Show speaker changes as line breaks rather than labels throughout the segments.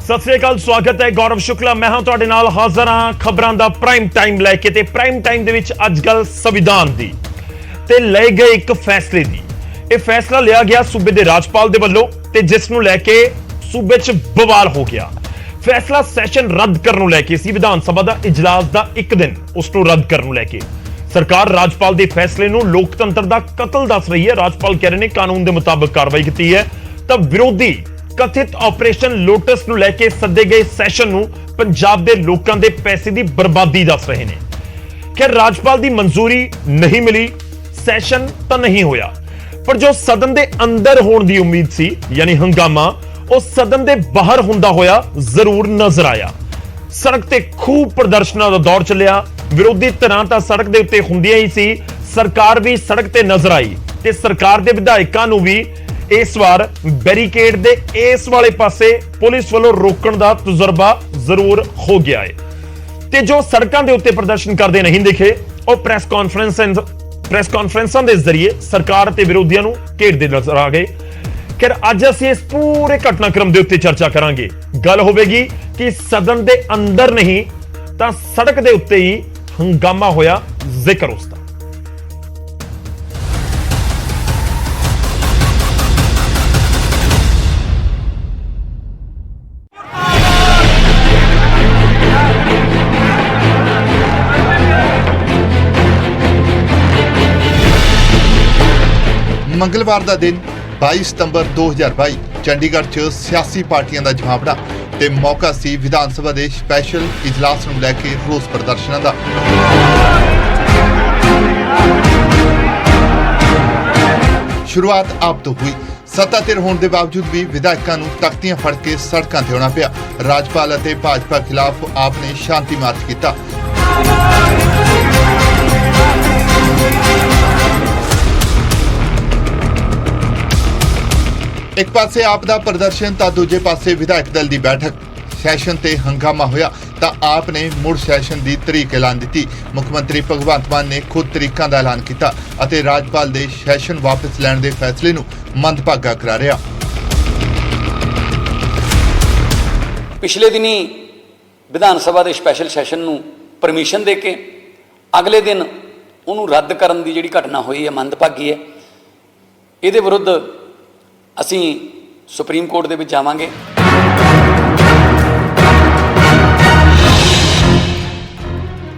सत श्री अकाल, स्वागत है गौरव शुक्ला। मैं हाँ तुहाडे नाल हाज़र हाँ खबरां दा प्राइम टाइम लैके ते प्राइम टाइम दे विच अज गल संविधान दी ते लए गए एक फैसले दी। यह फैसला लिया गया सूबे दे राजपाल दे वल्लों ते जिस नूं लैके सूबे च बवाल हो गया। फैसला सैशन रद्द करन नूं लैके सी। विधान सभा दा इजलास दा एक दिन उस नूं रद्द करन नूं लैके सरकार राजपाल दे फैसले नूं लोकतंत्र दा कतल दस रही है। राजपाल कह रहे ने कानून दे मुताबिक कार्रवाई की है तां विरोधी कथित ऑपरेशन लोटस नूं लैके सद्दे गए सैशन नूं पंजाब दे लोकां दे पैसे दी बर्बादी दस रहे ने। खैर राजपाल दी मंजूरी नहीं मिली, सैशन तां नहीं होया, पर जो सदन दे अंदर होने दी उम्मीद सी यानी हंगामा ਉਹ सदन ਦੇ बाहर ਹੁੰਦਾ ਹੋਇਆ ਜ਼ਰੂਰ ਨਜ਼ਰ ਆਇਆ। ਸੜਕ ਤੇ ਖੂਬ ਪ੍ਰਦਰਸ਼ਨਾਂ ਦਾ ਦੌਰ ਚੱਲਿਆ। ਵਿਰੋਧੀ ਧਿਰਾਂ ਤਾਂ ਸੜਕ ਦੇ ਉੱਤੇ ਹੁੰਦੀਆਂ ਹੀ ਸੀ, ਸਰਕਾਰ ਵੀ ਸੜਕ ਤੇ ਨਜ਼ਰ ਆਈ ਤੇ ਸਰਕਾਰ ਦੇ ਵਿਧਾਇਕਾਂ ਨੂੰ ਵੀ ਇਸ ਵਾਰ ਬੈਰੀਕੇਡ ਦੇ ਇਸ ਵਾਲੇ ਪਾਸੇ ਪੁਲਿਸ ਵੱਲੋਂ ਰੋਕਣ ਦਾ ਤਜਰਬਾ ਜ਼ਰੂਰ ਹੋ ਗਿਆ ਹੈ ਤੇ ਜੋ ਸੜਕਾਂ ਦੇ ਉੱਤੇ ਪ੍ਰਦਰਸ਼ਨ ਕਰਦੇ ਨਹੀਂ ਦਿਖੇ ਉਹ ਪ੍ਰੈਸ ਕਾਨਫਰੰਸਾਂ ਦੇ ਜ਼ਰੀਏ ਸਰਕਾਰ ਤੇ ਵਿਰੋਧੀਆਂ ਨੂੰ ਘੇਰਦੇ ਨਜ਼ਰ ਆ ਗਏ। खैर अज असीं इस पूरे घटनाक्रम के उत्ते चर्चा करांगे। गल होवेगी कि सदन के अंदर नहीं तां सड़क के उत्ते ही हंगामा होया, जिक्र उसका।
मंगलवार का दिन 22 सितंबर 2022 चंडीगढ़ च सियासी पार्टियां का जमावड़ा ते मौका सी विधान सभा के स्पैशल इजलास नूं लैके रोस प्रदर्शनां दा। शुरुआत आप तो हुई। सत्ता धिर होने के बावजूद भी विधायकों नूं तख्तियां फड़ के सड़कों ते आउणा पिया। राजपाल अते भाजपा खिलाफ आपने शांति मार्च किया। एक पासे आप दा प्रदर्शन तां दूजे पासे विधायक दल की बैठक। सैशन ते हंगामा होया तां आप ने मुड़ सैशन की तरीक ऐलान दी। मुख्यमंत्री भगवंत मान ने खुद तरीकों का ऐलान किया अते राजपाल दे सैशन वापस लैण दे फैसले नूं मंदभागा करारिया।
पिछले दिनी विधान सभा के स्पैशल सैशन नूं परमिशन दे के अगले दिन उन्होंने रद्द करन दी जिहड़ी घटना हुई है मंदभागी है। इहदे विरुद्ध ਅਸੀਂ ਸੁਪਰੀਮ ਕੋਰਟ ਦੇ ਵਿੱਚ ਜਾਵਾਂਗੇ।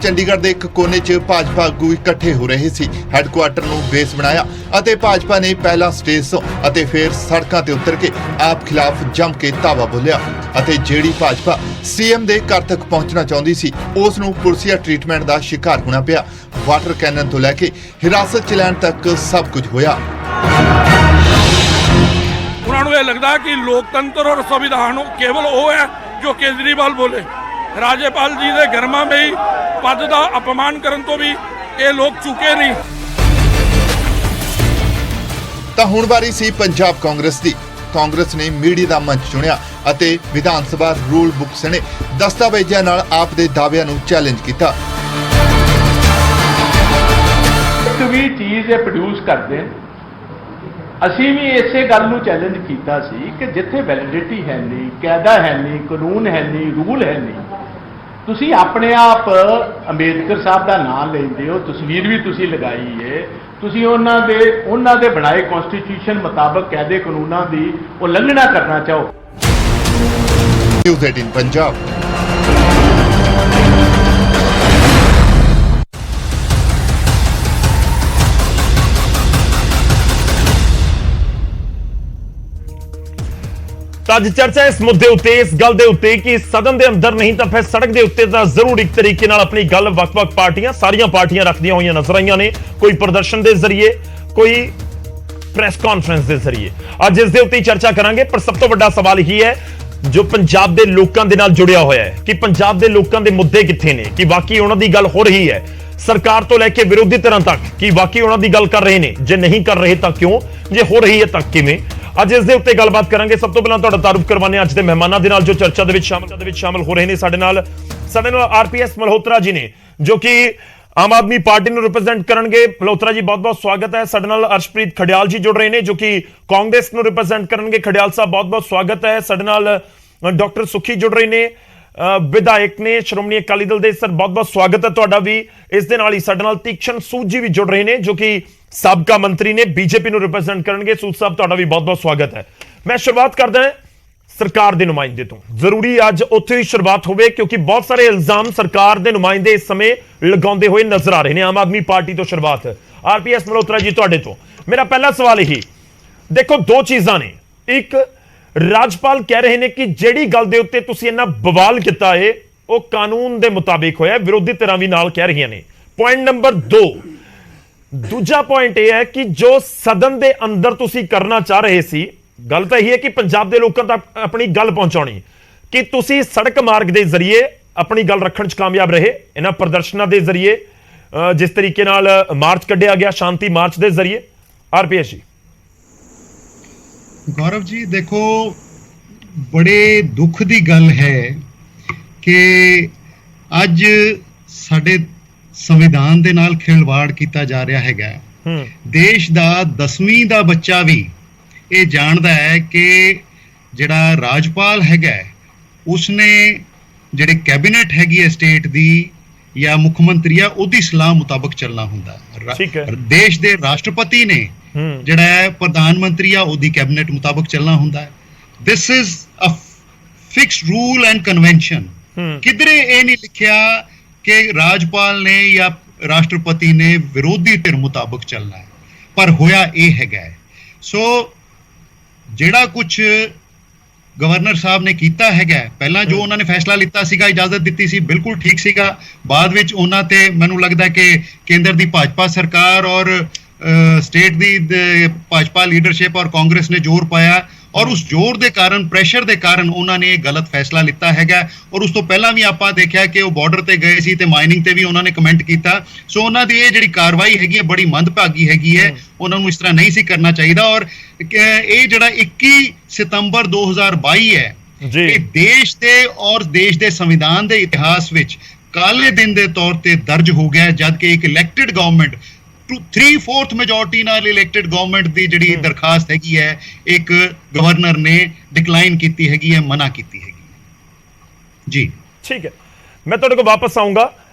ਚੰਡੀਗੜ੍ਹ ਦੇ ਇੱਕ ਕੋਨੇ 'ਚ ਭਾਜਪਾ ਆਗੂ ਇਕੱਠੇ ਹੋ ਰਹੇ ਸੀ। ਹੈੱਡਕੁਆਰਟਰ ਨੂੰ ਬੇਸ ਬਣਾਇਆ ਅਤੇ ਭਾਜਪਾ ਨੇ ਪਹਿਲਾਂ ਸਟੇਜ ਤੋਂ ਅਤੇ ਫਿਰ ਸੜਕਾਂ ਤੇ ਉਤਰ ਕੇ ਆਪ ਖਿਲਾਫ ਜੰਮ ਕੇ ਧਾਵਾ ਬੋਲਿਆ ਅਤੇ ਜਿਹੜੀ ਭਾਜਪਾ ਸੀਐਮ ਦੇ ਘਰ ਤੱਕ ਪਹੁੰਚਣਾ ਚਾਹੁੰਦੀ ਸੀ ਉਸ ਨੂੰ ਪੁਲਸੀਆ ਟ੍ਰੀਟਮੈਂਟ ਦਾ ਸ਼ਿਕਾਰ ਹੋਣਾ ਪਿਆ। ਵਾਟਰ ਕੈਨਨ ਤੋਂ ਲੈ ਕੇ ਹਿਰਾਸਤ 'ਚ ਲੈਣ ਤੱਕ ਸਭ ਕੁਝ ਹੋਇਆ।
उन्होंने ये लगता है कि लोकतंत्र और संविधान केवल वो है जो केजरीवाल बोले। राज्यपाल जी के घरमा में ही पद का अपमान करन तो भी ये लोग चुके नहीं।
ਤਾਂ ਹੁਣ ਵਾਰੀ ਸੀ ਪੰਜਾਬ ਕਾਂਗਰਸ ਦੀ। ਕਾਂਗਰਸ ਨੇ ਮੀਡੀਆ ਦਾ ਮੰਚ ਚੁਣਿਆ ਅਤੇ ਵਿਧਾਨ ਸਭਾ ਰੂਲ ਬੁੱਕ ਸਣੇ ਦਸਤਾਵੇਜ਼ਾਂ ਨਾਲ ਆਪ ਦੇ ਦਾਅਵਿਆਂ ਨੂੰ ਚੈਲੰਜ ਕੀਤਾ।
ਇੱਕ ਵੀ ਚੀਜ਼ ਇਹ ਪ੍ਰੋਡਿਊਸ ਕਰਦੇ ਅਸੀਂ ਵੀ ਇਸੇ ਗੱਲ ਨੂੰ ਚੈਲੰਜ ਕੀਤਾ ਸੀ ਕਿ ਜਿੱਥੇ ਵੈਲਿਡਿਟੀ ਹੈ ਨਹੀਂ, ਕਾਇਦਾ ਹੈ ਨਹੀਂ, ਕਾਨੂੰਨ ਹੈ ਨਹੀਂ, ਰੂਲ ਹੈ ਨਹੀਂ, ਤੁਸੀਂ ਆਪਣੇ ਆਪ ਅੰਬੇਦਕਰ ਸਾਹਿਬ ਦਾ ਨਾਮ ਲੈਂਦੇ ਹੋ, ਤਸਵੀਰ ਵੀ ਤੁਸੀਂ ਲਗਾਈ ਹੈ, ਤੁਸੀਂ ਉਹਨਾਂ ਦੇ ਬਣਾਏ ਕਨਸਟੀਟਿਊਸ਼ਨ ਮੁਤਾਬਕ ਕਾਇਦੇ ਕਾਨੂੰਨਾਂ ਦੀ ਉਲੰਘਣਾ ਕਰਨਾ ਚਾਹੋ।
ਨਿਊਜ਼ 18 ਪੰਜਾਬ।
ਅੱਜ ਚਰਚਾ ਇਸ ਮੁੱਦੇ ਉੱਤੇ, ਇਸ ਗੱਲ ਦੇ ਉੱਤੇ ਕਿ ਸਦਨ ਦੇ ਅੰਦਰ ਨਹੀਂ ਤਾਂ ਫਿਰ ਸੜਕ ਦੇ ਉੱਤੇ ਤਾਂ ਜ਼ਰੂਰ ਇੱਕ ਤਰੀਕੇ ਨਾਲ ਆਪਣੀ ਗੱਲ ਵੱਖ-ਵੱਖ ਪਾਰਟੀਆਂ, ਸਾਰੀਆਂ ਪਾਰਟੀਆਂ ਰੱਖਦੀਆਂ ਹੋਈਆਂ ਨਜ਼ਰ ਆਈਆਂ ਨੇ। ਕੋਈ ਪ੍ਰਦਰਸ਼ਨ ਦੇ ਜ਼ਰੀਏ, ਕੋਈ ਪ੍ਰੈਸ ਕਾਨਫਰੰਸ ਦੇ ਜ਼ਰੀਏ। ਅੱਜ ਇਸ ਦੇ ਉੱਤੇ ਚਰਚਾ ਕਰਾਂਗੇ, ਪਰ ਸਭ ਤੋਂ ਵੱਡਾ ਸਵਾਲ ਇਹੀ ਹੈ ਜੋ ਪੰਜਾਬ ਦੇ ਲੋਕਾਂ ਦੇ ਨਾਲ ਜੁੜਿਆ ਹੋਇਆ ਹੈ ਕਿ ਪੰਜਾਬ ਦੇ ਲੋਕਾਂ ਦੇ ਮੁੱਦੇ ਕਿੱਥੇ ਨੇ, ਕਿ ਵਾਕਈ ਉਹਨਾਂ ਦੀ ਗੱਲ ਹੋ ਰਹੀ ਹੈ ਸਰਕਾਰ ਤੋਂ ਲੈ ਕੇ ਵਿਰੋਧੀ ਧਿਰਾਂ ਤੱਕ, ਕਿ ਵਾਕਈ ਉਹਨਾਂ ਦੀ ਗੱਲ ਕਰ ਰਹੇ ਨੇ, ਜੇ ਨਹੀਂ ਕਰ ਰਹੇ ਤਾਂ ਕਿਉਂ, ਜੇ ਹੋ ਰਹੀ ਹੈ ਤਾਂ ਕਿਵੇਂ। ਅੱਜ ਇਸ ਦੇ ਉੱਤੇ ਗੱਲਬਾਤ ਕਰਾਂਗੇ। ਸਭ ਤੋਂ ਪਹਿਲਾਂ ਤੁਹਾਡਾ ਤਾਰੂਫ ਕਰਵਾਉਂਦੇ ਅੱਜ ਦੇ ਮਹਿਮਾਨਾਂ ਦੇ ਨਾਲ ਜੋ ਚਰਚਾ ਦੇ ਵਿੱਚ ਸ਼ਾਮਲ ਹੋ ਰਹੇ ਨੇ। ਸਾਡੇ ਨਾਲ ਆਰਪੀਐਸ ਮਲਹੋਤਰਾ ਜੀ ਨੇ ਜੋ ਕਿ ਆਮ ਆਦਮੀ ਪਾਰਟੀ ਨੂੰ ਰਿਪਰੈਜ਼ੈਂਟ ਕਰਨਗੇ। ਮਲਹੋਤਰਾ ਜੀ ਬਹੁਤ-ਬਹੁਤ ਸਵਾਗਤ ਹੈ। ਸਾਡੇ ਨਾਲ ਅਰਸ਼ਪ੍ਰੀਤ ਖੜਿਆਲ ਜੀ ਜੁੜ ਰਹੇ ਨੇ ਜੋ ਕਿ ਕਾਂਗਰਸ ਨੂੰ ਰਿਪਰੈਜ਼ੈਂਟ ਕਰਨਗੇ। ਖੜਿਆਲ ਸਾਹਿਬ ਬਹੁਤ-ਬਹੁਤ ਸਵਾਗਤ ਹੈ। ਸਾਡੇ ਨਾਲ ਡਾਕਟਰ ਸੁਖੀ ਜੁੜ ਰਹੇ ਨੇ, ਵਿਧਾਇਕ ਨੇ ਸ਼੍ਰੋਮਣੀ ਅਕਾਲੀ ਦਲ ਦੇ। ਸਰ ਬਹੁਤ-ਬਹੁਤ ਸਵਾਗਤ ਹੈ ਤੁਹਾਡਾ ਵੀ। ਇਸ ਦੇ ਨਾਲ ਹੀ ਸਾਡੇ ਨਾਲ ਤੀਕਸ਼ਣ ਸੂਦ ਜੀ ਵੀ ਜੁੜ ਰਹੇ ਨੇ ਜੋ ਕਿ ਸਾਬਕਾ ਮੰਤਰੀ ਨੇ, ਬੀਜੇਪੀ ਨੂੰ ਰਿਪਰੈਜ਼ੈਂਟ ਕਰਨਗੇ। ਸੂਦ ਸਾਹਿਬ ਤੁਹਾਡਾ ਵੀ ਬਹੁਤ-ਬਹੁਤ ਸਵਾਗਤ ਹੈ। ਮੈਂ ਸ਼ੁਰੂਆਤ ਕਰਦਾ ਹਾਂ ਸਰਕਾਰ ਦੇ ਨੁਮਾਇੰਦੇ ਤੋਂ। ਜ਼ਰੂਰੀ ਅੱਜ ਉੱਥੇ ਹੀ ਸ਼ੁਰੂਆਤ ਹੋਵੇ ਕਿਉਂਕਿ ਬਹੁਤ ਸਾਰੇ ਇਲਜ਼ਾਮ ਸਰਕਾਰ ਦੇ ਨੁਮਾਇੰਦੇ ਇਸ ਸਮੇਂ ਲਗਾਉਂਦੇ ਹੋਏ ਨਜ਼ਰ ਆ ਰਹੇ ਨੇ। ਆਮ ਆਦਮੀ ਪਾਰਟੀ ਤੋਂ ਸ਼ੁਰੂਆਤ, ਆਰਪੀਐਸ ਮਲਹੋਤਰਾ ਜੀ ਤੁਹਾਡੇ ਤੋਂ ਮੇਰਾ ਪਹਿਲਾ ਸਵਾਲ ਇਹੀ, ਦੇਖੋ ਦੋ ਚੀਜ਼ਾਂ ਨੇ। ਇੱਕ, ਰਾਜਪਾਲ ਕਹਿ ਰਹੇ ਨੇ ਕਿ ਜਿਹੜੀ ਗੱਲ ਦੇ ਉੱਤੇ ਤੁਸੀਂ ਇੰਨਾ ਬਵਾਲ ਕੀਤਾ ਹੈ ਉਹ ਕਾਨੂੰਨ ਦੇ ਮੁਤਾਬਿਕ ਹੋਇਆ, ਵਿਰੋਧੀ ਧਿਰਾਂ ਵੀ ਨਾਲ ਕਹਿ ਰਹੀਆਂ ਨੇ। Point number 2। ਦੂਜਾ ਪੁਆਇੰਟ ਇਹ ਹੈ ਕਿ ਜੋ ਸਦਨ ਦੇ ਅੰਦਰ ਤੁਸੀਂ ਕਰਨਾ ਚਾਹ ਰਹੇ ਸੀ, ਗੱਲ ਤਾਂ ਇਹ ਹੈ ਕਿ ਪੰਜਾਬ ਦੇ ਲੋਕਾਂ ਤੱਕ ਆਪਣੀ ਗੱਲ ਪਹੁੰਚਾਉਣੀ, ਕਿ ਤੁਸੀਂ ਸੜਕ ਮਾਰਗ ਦੇ ਜ਼ਰੀਏ ਆਪਣੀ ਗੱਲ ਰੱਖਣ 'ਚ ਕਾਮਯਾਬ ਰਹੇ। ਇਹਨਾਂ ਪ੍ਰਦਰਸ਼ਨਾਂ ਦੇ ਜ਼ਰੀਏ, ਜਿਸ ਤਰੀਕੇ ਨਾਲ ਮਾਰਚ ਕੱਢਿਆ ਗਿਆ, ਸ਼ਾਂਤੀ ਮਾਰਚ ਦੇ ਜ਼ਰੀਏ। ਆਰਪੀਐਸ ਜੀ।
गौरव जी देखो, बड़े दुख की गल है कि अज साडे संविधान दे नाल खिलवाड़ किया जा रहा है। देश दा 10वीं दा बच्चा भी ये जानता है कि जिहड़ा राजपाल है उसने जिहड़े कैबिनेट हैगी है स्टेट दी या मुख्यमंत्री आ उहदी सलाह मुताबक चलना हुंदा। देश दे राष्ट्रपति ने ਜਿਹੜਾ ਹੈ ਪ੍ਰਧਾਨ ਮੰਤਰੀ ਆ ਉਹਦੀ ਕੈਬਨਿਟ ਮੁਤਾਬਕ ਚੱਲਣਾ ਹੁੰਦਾ ਹੈ। This is a fixed rule and convention. ਕਿਧਰੇ ਇਹ ਨਹੀਂ ਲਿਖਿਆ ਕਿ ਰਾਜਪਾਲ ਨੇ ਜਾਂ ਰਾਸ਼ਟਰਪਤੀ ਨੇ ਵਿਰੋਧੀ ਧਿਰ ਮੁਤਾਬਕ ਚੱਲਣਾ ਹੈ, ਪਰ ਹੋਇਆ ਇਹ ਹੈਗਾ। ਸੋ ਜਿਹੜਾ ਕੁਝ ਗਵਰਨਰ ਸਾਹਿਬ ਨੇ ਕੀਤਾ ਹੈਗਾ, ਪਹਿਲਾਂ ਜੋ ਉਹਨਾਂ ਨੇ ਫੈਸਲਾ ਲਿੱਤਾ ਸੀਗਾ, ਇਜਾਜ਼ਤ ਦਿੱਤੀ ਸੀ, ਬਿਲਕੁਲ ਠੀਕ ਸੀਗਾ। ਬਾਅਦ ਵਿੱਚ ਉਹਨਾਂ ਤੇ ਮੈਨੂੰ ਲੱਗਦਾ ਕਿ ਕੇਂਦਰ ਦੀ ਭਾਜਪਾ ਸਰਕਾਰ ਔਰ स्टेट दी भाजपा लीडरशिप और कांग्रेस ने जोर पाया और उस जोर के कारण, प्रेशर के कारण उन्होंने गलत फैसला लिता है। और उस तो पहला भी आप देखा कि वो बॉर्डर ते गए सी ते माइनिंग ते भी उन्होंने कमेंट किया। सो उन्हों की ये जी कार्रवाई हैगी बड़ी मंदभागी हैगी है, उन्होंने इस तरह नहीं सी करना चाहिए। और ये जड़ा 21 सितंबर 2022 है, ये देश के और देश के संविधान के इतिहास विच काले दिन के तौर पर दर्ज हो गया, जबकि एक इलैक्टेड गवर्नमेंट 3/4 मेजोरिटी नाल इलैक्टेड गवर्नमेंट दी जिहड़ी दरखास्त हैगी है एक गवर्नर ने डिक्लाइन कीती हैगी है, मना कीती हैगी जी।
ठीक है, मैं तुहाडे कोल वापस आऊंगा।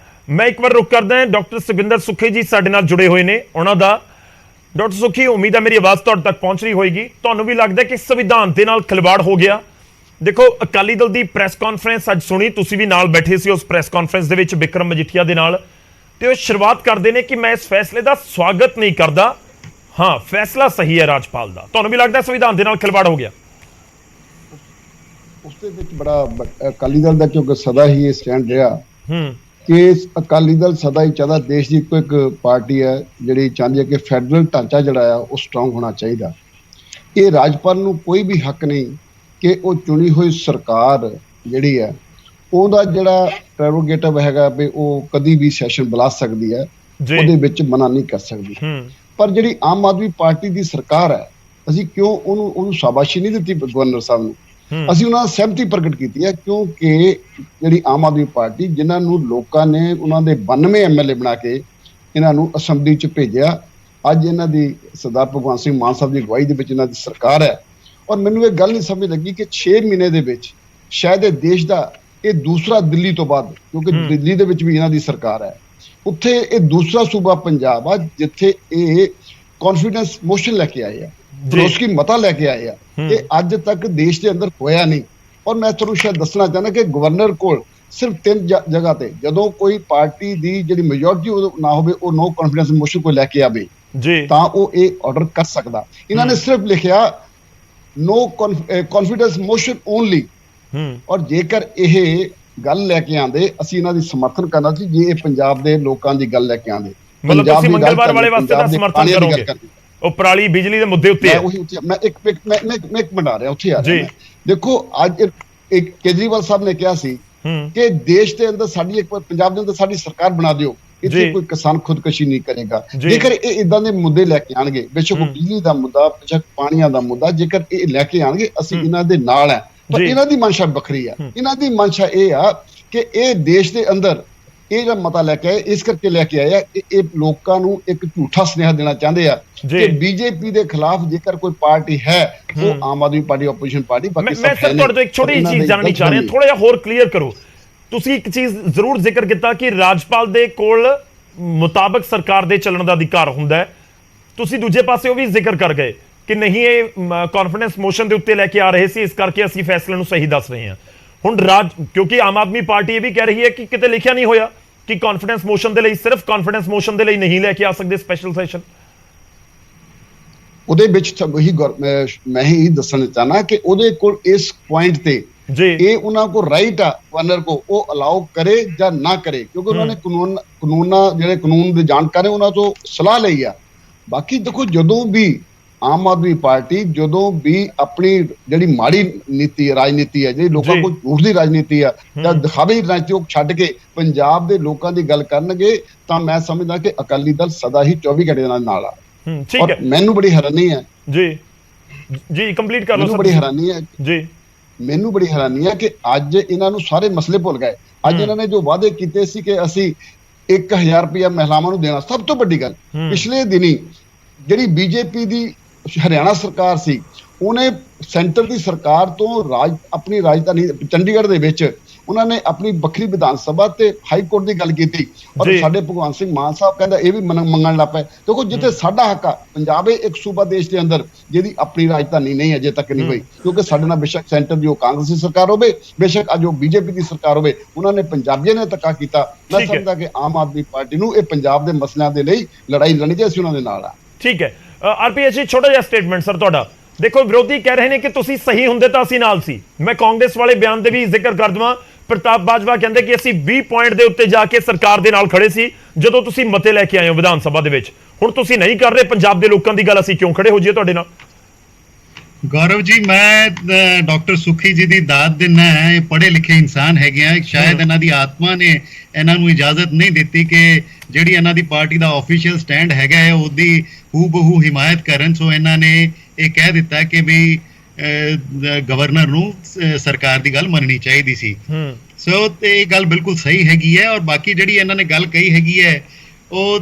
मैं एक बार रुक करदा डॉक्टर सुखविंदर सुखी जी साडे नाल जुड़े हुए ने, उन्हां दा। डॉक्टर सुखी, उम्मीद है मेरी आवाज़ तुहाडे तक पहुंच रही होएगी। तुहानूं भी लगदा कि संविधान दे नाल खिलवाड़ हो गया? देखो, अकाली दल दी प्रैस कॉन्फ्रेंस अज सुनी, तुसीं भी नाल बैठे सी उस प्रैस कॉन्फ्रेंस दे विच बिक्रम मजीठिया दे नाल, ਤੇ ਉਹ ਸ਼ੁਰੂਆਤ ਕਰਦੇ ਨੇ ਕਿ ਮੈਂ ਇਸ ਫੈਸਲੇ ਦਾ ਸਵਾਗਤ ਨਹੀਂ ਕਰਦਾ, ਹਾਂ ਫੈਸਲਾ ਸਹੀ ਹੈ ਰਾਜਪਾਲ ਦਾ। ਤੁਹਾਨੂੰ ਵੀ ਲੱਗਦਾ ਸੰਵਿਧਾਨ ਦੇ ਨਾਲ ਖਿਲਵਾੜ ਹੋ ਗਿਆ?
ਉਸ ਦੇ ਵਿੱਚ ਬੜਾ ਅਕਾਲੀ ਦਲ ਦਾ ਕਿਉਂਕਿ ਸਦਾ ਹੀ ਇਹ ਸਟੈਂਡ ਰਿਹਾ ਕਿ ਅਕਾਲੀ ਦਲ ਸਦਾ ਹੀ ਚਾਹਦਾ, ਦੇਸ਼ ਦੀ ਇੱਕੋ ਇੱਕ ਪਾਰਟੀ ਹੈ ਜਿਹੜੀ ਚਾਹੁੰਦੀ ਹੈ ਕਿ ਫੈਡਰਲ ਢਾਂਚਾ ਜਿਹੜਾ ਆ ਉਹ ਸਟਰੋਂਗ ਹੋਣਾ ਚਾਹੀਦਾ। ਇਹ ਰਾਜਪਾਲ ਨੂੰ ਕੋਈ ਵੀ ਹੱਕ ਨਹੀਂ ਕਿ ਉਹ ਚੁਣੀ ਹੋਈ ਸਰਕਾਰ ਜਿਹੜੀ ਹੈ ਉਹਦਾ ਜਿਹੜਾ ਪ੍ਰੈਰੋਗੇਟਿਵ ਹੈਗਾ ਵੀ ਉਹ ਕਦੀ ਵੀ ਸੈਸ਼ਨ ਬੁਲਾ ਸਕਦੀ ਹੈ, ਉਹਦੇ ਵਿੱਚ ਮਨਾ ਨਹੀਂ ਕਰ ਸਕਦੀ। ਪਰ ਜਿਹੜੀ ਆਮ ਆਦਮੀ ਪਾਰਟੀ ਦੀ ਸਰਕਾਰ ਹੈ, ਅਸੀਂ ਕਿਉਂ ਉਹਨੂੰ ਸ਼ਾਬਾਸ਼ੀ ਨਹੀਂ ਦਿੱਤੀ ਗਵਰਨਰ ਸਾਹਿਬ ਨੂੰ? ਅਸੀਂ ਉਹਨਾਂ ਨਾਲ ਸਹਿਮਤੀ ਪ੍ਰਗਟ ਕੀਤੀ ਹੈ ਕਿਉਂਕਿ ਜਿਹੜੀ ਆਮ ਆਦਮੀ ਪਾਰਟੀ, ਜਿਨ੍ਹਾਂ ਨੂੰ ਲੋਕਾਂ ਨੇ ਉਹਨਾਂ ਦੇ 92 MLA ਬਣਾ ਕੇ ਇਹਨਾਂ ਨੂੰ ਅਸੈਂਬਲੀ 'ਚ ਭੇਜਿਆ, ਅੱਜ ਇਹਨਾਂ ਦੀ ਸਰਦਾਰ ਭਗਵੰਤ ਸਿੰਘ ਮਾਨ ਸਾਹਿਬ ਦੀ ਅਗਵਾਈ ਦੇ ਵਿੱਚ ਇਹਨਾਂ ਦੀ ਸਰਕਾਰ ਹੈ। ਔਰ ਮੈਨੂੰ ਇਹ ਗੱਲ ਨਹੀਂ ਸਮਝ ਲੱਗੀ ਕਿ 6 ਮਹੀਨੇ ਦੇ ਵਿੱਚ ਸ਼ਾਇਦ ਇਹ ਦੇਸ਼ ਦਾ ਇਹ ਦੂਸਰਾ ਦਿੱਲੀ ਤੋਂ ਬਾਅਦ, ਕਿਉਂਕਿ ਦਿੱਲੀ ਦੇ ਵਿੱਚ ਵੀ ਇਹਨਾਂ ਦੀ ਸਰਕਾਰ ਹੈ, ਉੱਥੇ ਇਹ ਦੂਸਰਾ ਸੂਬਾ ਪੰਜਾਬ ਆ ਜਿੱਥੇ ਇਹ ਕੌਨਫੀਡੈਂਸ ਮੋਸ਼ਨ ਲੈ ਕੇ ਆਏ ਆ, ਭਰੋਸਗੀ ਮਤਾ ਲੈ ਕੇ ਆਏ ਆ। ਇਹ ਅੱਜ ਤੱਕ ਦੇਸ਼ ਦੇ ਅੰਦਰ ਹੋਇਆ ਨਹੀਂ। ਔਰ ਮੈਂ ਤੁਹਾਨੂੰ ਸ਼ਾਇਦ ਦੱਸਣਾ ਚਾਹੁੰਦਾ ਕਿ ਗਵਰਨਰ ਕੋਲ ਸਿਰਫ 3 ਜਗ੍ਹਾ ਤੇ ਜਦੋਂ ਕੋਈ ਪਾਰਟੀ ਦੀ ਜਿਹੜੀ ਮੈਜੋਰਟੀ ਨਾ ਹੋਵੇ, ਉਹ ਨੋ ਕੌਨਫੀਡੈਂਸ ਮੋਸ਼ਨ ਕੋਈ ਲੈ ਕੇ ਆਵੇ ਤਾਂ ਉਹ ਇਹ ਆਰਡਰ ਕਰ ਸਕਦਾ। ਇਹਨਾਂ ਨੇ ਸਿਰਫ ਲਿਖਿਆ ਨੋ ਕੌਨਫੀਡੈਂਸ ਮੋਸ਼ਨ ਓਨਲੀ। ਔਰ ਜੇਕਰ ਇਹ ਗੱਲ ਲੈ ਕੇ ਆਂਦੇ, ਅਸੀਂ ਇਹਨਾਂ ਦੀ ਸਮਰਥਨ ਕਰਨਾ ਸੀ ਜੇ ਇਹ ਪੰਜਾਬ ਦੇ ਲੋਕਾਂ ਦੀ ਗੱਲ ਲੈ ਕੇ ਆਂਦੇ।
ਪੰਜਾਬ ਦੀ ਮੰਗਲਵਾਰ ਵਾਲੇ ਵਾਸਤੇ ਦਾ ਸਮਰਥਨ ਕਰੋਗੇ? ਉਹ ਪਰਾਲੀ ਬਿਜਲੀ ਦੇ ਮੁੱਦੇ ਉੱਤੇ ਹੈ।
ਮੈਂ ਇੱਕ ਮਿੰਟ ਆ ਰਿਹਾ, ਉੱਥੇ ਆ ਰਿਹਾ। ਦੇਖੋ, ਅੱਜ ਇੱਕ ਕੇਜਰੀਵਾਲ ਸਾਹਿਬ ਨੇ ਕਿਹਾ ਸੀ ਕਿ ਦੇਸ਼ ਦੇ ਅੰਦਰ ਸਾਡੀ ਇੱਕ ਪੰਜਾਬ ਦੇ ਅੰਦਰ ਸਾਡੀ ਸਰਕਾਰ ਬਣਾ ਦਿਓ, ਇੱਥੇ ਕੋਈ ਕਿਸਾਨ ਖੁਦਕੁਸ਼ੀ ਨਹੀਂ ਕਰੇਗਾ। ਜੇਕਰ ਇਹ ਇਦਾਂ ਦੇ ਮੁੱਦੇ ਲੈ ਕੇ ਆਣਗੇ, ਬੇਸ਼ੱਕ ਬਿਜਲੀ ਦਾ ਮੁੱਦਾ, ਬੇਸ਼ੱਕ ਪਾਣੀਆਂ ਦਾ ਮੁੱਦਾ, ਜੇਕਰ ਇਹ ਲੈ ਕੇ ਆਣਗੇ ਅਸੀਂ ਇਹਨਾਂ ਦੇ ਨਾਲ ਹੈ। ਪਰ ਇਹਨਾਂ ਦੀ ਮਨਸ਼ਾ ਵੱਖਰੀ ਆ। ਇਹਨਾਂ ਦੀ ਮਨਸ਼ਾ ਇਹ ਆ ਕਿ ਇਹ ਦੇਸ਼ ਦੇ ਅੰਦਰ ਇਹ ਜਿਹੜਾ ਮਤਾ ਲੈ ਕੇ ਆਏ ਇਸ ਕਰਕੇ ਲੈ ਕੇ ਆਏ ਆ ਇਹ ਲੋਕਾਂ ਨੂੰ ਇੱਕ ਝੂਠਾ ਸੁਨੇਹਾ ਦੇਣਾ ਚਾਹੁੰਦੇ ਆ ਕਿ ਬੀਜੇਪੀ ਦੇ ਖਿਲਾਫ ਜੇਕਰ ਕੋਈ ਪਾਰਟੀ ਹੈ ਉਹ Aam Aadmi party opposition party ਬਾਕੀ ਸਭ।
ਮੈਂ ਸਰ ਤੁਹਾਡੇ ਤੋਂ ਇੱਕ ਛੋਟੀ ਜਿਹੀ ਚੀਜ਼ ਜਾਣਨੀ ਚਾਹ ਰਿਹਾ, ਥੋੜਾ ਜਿਹਾ ਹੋਰ ਕਲੀਅਰ ਕਰੋ। ਤੁਸੀਂ ਇੱਕ ਚੀਜ਼ ਜ਼ਰੂਰ ਜ਼ਿਕਰ ਕੀਤਾ ਕਿ ਰਾਜਪਾਲ ਦੇ ਕੋਲ ਮੁਤਾਬਕ ਸਰਕਾਰ ਦੇ ਚੱਲਣ ਦਾ ਅਧਿਕਾਰ ਹੁੰਦਾ ਹੈ, ਤੁਸੀਂ ਦੂਜੇ ਪਾਸੇ ਉਹ ਵੀ ਜ਼ਿਕਰ ਕਰ ਗਏ ਕਿ ਨਹੀਂ ਇਹ ਕੌਨਫੀਡੈਂਸ ਮੋਸ਼ਨ ਦੇ ਉੱਤੇ ਲੈ ਕੇ ਆ ਰਹੇ ਸੀ, ਇਸ ਕਰਕੇ ਅਸੀਂ ਫੈਸਲੇ ਨੂੰ ਸਹੀ ਦੱਸ ਰਹੇ ਹਾਂ। ਹੁਣ ਕਿਉਂਕਿ ਆਮ ਆਦਮੀ ਪਾਰਟੀ ਇਹ ਵੀ ਕਹਿ ਰਹੀ ਹੈ ਕਿ ਕਿਤੇ ਲਿਖਿਆ ਨਹੀਂ ਹੋਇਆ ਕਿ ਕੌਨਫੀਡੈਂਸ ਮੋਸ਼ਨ ਦੇ ਲਈ, ਸਿਰਫ ਕੌਨਫੀਡੈਂਸ ਮੋਸ਼ਨ ਦੇ ਲਈ ਨਹੀਂ ਲੈ ਕੇ ਆ ਸਕਦੇ ਸਪੈਸ਼ਲ ਸੈਸ਼ਨ।
ਉਹਦੇ ਵਿੱਚ ਮੈਂ ਹੀ ਦੱਸਣਾ ਚਾਹਨਾ ਕਿ ਉਹਦੇ ਕੋਲ ਇਸ ਪੁਆਇੰਟ ਤੇ ਇਹ ਉਹਨਾਂ ਕੋ ਰਾਈਟ ਆ ਗਵਰਨਰ ਕੋ ਉਹ ਅਲਾਉ ਕਰੇ ਜਾਂ ਨਾ ਕਰੇ, ਕਿਉਂਕਿ ਉਹਨਾਂ ਨੇ ਕਾਨੂੰਨ ਦੇ ਜਾਣਕਾਰ ਹੈ ਉਹਨਾਂ ਤੋਂ ਸਲਾਹ ਲਈ ਆ। ਬਾਕੀ ਦੇਖੋ ਜਦੋਂ ਵੀ ਆਮ ਆਦਮੀ ਪਾਰਟੀ ਜਦੋਂ ਵੀ ਆਪਣੀ ਜਿਹੜੀ ਮਾੜੀ ਨੀਤੀ ਰਾਜਨੀਤੀ ਹੈ, ਜਿਹੜੀ ਲੋਕਾਂ ਕੋਲ ਝੂਠ ਦੀ ਰਾਜਨੀਤੀ ਆ ਜਾਂ ਦਿਖਾਵੇ ਦੀ ਰਾਜਨੀਤੀ ਉਹ ਛੱਡ ਕੇ ਪੰਜਾਬ ਦੇ ਲੋਕਾਂ ਦੀ ਗੱਲ ਕਰਨਗੇ ਤਾਂ ਮੈਂ ਸਮਝਦਾ ਕਿ ਅਕਾਲੀ ਦਲ ਸਦਾ ਹੀ 24 ਘੰਟੇ ਨਾਲ ਆ।
ਠੀਕ ਹੈ,
ਮੈਨੂੰ ਬੜੀ ਹੈਰਾਨੀ ਹੈ
ਜੀ ਕੰਪਲੀਟ ਕਰ ਲਓ ਸਰ।
ਬੜੀ ਹੈਰਾਨੀ ਹੈ ਜੀ, ਮੈਨੂੰ ਬੜੀ ਹੈਰਾਨੀ ਹੈ ਕਿ ਅੱਜ ਇਹਨਾਂ ਨੂੰ ਸਾਰੇ ਮਸਲੇ ਭੁੱਲ ਗਏ। ਅੱਜ ਇਹਨਾਂ ਨੇ ਜੋ ਵਾਅਦੇ ਕੀਤੇ ਸੀ ਕਿ ਅਸੀਂ 1000 ਰੁਪਇਆ ਮਹਿਲਾਵਾਂ ਨੂੰ ਦੇਣਾ, ਸਭ ਤੋਂ ਵੱਡੀ ਗੱਲ ਪਿਛਲੇ ਦਿਨੀ ਜਿਹੜੀ ਬੀਜੇਪੀ ਦੀ ਹਰਿਆਣਾ ਸਰਕਾਰ ਸੀ ਉਹਨੇ ਸੈਂਟਰ ਦੀ ਸਰਕਾਰ ਤੋਂ ਆਪਣੀ ਰਾਜਧਾਨੀ ਚੰਡੀਗੜ੍ਹ ਦੇ ਵਿੱਚ ਉਹਨਾਂ ਨੇ ਆਪਣੀ ਵੱਖਰੀ ਵਿਧਾਨ ਸਭਾ ਤੇ ਹਾਈ ਕੋਰਟ ਦੀ ਗੱਲ ਕੀਤੀ ਔਰ ਸਾਡੇ ਭਗਵੰਤ ਸਿੰਘ ਮਾਨ ਸਾਹਿਬ ਕਹਿੰਦਾ ਇਹ ਵੀ ਮੰਗਣ ਲੱਗ ਪਏ। ਦੇਖੋ ਜਿੱਥੇ ਸਾਡਾ ਹੱਕ ਆ, ਪੰਜਾਬ ਇੱਕ ਸੂਬਾ ਦੇਸ਼ ਦੇ ਅੰਦਰ ਜਿਹਦੀ ਆਪਣੀ ਰਾਜਧਾਨੀ ਨਹੀਂ ਅਜੇ ਤੱਕ ਨਹੀਂ ਹੋਈ, ਕਿਉਂਕਿ ਸਾਡੇ ਨਾਲ ਬੇਸ਼ੱਕ ਸੈਂਟਰ ਦੀ ਉਹ ਕਾਂਗਰਸੀ ਸਰਕਾਰ ਹੋਵੇ, ਬੇਸ਼ੱਕ ਅੱਜ ਉਹ ਬੀਜੇਪੀ ਦੀ ਸਰਕਾਰ ਹੋਵੇ, ਉਹਨਾਂ ਨੇ ਪੰਜਾਬੀਆਂ ਨੇ ਧੱਕਾ ਕੀਤਾ। ਮੈਂ ਸਮਝਦਾ ਕਿ ਆਮ ਆਦਮੀ ਪਾਰਟੀ ਨੂੰ ਇਹ ਪੰਜਾਬ ਦੇ ਮਸਲਿਆਂ ਦੇ ਲਈ ਲੜਾਈ ਲੜਨੀ ਚਾਹੀਦੀ, ਅਸੀਂ ਉਹਨਾਂ ਦੇ ਨਾਲ ਆ।
ਠੀਕ ਹੈ ਆਰਪੀਐਸ ਜੀ, ਛੋਟਾ ਜਿਹਾ ਸਟੇਟਮੈਂਟ ਸਰ ਤੁਹਾਡਾ। ਦੇਖੋ ਵਿਰੋਧੀ ਕਹਿ ਰਹੇ ਨੇ ਕਿ ਤੁਸੀਂ ਸਹੀ ਹੁੰਦੇ ਤਾਂ ਅਸੀਂ ਨਾਲ ਸੀ। ਮੈਂ ਕਾਂਗਰਸ ਵਾਲੇ ਬਿਆਨ ਦੇ ਵੀ ਜ਼ਿਕਰ ਕਰ ਦਵਾਂ, ਪ੍ਰਤਾਪ ਬਾਜਵਾ ਕਹਿੰਦੇ ਕਿ ਅਸੀਂ 20 ਪੁਆਇੰਟ ਦੇ ਉੱਤੇ ਜਾ ਕੇ ਸਰਕਾਰ ਦੇ ਨਾਲ ਖੜੇ ਸੀ ਜਦੋਂ ਤੁਸੀਂ ਮਤੇ ਲੈ ਕੇ ਆਏ ਹੋ ਵਿਧਾਨ ਸਭਾ ਦੇ ਵਿੱਚ। ਹੁਣ ਤੁਸੀਂ ਨਹੀਂ ਕਰ ਰਹੇ ਪੰਜਾਬ ਦੇ ਲੋਕਾਂ ਦੀ ਗੱਲ, ਅਸੀਂ ਕਿਉਂ ਖੜੇ ਹੋ ਜਾਈਏ ਤੁਹਾਡੇ ਨਾਲ?
ਗੌਰਵ ਜੀ, ਮੈਂ ਡਾਕਟਰ ਸੁਖੀ ਜੀ ਦੀ ਦਾਤ ਦਿੰਦਾ ਹੈ, ਇਹ ਪੜ੍ਹੇ ਲਿਖੇ ਇਨਸਾਨ ਹੈਗੇ ਆ। ਸ਼ਾਇਦ ਇਹਨਾਂ ਦੀ ਆਤਮਾ ਨੇ ਇਹਨਾਂ ਨੂੰ ਇਜਾਜ਼ਤ ਨਹੀਂ ਦਿੱਤੀ ਕਿ ਜਿਹੜੀ ਇਹਨਾਂ ਦੀ ਪਾਰਟੀ ਦਾ ਆਫੀਸ਼ੀਅਲ ਸਟੈਂਡ ਹੈਗਾ ਹੈ ਉਹਦੀ ਹੂਬਹੂ ਹਿਮਾਇਤ ਕਰਨ। ਸੋ ਇਹਨਾਂ ਨੇ ਇਹ ਕਹਿ ਦਿੱਤਾ ਕਿ ਵੀ ਗਵਰਨਰ ਨੂੰ ਸਰਕਾਰ ਦੀ ਗੱਲ ਮੰਨਣੀ ਚਾਹੀਦੀ ਸੀ। ਸੋ ਤੇ ਇਹ ਗੱਲ ਬਿਲਕੁਲ ਸਹੀ ਹੈਗੀ ਹੈ। ਔਰ ਬਾਕੀ ਜਿਹੜੀ ਇਹਨਾਂ ਨੇ ਗੱਲ ਕਹੀ ਹੈਗੀ ਹੈ ਉਹ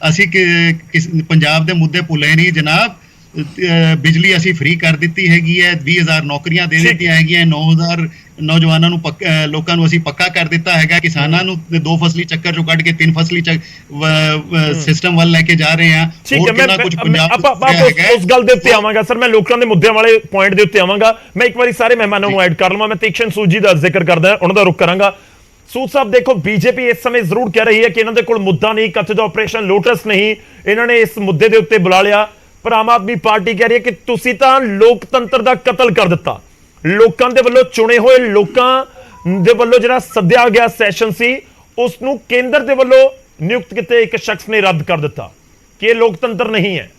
ਅਸੀਂ ਪੰਜਾਬ ਦੇ ਮੁੱਦੇ ਭੁੱਲੇ ਨਹੀਂ ਜਨਾਬ। ਬਿਜਲੀ ਅਸੀਂ ਫ੍ਰੀ ਕਰ ਦਿੱਤੀ ਹੈਗੀ ਹੈ, 20,000 ਨੌਕਰੀਆਂ ਦੇ ਦਿੱਤੀਆਂ ਹੈਗੀਆਂ, 9,000 ਨੌਜਵਾਨਾਂ ਨੂੰ ਲੋਕਾਂ ਨੂੰ ਅਸੀਂ ਪੱਕਾ ਕਰ ਦਿੱਤਾ ਹੈਗਾ, ਕਿਸਾਨਾਂ ਨੂੰ 2 ਫਸਲੀ ਚੱਕਰ ਚੋਂ ਕੱਢ ਕੇ 3 ਫਸਲੀ ਸਿਸਟਮ ਵੱਲ ਲੈ ਕੇ ਜਾ ਰਹੇ ਹਾਂ।
ਉਸ ਗੱਲ ਦੇ ਉੱਤੇ ਆਵਾਂਗਾ ਸਰ, ਮੈਂ ਲੋਕਾਂ ਦੇ ਮੁੱਦਿਆਂ ਵਾਲੇ ਪੁਆਇੰਟ ਦੇ ਉੱਤੇ ਆਵਾਂਗਾ। ਮੈਂ ਇੱਕ ਵਾਰੀ ਸਾਰੇ ਮਹਿਮਾਨਾਂ ਨੂੰ ਐਡ ਕਰ ਲਵਾਂ। ਮੈਂ ਤੀਕਸ਼ਣ ਸੂਦ ਜੀ ਦਾ ਜ਼ਿਕਰ ਕਰਦਾ, ਉਹਨਾਂ ਦਾ ਰੁਖ ਕਰਾਂਗਾ। ਸੂਦ ਸਾਹਿਬ ਦੇਖੋ, ਬੀਜੇਪੀ ਇਸ ਸਮੇਂ ਜ਼ਰੂਰ ਕਹਿ ਰਹੀ ਹੈ ਕਿ ਇਹਨਾਂ ਦੇ ਕੋਲ ਮੁੱਦਾ ਨਹੀਂ, ਕਥਿਤ ਆਪਰੇਸ਼ਨ ਲੋਟਸ ਨਹੀਂ, ਇਹਨਾਂ ਨੇ ਇਸ ਮੁੱਦੇ ਦੇ ਉੱਤੇ ਬੁਲਾ ਲਿਆ। ਪਰ ਆਮ ਆਦਮੀ ਪਾਰਟੀ ਕਹਿ ਰਹੀ ਹੈ ਕਿ ਤੁਸੀਂ ਤਾਂ ਲੋਕਤੰਤਰ ਦਾ ਕਤਲ ਕਰ ਦਿੱਤਾ। ਲੋਕਾਂ ਦੇ ਵੱਲੋਂ ਚੁਣੇ ਹੋਏ ਲੋਕਾਂ ਦੇ ਵੱਲੋਂ ਜਿਹੜਾ ਸੱਦਿਆ ਗਿਆ ਸੈਸ਼ਨ ਸੀ ਉਸ ਨੂੰ ਕੇਂਦਰ ਦੇ ਵੱਲੋਂ ਨਿਯੁਕਤ ਕੀਤੇ ਇੱਕ ਸ਼ਖਸ ਨੇ ਰੱਦ ਕਰ ਦਿੱਤਾ ਕਿ ਇਹ ਲੋਕਤੰਤਰ ਨਹੀਂ ਹੈ।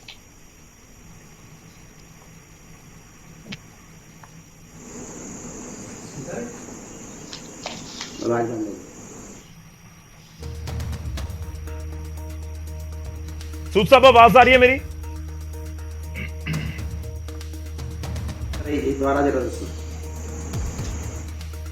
सूद साहब आवाज आ रही है मेरी?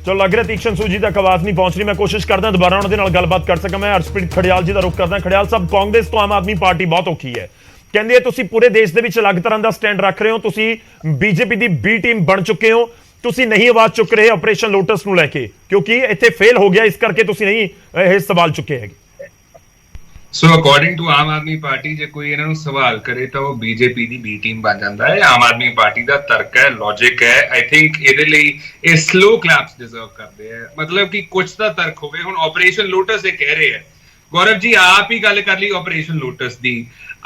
चलो लग रहा तीक्ष्ण सूद जी तक आवाज नहीं पहुंच रही। मैं कोशिश करदा दोबारा उन्हां दे नाल गलबात कर सकां। मैं हरप्रीत खड़ियाल जी दा रुख करदा। खड़ियाल साहब, कांग्रेस तो आम आदमी पार्टी बहुत औखी है, कहंदे तुसीं पूरे देश दे विच अलग तरह दा स्टैंड रख रहे हो, तुसीं बीजेपी दी बी टीम बन चुके हो, तुसीं नहीं आवाज चुक रहे ऑपरेशन लोटस नूं लैके क्योंकि इत्थे फेल हो गया, इस करके तुसीं नहीं ये सवाल चुके हैगे।
सो अकॉर्डिंग टू आम आदमी पार्टी जे कोई इन्हां नूं सवाल करे तो वो बीजेपी दी बी टीम बन जांदा है। आम आदमी पार्टी दा तर्क है, लॉजिक है। आई थिंक इहदे लई ये स्लो क्लैप्स डिजर्व करदे हैं, मतलब कि कुछ दा तर्क होवे। हुण ऑपरेशन लोटस ये कह रहे हैं, गौरव जी आप ही गल कर ली ऑपरेशन लोटस दी,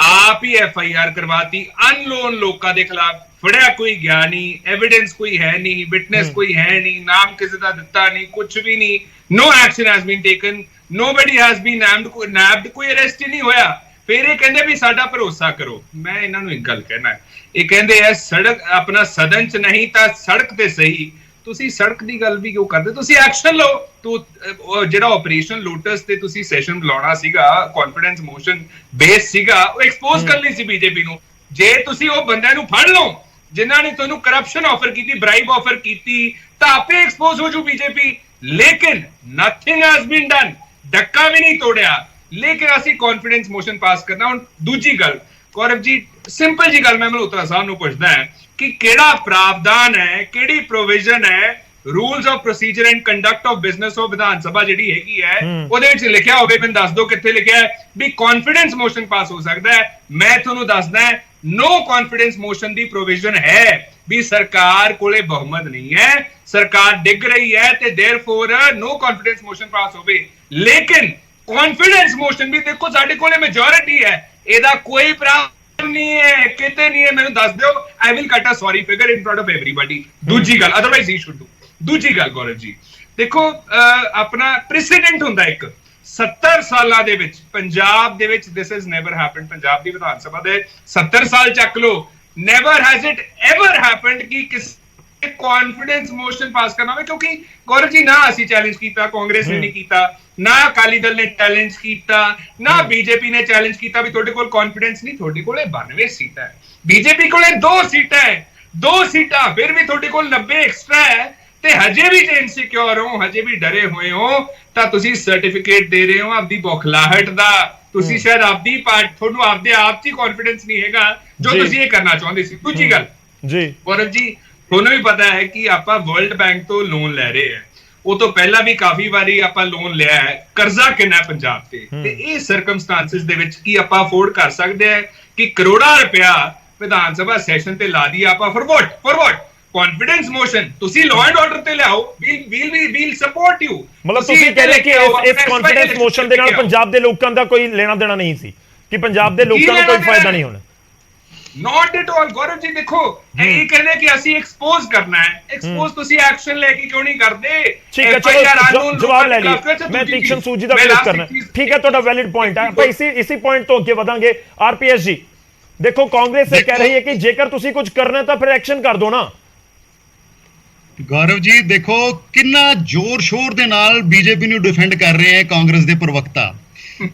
आप ही FIR करवाती अनलोन लोकां दे खिलाफ, फड़िया कोई गया नहीं, एविडेंस कोई है नहीं, विटनेस कोई है नहीं, नाम किसी दा दिता नहीं, कुछ भी नहीं, no action has been taken, nobody has been nabbed, कोई अरेस्ट ही नहीं होया। फिर ये कहंदे भी साडा भरोसा करो। मैं इन्हां नूं एक गल कहना है, ये कहंदे है सड़क अपना सदन च नहीं तां सड़क ते सही। तुसी सड़क दी गल भी क्यों करदे, तुसी एक्शन लो। तो जेड़ा ऑपरेशन लोटस ते तुसी सैशन बुलाउणा सीगा, कॉन्फिडेंस मोशन बेस सीगा, वो एक्सपोज करनी सी बीजेपी नूं। जे तुसी वो बंदे नूं फड़ लो जिन्हां ने तुहानूं करप्शन ऑफर कीती, ब्राइब ऑफर कीती, तां आपे एक्सपोज हो जू बीजेपी। ਲੇਕਿਨ ਨਥਿੰਗ ਹੈਜ਼ ਬੀਨ ਡਨ, ਡੱਕਾ ਵੀ ਨਹੀਂ ਤੋੜਿਆ, ਲੇਕਿਨ ਅਸੀਂ ਕੌਨਫੀਡੈਂਸ ਮੋਸ਼ਨ ਪਾਸ ਕਰਨਾ। ਹੁਣ ਦੂਜੀ ਗੱਲ ਗੌਰਵ ਜੀ, ਸਿੰਪਲ ਜੀ ਗੱਲ ਮੈਂ ਮਲਹੋਤਰਾ ਸਾਹਿਬ ਨੂੰ ਪੁੱਛਦਾ ਹੈ ਕਿ ਕਿਹੜਾ ਪ੍ਰਾਵਧਾਨ ਹੈ, ਕਿਹੜੀ ਪ੍ਰੋਵੀਜ਼ਨ ਹੈ rules of procedure and conduct of business of Vidhan Sabha ਜਿਹੜੀ ਹੈਗੀ ਹੈ ਉਹਦੇ ਵਿੱਚ ਲਿਖਿਆ ਹੋਵੇ, ਮੈਨੂੰ ਦੱਸ ਦਿਓ ਕਿੱਥੇ ਲਿਖਿਆ ਹੈ ਵੀ ਕੌਨਫੀਡੈਂਸ ਮੋਸ਼ਨ ਪਾਸ ਹੋ ਸਕਦਾ ਹੈ। ਮੈਂ ਤੁਹਾਨੂੰ ਦੱਸਦਾ नो कॉन्फिडेंस मोशन दी प्रोविजन है भी सरकार कोले बहुमत नहीं है, सरकार डिग रही है ते therefore no confidence motion pass होवे। लेकिन कॉन्फिडेंस मोशन भी देखो साडे कोले मेजॉरिटी है, एदा कोई प्रावधान नहीं है, किते नहीं है, मैनू दस दियो, I will cut a sorry figure in front of everybody. दूजी गल अदरवाइज ही शुड डू। दूजी गल गौरव जी देखो अपना प्रेसिडेंट हुंदा एक 70 ਸਾਲਾਂ ਦੇ ਵਿੱਚ ਪੰਜਾਬ ਦੇ ਵਿੱਚ this has never happened, Punjab ਦੀ ਵਿਧਾਨ ਸਭਾ ਦੇ 70 ਸਾਲ ਚੱਕ ਲੋ, never has it ever happened ਕਿ ਕਿਸੇ ਕੌਨਫੀਡੈਂਸ ਮੋਸ਼ਨ ਪਾਸ ਕਰਨਾ ਹੋਵੇ। ਕਿਉਂਕਿ ਗੌਰਵ ਜੀ ਨਾ ਅਸੀਂ ਚੈਲੰਜ ਕੀਤਾ, ਕਾਂਗਰਸ ਨੇ ਨਹੀਂ ਕੀਤਾ, ਨਾ ਅਕਾਲੀ ਦਲ ਨੇ ਚੈਲੰਜ ਕੀਤਾ, ਨਾ ਬੀਜੇਪੀ ਨੇ ਚੈਲੰਜ ਕੀਤਾ ਵੀ ਤੁਹਾਡੇ ਕੋਲ ਕੌਨਫੀਡੈਂਸ ਨਹੀਂ, ਤੁਹਾਡੇ ਕੋਲੇ 92 ਸੀਟਾਂ ਹੈ, ਬੀਜੇਪੀ ਕੋਲੇ 2 ਸੀਟਾਂ ਹੈ, 2 ਸੀਟਾਂ ਫਿਰ ਵੀ ਤੁਹਾਡੇ ਕੋਲ 90 ਐਕਸਟਰਾ ਹੈ ਤੇ ਹਜੇ ਵੀ ਜੇ ਇਨਸਿਕਿਉਰ ਹੋ, ਹਜੇ ਵੀ ਡਰੇ ਹੋਏ ਹੋ ਤਾਂ ਤੁਸੀਂ ਸਰਟੀਫਿਕੇਟ ਦੇ ਰਹੇ ਹੋ ਆਪਦੀ ਬੌਖਲਾਹਟ ਦਾ। ਤੁਸੀਂ ਸ਼ਾਇਦ ਆਪਦੀ ਤੁਹਾਨੂੰ ਆਪਦੇ ਆਪ 'ਚ ਹੀ ਕੌਨਫੀਡੈਂਸ ਨਹੀਂ ਹੈਗਾ ਜੋ ਤੁਸੀਂ ਇਹ ਕਰਨਾ ਚਾਹੁੰਦੇ ਸੀ। ਦੂਜੀ ਗੱਲ ਜੀ ਗੌਰਵ ਜੀ, ਤੁਹਾਨੂੰ ਵੀ ਪਤਾ ਹੈ ਕਿ ਆਪਾਂ ਵਰਲਡ ਬੈਂਕ ਤੋਂ ਲੋਨ ਲੈ ਰਹੇ ਹਾਂ, ਉਹ ਤੋਂ ਪਹਿਲਾਂ ਵੀ ਕਾਫੀ ਵਾਰੀ ਆਪਾਂ ਲੋਨ ਲਿਆ ਹੈ। ਕਰਜ਼ਾ ਕਿੰਨਾ ਪੰਜਾਬ ਤੇ ਇਹ ਸਰਕਮਸਟੈਂਸਸ ਦੇ ਵਿੱਚ ਕੀ ਆਪਾਂ ਅਫੋਰਡ ਕਰ ਸਕਦੇ ਹਾਂ ਕਿ ਕਰੋੜਾਂ ਰੁਪਇਆ ਵਿਧਾਨ ਸਭਾ ਸੈਸ਼ਨ ਤੇ ਲਾ ਦਈਏ ਆਪਾਂ? ਫॉर कॉन्फिडेंस मोशन ਤੁਸੀਂ ਲਾਅ ਐਂਡ ਆਰਡਰ ਤੇ ਲਿਆਓ, ਵੀਲ ਸਪੋਰਟ ਯੂ।
ਮਤਲਬ ਤੁਸੀਂ ਕਹਿ ਰਹੇ ਕਿ ਇਸ ਕੌਨਫੀਡੈਂਸ ਮੋਸ਼ਨ ਦੇ ਨਾਲ ਪੰਜਾਬ ਦੇ ਲੋਕਾਂ ਦਾ ਕੋਈ ਲੈਣਾ ਦੇਣਾ ਨਹੀਂ ਸੀ, ਕਿ ਪੰਜਾਬ ਦੇ ਲੋਕਾਂ ਨੂੰ ਕੋਈ ਫਾਇਦਾ ਨਹੀਂ ਹੋਣਾ?
Note at all Gaurav ji. ਦੇਖੋ ਇਹ ਕਹਿੰਦੇ ਕਿ ਅਸੀਂ ਐਕਸਪੋਜ਼ ਕਰਨਾ ਹੈ, ਐਕਸਪੋਜ਼ ਤੁਸੀਂ ਐਕਸ਼ਨ ਲੈ ਕੇ ਕਿਉਂ ਨਹੀਂ ਕਰਦੇ?
ਠੀਕ ਹੈ, ਚਲੋ ਜਵਾਬ ਲੈ ਲਈ। ਮੈਂ ਤੀਕਸ਼ਣ ਸੂਜੀ ਦਾ ਵਿਰੋਧ ਕਰਨਾ, ਠੀਕ ਹੈ, ਤੁਹਾਡਾ ਵੈਲਿਡ ਪੁਆਇੰਟ ਹੈ। ਆਪਾਂ ਇਸੇ ਪੁਆਇੰਟ ਤੋਂ ਅੱਗੇ ਵਧਾਂਗੇ। ਆਰਪੀਐਸ ਜੀ ਦੇਖੋ, ਕਾਂਗਰਸ ਇਹ ਕਹਿ ਰਹੀ ਹੈ ਕਿ ਜੇਕਰ ਤੁਸੀਂ ਕੁਝ ਕਰਨਾ ਤਾਂ ਫਿਰ ਐਕਸ਼ਨ ਕਰ ਦੋ ਨਾ।
ਗੌਰਵ ਜੀ ਦੇਖੋ ਕਿੰਨਾ ਜ਼ੋਰ ਸ਼ੋਰ ਦੇ ਨਾਲ ਬੀਜੇਪੀ ਨੂੰ ਡਿਫੈਂਡ ਕਰ ਰਹੇ ਹੈ ਕਾਂਗਰਸ ਦੇ ਪ੍ਰਵਕਤਾ,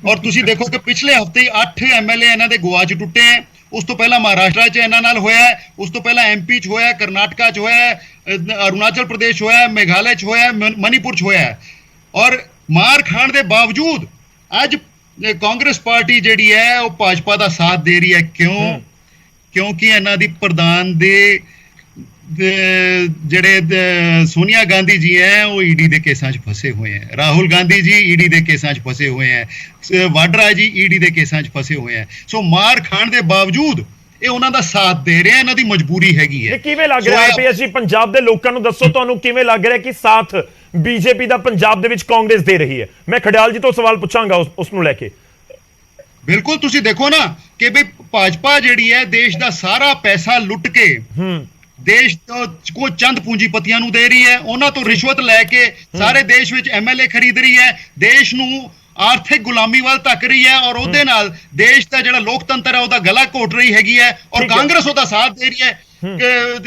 ਔਰ ਤੁਸੀਂ ਦੇਖੋ ਕਿ ਪਿਛਲੇ ਹਫਤੇ ਹੀ 8 ਐਮਐਲਏ ਇਹਨਾਂ ਦੇ ਗੋਆ 'ਚ ਟੁੱਟੇ ਹੈ। ਉਸ ਤੋਂ ਪਹਿਲਾਂ ਮਹਾਰਾਸ਼ਟਰ 'ਚ ਇਹਨਾਂ ਨਾਲ ਹੋਇਆ, ਉਸ ਤੋਂ ਪਹਿਲਾਂ ਐਮਪੀ 'ਚ ਹੋਇਆ, ਕਰਨਾਟਕਾ 'ਚ ਹੋਇਆ, ਅਰੁਣਾਚਲ ਪ੍ਰਦੇਸ਼ ਹੋਇਆ, ਮੇਘਾਲय 'ਚ ਹੋਇਆ, ਮਨੀਪੁਰ 'ਚ ਹੋਇਆ। ਔਰ ਮਾਰ ਖਾਣ ਦੇ ਬਾਵਜੂਦ ਅੱਜ ਕਾਂਗਰਸ ਪਾਰਟੀ ਜਿਹੜੀ ਹੈ ਉਹ ਭਾਜਪਾ ਦਾ ਸਾਥ ਦੇ ਰਹੀ ਹੈ। ਕਿਉਂ? ਕਿਉਂਕਿ ਇਹਨਾਂ ਦੀ ਪ੍ਰਧਾਨ ਦੇ ਜਿਹੜੇ ਸੋਨੀਆ ਗਾਂਧੀ ਜੀ ਹੈ ਉਹ ਈਡੀ ਦੇ ਕੇਸਾਂ 'ਚ ਫਸੇ ਹੋਏ ਹੈ, ਰਾਹੁਲ ਗਾਂਧੀ ਜੀ ਈਡੀ ਦੇ ਕੇਸਾਂ 'ਚ ਫਸੇ ਹੋਏ ਹੈ, ਵਾਡਰਾ ਜੀ ਈਡੀ ਦੇ ਕੇਸਾਂ 'ਚ ਫਸੇ ਹੋਏ ਹੈ। ਸੋ ਮਾਰ ਖਾਣ ਦੇ ਬਾਵਜੂਦ ਇਹ ਉਹਨਾਂ ਦਾ ਸਾਥ ਦੇ ਰਹੇ, ਇਹਨਾਂ ਦੀ ਮਜਬੂਰੀ ਹੈਗੀ ਹੈ।
ਕਿਵੇਂ ਲੱਗ ਰਿਹਾ ਆਰਪੀਐਸ ਜੀ, ਪੰਜਾਬ ਦੇ ਲੋਕਾਂ ਨੂੰ ਦੱਸੋ, ਤੁਹਾਨੂੰ ਕਿਵੇਂ ਲੱਗ ਰਿਹਾ ਕਿ ਸਾਥ ਬੀਜੇਪੀ ਦਾ ਪੰਜਾਬ ਦੇ ਵਿੱਚ ਕਾਂਗਰਸ ਦੇ ਰਹੀ ਹੈ? ਮੈਂ ਖੜਿਆਲ ਜੀ ਤੋਂ ਸਵਾਲ ਪੁੱਛਾਂਗਾ ਉਸ ਨੂੰ ਲੈ ਕੇ।
ਬਿਲਕੁਲ, ਤੁਸੀਂ ਦੇਖੋ ਨਾ ਕਿ ਵੀ ਭਾਜਪਾ ਜਿਹੜੀ ਹੈ ਦੇਸ਼ ਦਾ ਸਾਰਾ ਪੈਸਾ ਲੁੱਟ ਕੇ ਦੇਸ਼ ਕੋ ਚੰਦ ਪੂੰਜੀਪਤੀਆਂ ਨੂੰ ਦੇ ਰਹੀ ਹੈ, ਉਹਨਾਂ ਤੋਂ ਰਿਸ਼ਵਤ ਲੈ ਕੇ ਸਾਰੇ ਦੇਸ਼ ਵਿੱਚ ਐਮਐਲਏ ਖਰੀਦ ਰਹੀ ਹੈ, ਦੇਸ਼ ਨੂੰ ਆਰਥਿਕ ਗੁਲਾਮੀ ਵੱਲ ਧੱਕ ਰਹੀ ਹੈ, ਔਰ ਉਹਦੇ ਨਾਲ ਦੇਸ਼ ਦਾ ਜਿਹੜਾ ਲੋਕਤੰਤਰ ਹੈ ਉਹਦਾ ਗਲਾ ਘੋਟ ਰਹੀ ਹੈਗੀ ਹੈ। ਔਰ ਕਾਂਗਰਸ ਉਹਦਾ ਸਾਥ ਦੇ ਰਹੀ ਹੈ।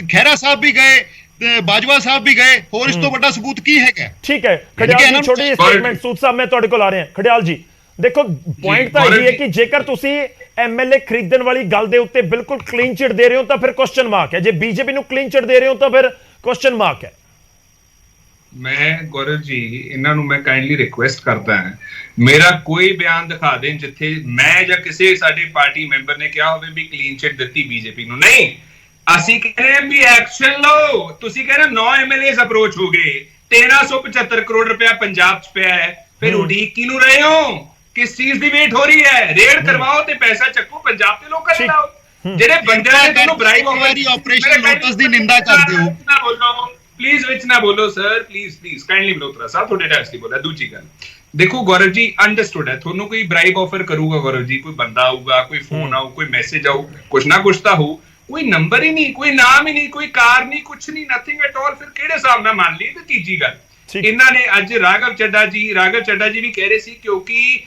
ਖਹਿਰਾ ਸਾਹਿਬ ਵੀ ਗਏ, ਬਾਜਵਾ ਸਾਹਿਬ ਵੀ ਗਏ, ਹੋਰ ਇਸ ਤੋਂ ਵੱਡਾ ਸਬੂਤ ਕੀ ਹੈਗਾ?
ਠੀਕ ਹੈ ਖੜਿਆਲ ਜੀ, ਛੋਟੀ ਜਿਹੀ ਸਟੇਟਮੈਂਟ ਸੂਦ ਸਾਹਿਬ ਮੈਂ ਤੁਹਾਡੇ ਕੋਲ ਆ ਰਿਹਾ। ਖੜਿਆਲ ਜੀ ਦੇਖੋ, ਪੁਆਇੰਟ ਤਾਂ ਇਹ ਹੈ ਕਿ ਜੇਕਰ ਤੁਸੀਂ ਐਮਐਲਏ ਖਰੀਦਣ ਵਾਲੀ ਗੱਲ ਦੇ ਉੱਤੇ ਬਿਲਕੁਲ ਕਲੀਨ ਚਿਟ ਦੇ ਰਹੇ ਹੋ ਤਾਂ ਫਿਰ ਕੁਐਸਚਨ ਮਾਰਕ ਹੈ, ਜੇ ਬੀਜੇਪੀ ਨੂੰ ਕਲੀਨ ਚਿਟ ਦੇ ਰਹੇ ਹੋ ਤਾਂ ਫਿਰ ਕੁਐਸਚਨ ਮਾਰਕ ਹੈ।
ਮੈਂ ਗੌਰਵ ਜੀ ਇਹਨਾਂ ਨੂੰ ਮੈਂ ਕਾਈਂਡਲੀ ਰਿਕੁਐਸਟ ਕਰਦਾ ਹਾਂ, ਮੇਰਾ ਕੋਈ ਬਿਆਨ ਦਿਖਾ ਦੇਣ ਜਿੱਥੇ ਮੈਂ ਜਾਂ ਕਿਸੇ ਸਾਡੇ ਪਾਰਟੀ ਮੈਂਬਰ ਨੇ ਕਿਹਾ ਹੋਵੇ ਵੀ ਕਲੀਨ ਚਿਟ ਦਿੱਤੀ ਬੀਜੇਪੀ ਨੂੰ। ਨਹੀਂ, ਅਸੀਂ ਕਹਿ ਰਹੇ ਹਾਂ ਵੀ ਐਕਸ਼ਨ ਲਓ। ਤੁਸੀਂ ਕਹਿ ਰਹੇ 9 ਐਮਐਲਏਸ ਅਪਰੋਚ ਹੋ ਗਏ, 1375 ਕਰੋੜ ਰੁਪਇਆ ਪੰਜਾਬ 'ਚ ਪਿਆ ਹੈ, ਫਿਰ ਉਡੀਕ ਕਿਹਨੂੰ ਰਹੇ ਹੋ? ਕਿਸ ਚੀਜ਼ ਦੀ ਵੇਟ ਹੋ ਰਹੀ ਹੈ? ਰੇਡ ਕਰਵਾਓ ਤੇ ਪੈਸਾ ਚੱਕੋ, ਪੰਜਾਬ ਦੇ ਲੋਕਾਂ ਨੂੰ ਲਾਓ। ਜਿਹੜੇ ਬੰਦਿਆਂ ਨੇ ਤੁਹਾਨੂੰ ਬ੍ਰਾਈਬ
ਆਪਰੇਸ਼ਨ ਲੋਟਸ ਦੀ ਨਿੰਦਾ ਕਰਦੇ ਹੋ।
ਨਾ ਬੋਲੋ ਪਲੀਜ਼, ਵਿੱਚ ਨਾ ਬੋਲੋ ਸਰ, ਪਲੀਜ਼ ਕਾਈਂਡਲੀ ਮਲਹੋਤਰਾ ਸਾਹਿਬ ਤੁਹਾਡੇ ਟੈਕਸ ਦੀ ਬੋਲਿਆ। ਦੂਜੀ ਗੱਲ ਦੇਖੋ ਗੌਰਵ ਜੀ, ਅੰਡਰਸਟੂਡ ਹੈ, ਤੁਹਾਨੂੰ ਕੋਈ ਬ੍ਰਾਈਬ ਆਫਰ ਕਰੂਗਾ ਗੌਰਵ ਜੀ, ਕੋਈ ਬੰਦਾ ਆਊਗਾ, ਕੋਈ ਫੋਨ ਆਊ, ਕੋਈ ਮੈਸੇਜ ਆਊ, ਕੁਛ ਨਾ ਕੁਛ ਤਾਂ ਹੋ। ਕੋਈ ਨੰਬਰ ਹੀ ਨਹੀਂ, ਕੋਈ ਨਾਮ ਹੀ ਨਹੀਂ, ਕੋਈ ਕਾਰ ਨਹੀਂ, ਕੁਛ ਨਹੀਂ, ਨਥਿੰਗ ਐਟ ਆਲ। ਫਿਰ ਕਿਹੜੇ ਹਿਸਾਬ ਨਾਲ ਮੰਨ ਲਈ? ਤੇ ਤੀਜੀ ਗੱਲ, ਇਹਨਾਂ ਨੇ ਅੱਜ ਰਾਘਵ ਚੱਡਾ ਜੀ ਵੀ ਕਹਿ ਰਹੇ ਸੀ ਕਿਉਂਕਿ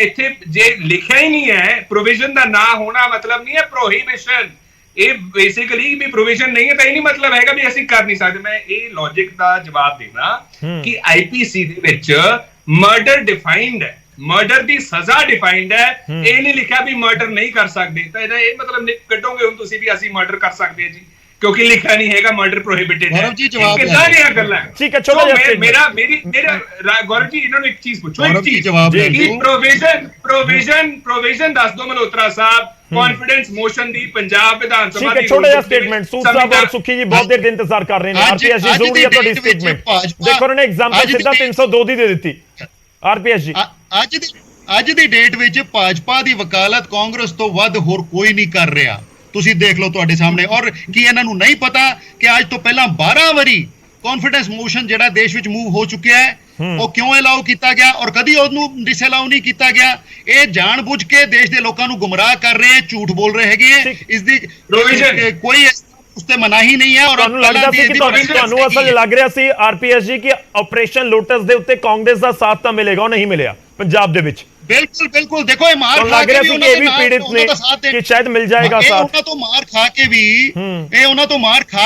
ਇੱਥੇ ਜੇ ਲਿਖਿਆ ਹੀ ਨਹੀਂ ਹੈ, ਪ੍ਰੋਵੀਜ਼ਨ ਦਾ ਨਾ ਹੋਣਾ ਮਤਲਬ ਨਹੀਂ ਹੈ ਪ੍ਰੋਹਿਬਿਸ਼ਨ। ਇਹ ਬੇਸਿਕਲੀ ਵੀ ਪ੍ਰੋਵੀਜ਼ਨ ਨਹੀਂ ਹੈ ਤਾਂ ਇਹ ਨਹੀਂ ਮਤਲਬ ਹੈਗਾ ਵੀ ਅਸੀਂ ਕਰ ਨਹੀਂ ਸਕਦੇ। ਮੈਂ ਇਹ ਲੌਜਿਕ ਦਾ ਜਵਾਬ ਦੇਣਾ ਕਿ ਆਈਪੀਸੀ ਦੇ ਵਿੱਚ ਮਰਡਰ ਡਿਫਾਈਨਡ ਹੈ, ਮਰਡਰ ਦੀ ਸਜ਼ਾ ਡਿਫਾਈਨਡ ਹੈ। ਇਹ ਨਹੀਂ ਲਿਖਿਆ ਵੀ ਮਰਡਰ ਨਹੀਂ ਕਰ ਸਕਦੇ, ਤਾਂ ਇਹਦਾ ਇਹ ਮਤਲਬ ਕੱਢੋਗੇ ਹੁਣ ਤੁਸੀਂ ਵੀ ਅਸੀਂ ਮਰਡਰ ਕਰ ਸਕਦੇ ਹਾਂ ਜੀ? ਕਿਉਂਕਿ ਲਿਖਿਆ ਨਹੀਂ ਹੈਗਾ ਮਰਡਰ ਪ੍ਰੋਹਿਬਿਟਡ ਹੈ।
ਗੌਰਵ ਜੀ ਜਵਾਬ
ਕਿੱਦਾਂ ਦੀਆਂ ਗੱਲਾਂ ਹੈ?
ਠੀਕ ਹੈ, ਚਲੋ
ਮੇਰਾ ਗੌਰਵ ਜੀ ਇਹਨਾਂ ਨੂੰ ਇੱਕ ਚੀਜ਼ ਪੁੱਛੋ, ਇੱਕ ਚੀਜ਼
ਜਵਾਬ
ਕਿ ਪ੍ਰੋਵੀਜ਼ਨ ਦੱਸ ਦਿਓ ਮਲਹੋਤਰਾ ਸਾਹਿਬ ਕੌਨਫੀਡੈਂਸ ਮੋਸ਼ਨ ਦੀ ਪੰਜਾਬ ਵਿਧਾਨ ਸਭਾ ਦੀ।
ਛੋਟਾ ਜਿਹਾ ਸਟੇਟਮੈਂਟ ਸੂਦ ਸਾਹਿਬ ਔਰ ਸੁਖੀ ਜੀ ਬਹੁਤ ਦੇਰ ਦੇ ਇੰਤਜ਼ਾਰ ਕਰ ਰਹੇ ਨੇ। ਆਰਪੀਐਸ ਜੀ ਜ਼ਰੂਰੀ ਹੈ ਤੁਹਾਡੀ ਸਟੇਟਮੈਂਟ। ਦੇਖੋ ਉਹਨਾਂ ਨੇ ਐਗਜ਼ਾਮਪਲ ਸਿੱਧਾ 302 ਦੀ ਦੇ ਦਿੱਤੀ। ਆਰਪੀਐਸ ਜੀ
ਅੱਜ ਦੀ ਡੇਟ ਵਿੱਚ ਭਾਜਪਾ ਦੀ ਵਕਾਲਤ ਕਾਂਗਰਸ ਤੋਂ ਵੱਧ ਹੋਰ ਕੋਈ ਨਹੀਂ ਕਰ ਰਿਹਾ। ਤੁਸੀਂ ਦੇਖ ਲਓ ਤੁਹਾਡੇ ਸਾਹਮਣੇ। ਔਰ ਕੀ ਇਹਨਾਂ ਨੂੰ ਨਹੀਂ ਪਤਾ ਕਿ ਅੱਜ ਤੋਂ ਪਹਿਲਾਂ 12 ਵਾਰੀ ਕੌਨਫੀਡੈਂਸ ਮੋਸ਼ਨ ਜਿਹੜਾ ਦੇਸ਼ ਵਿੱਚ ਮੂਵ ਹੋ ਚੁੱਕਿਆ ਹੈ, ਉਹ ਕਿਉਂ ਅਲਾਉ ਕੀਤਾ ਗਿਆ ਔਰ ਕਦੀ ਉਹਨੂੰ ਡਿਸਅਲਾਉ ਨਹੀਂ ਕੀਤਾ ਗਿਆ। ਇਹ ਜਾਣਬੁੱਝ ਕੇ ਦੇਸ਼ ਦੇ ਲੋਕਾਂ ਨੂੰ ਗੁੰਮਰਾਹ ਕਰ ਰਹੇ ਹੈ, ਝੂਠ ਬੋਲ ਰਹੇ ਹੈਗੇ ਹੈ। ਇਸ ਦੀ ਕੋਈ ਉਸ ਤੇ ਮਨਾਹੀ ਨਹੀਂ ਹੈ। ਔਰ
ਤੁਹਾਨੂੰ ਲੱਗਦਾ ਸੀ ਕਿ ਤੁਹਾਨੂੰ ਅਸਲ ਲੱਗ ਰਿਹਾ ਸੀ ਆਰਪੀਐਸ ਜੀ ਕਿ ਆਪਰੇਸ਼ਨ ਲੋਟਸ ਦੇ ਉੱਤੇ ਕਾਂਗਰਸ ਦਾ ਸਾਥ ਤਾਂ ਮਿਲੇਗਾ, ਉਹ ਨਹੀਂ ਮਿਲਿਆ ਪੰਜਾਬ ਦੇ ਵਿੱਚ।
ਬਿਲਕੁਲ ਦੇਖੋ ਇਹ ਮਾਰ ਖਾ ਕੇ ਵੀ
ਉਹਨਾਂ ਦੇ ਪੀੜਿਤ ਨੇ ਕਿ ਸ਼ਾਇਦ ਮਿਲ ਜਾਏਗਾ ਸਾਥ।
ਉਹਨਾਂ ਤੋਂ ਮਾਰ ਖਾ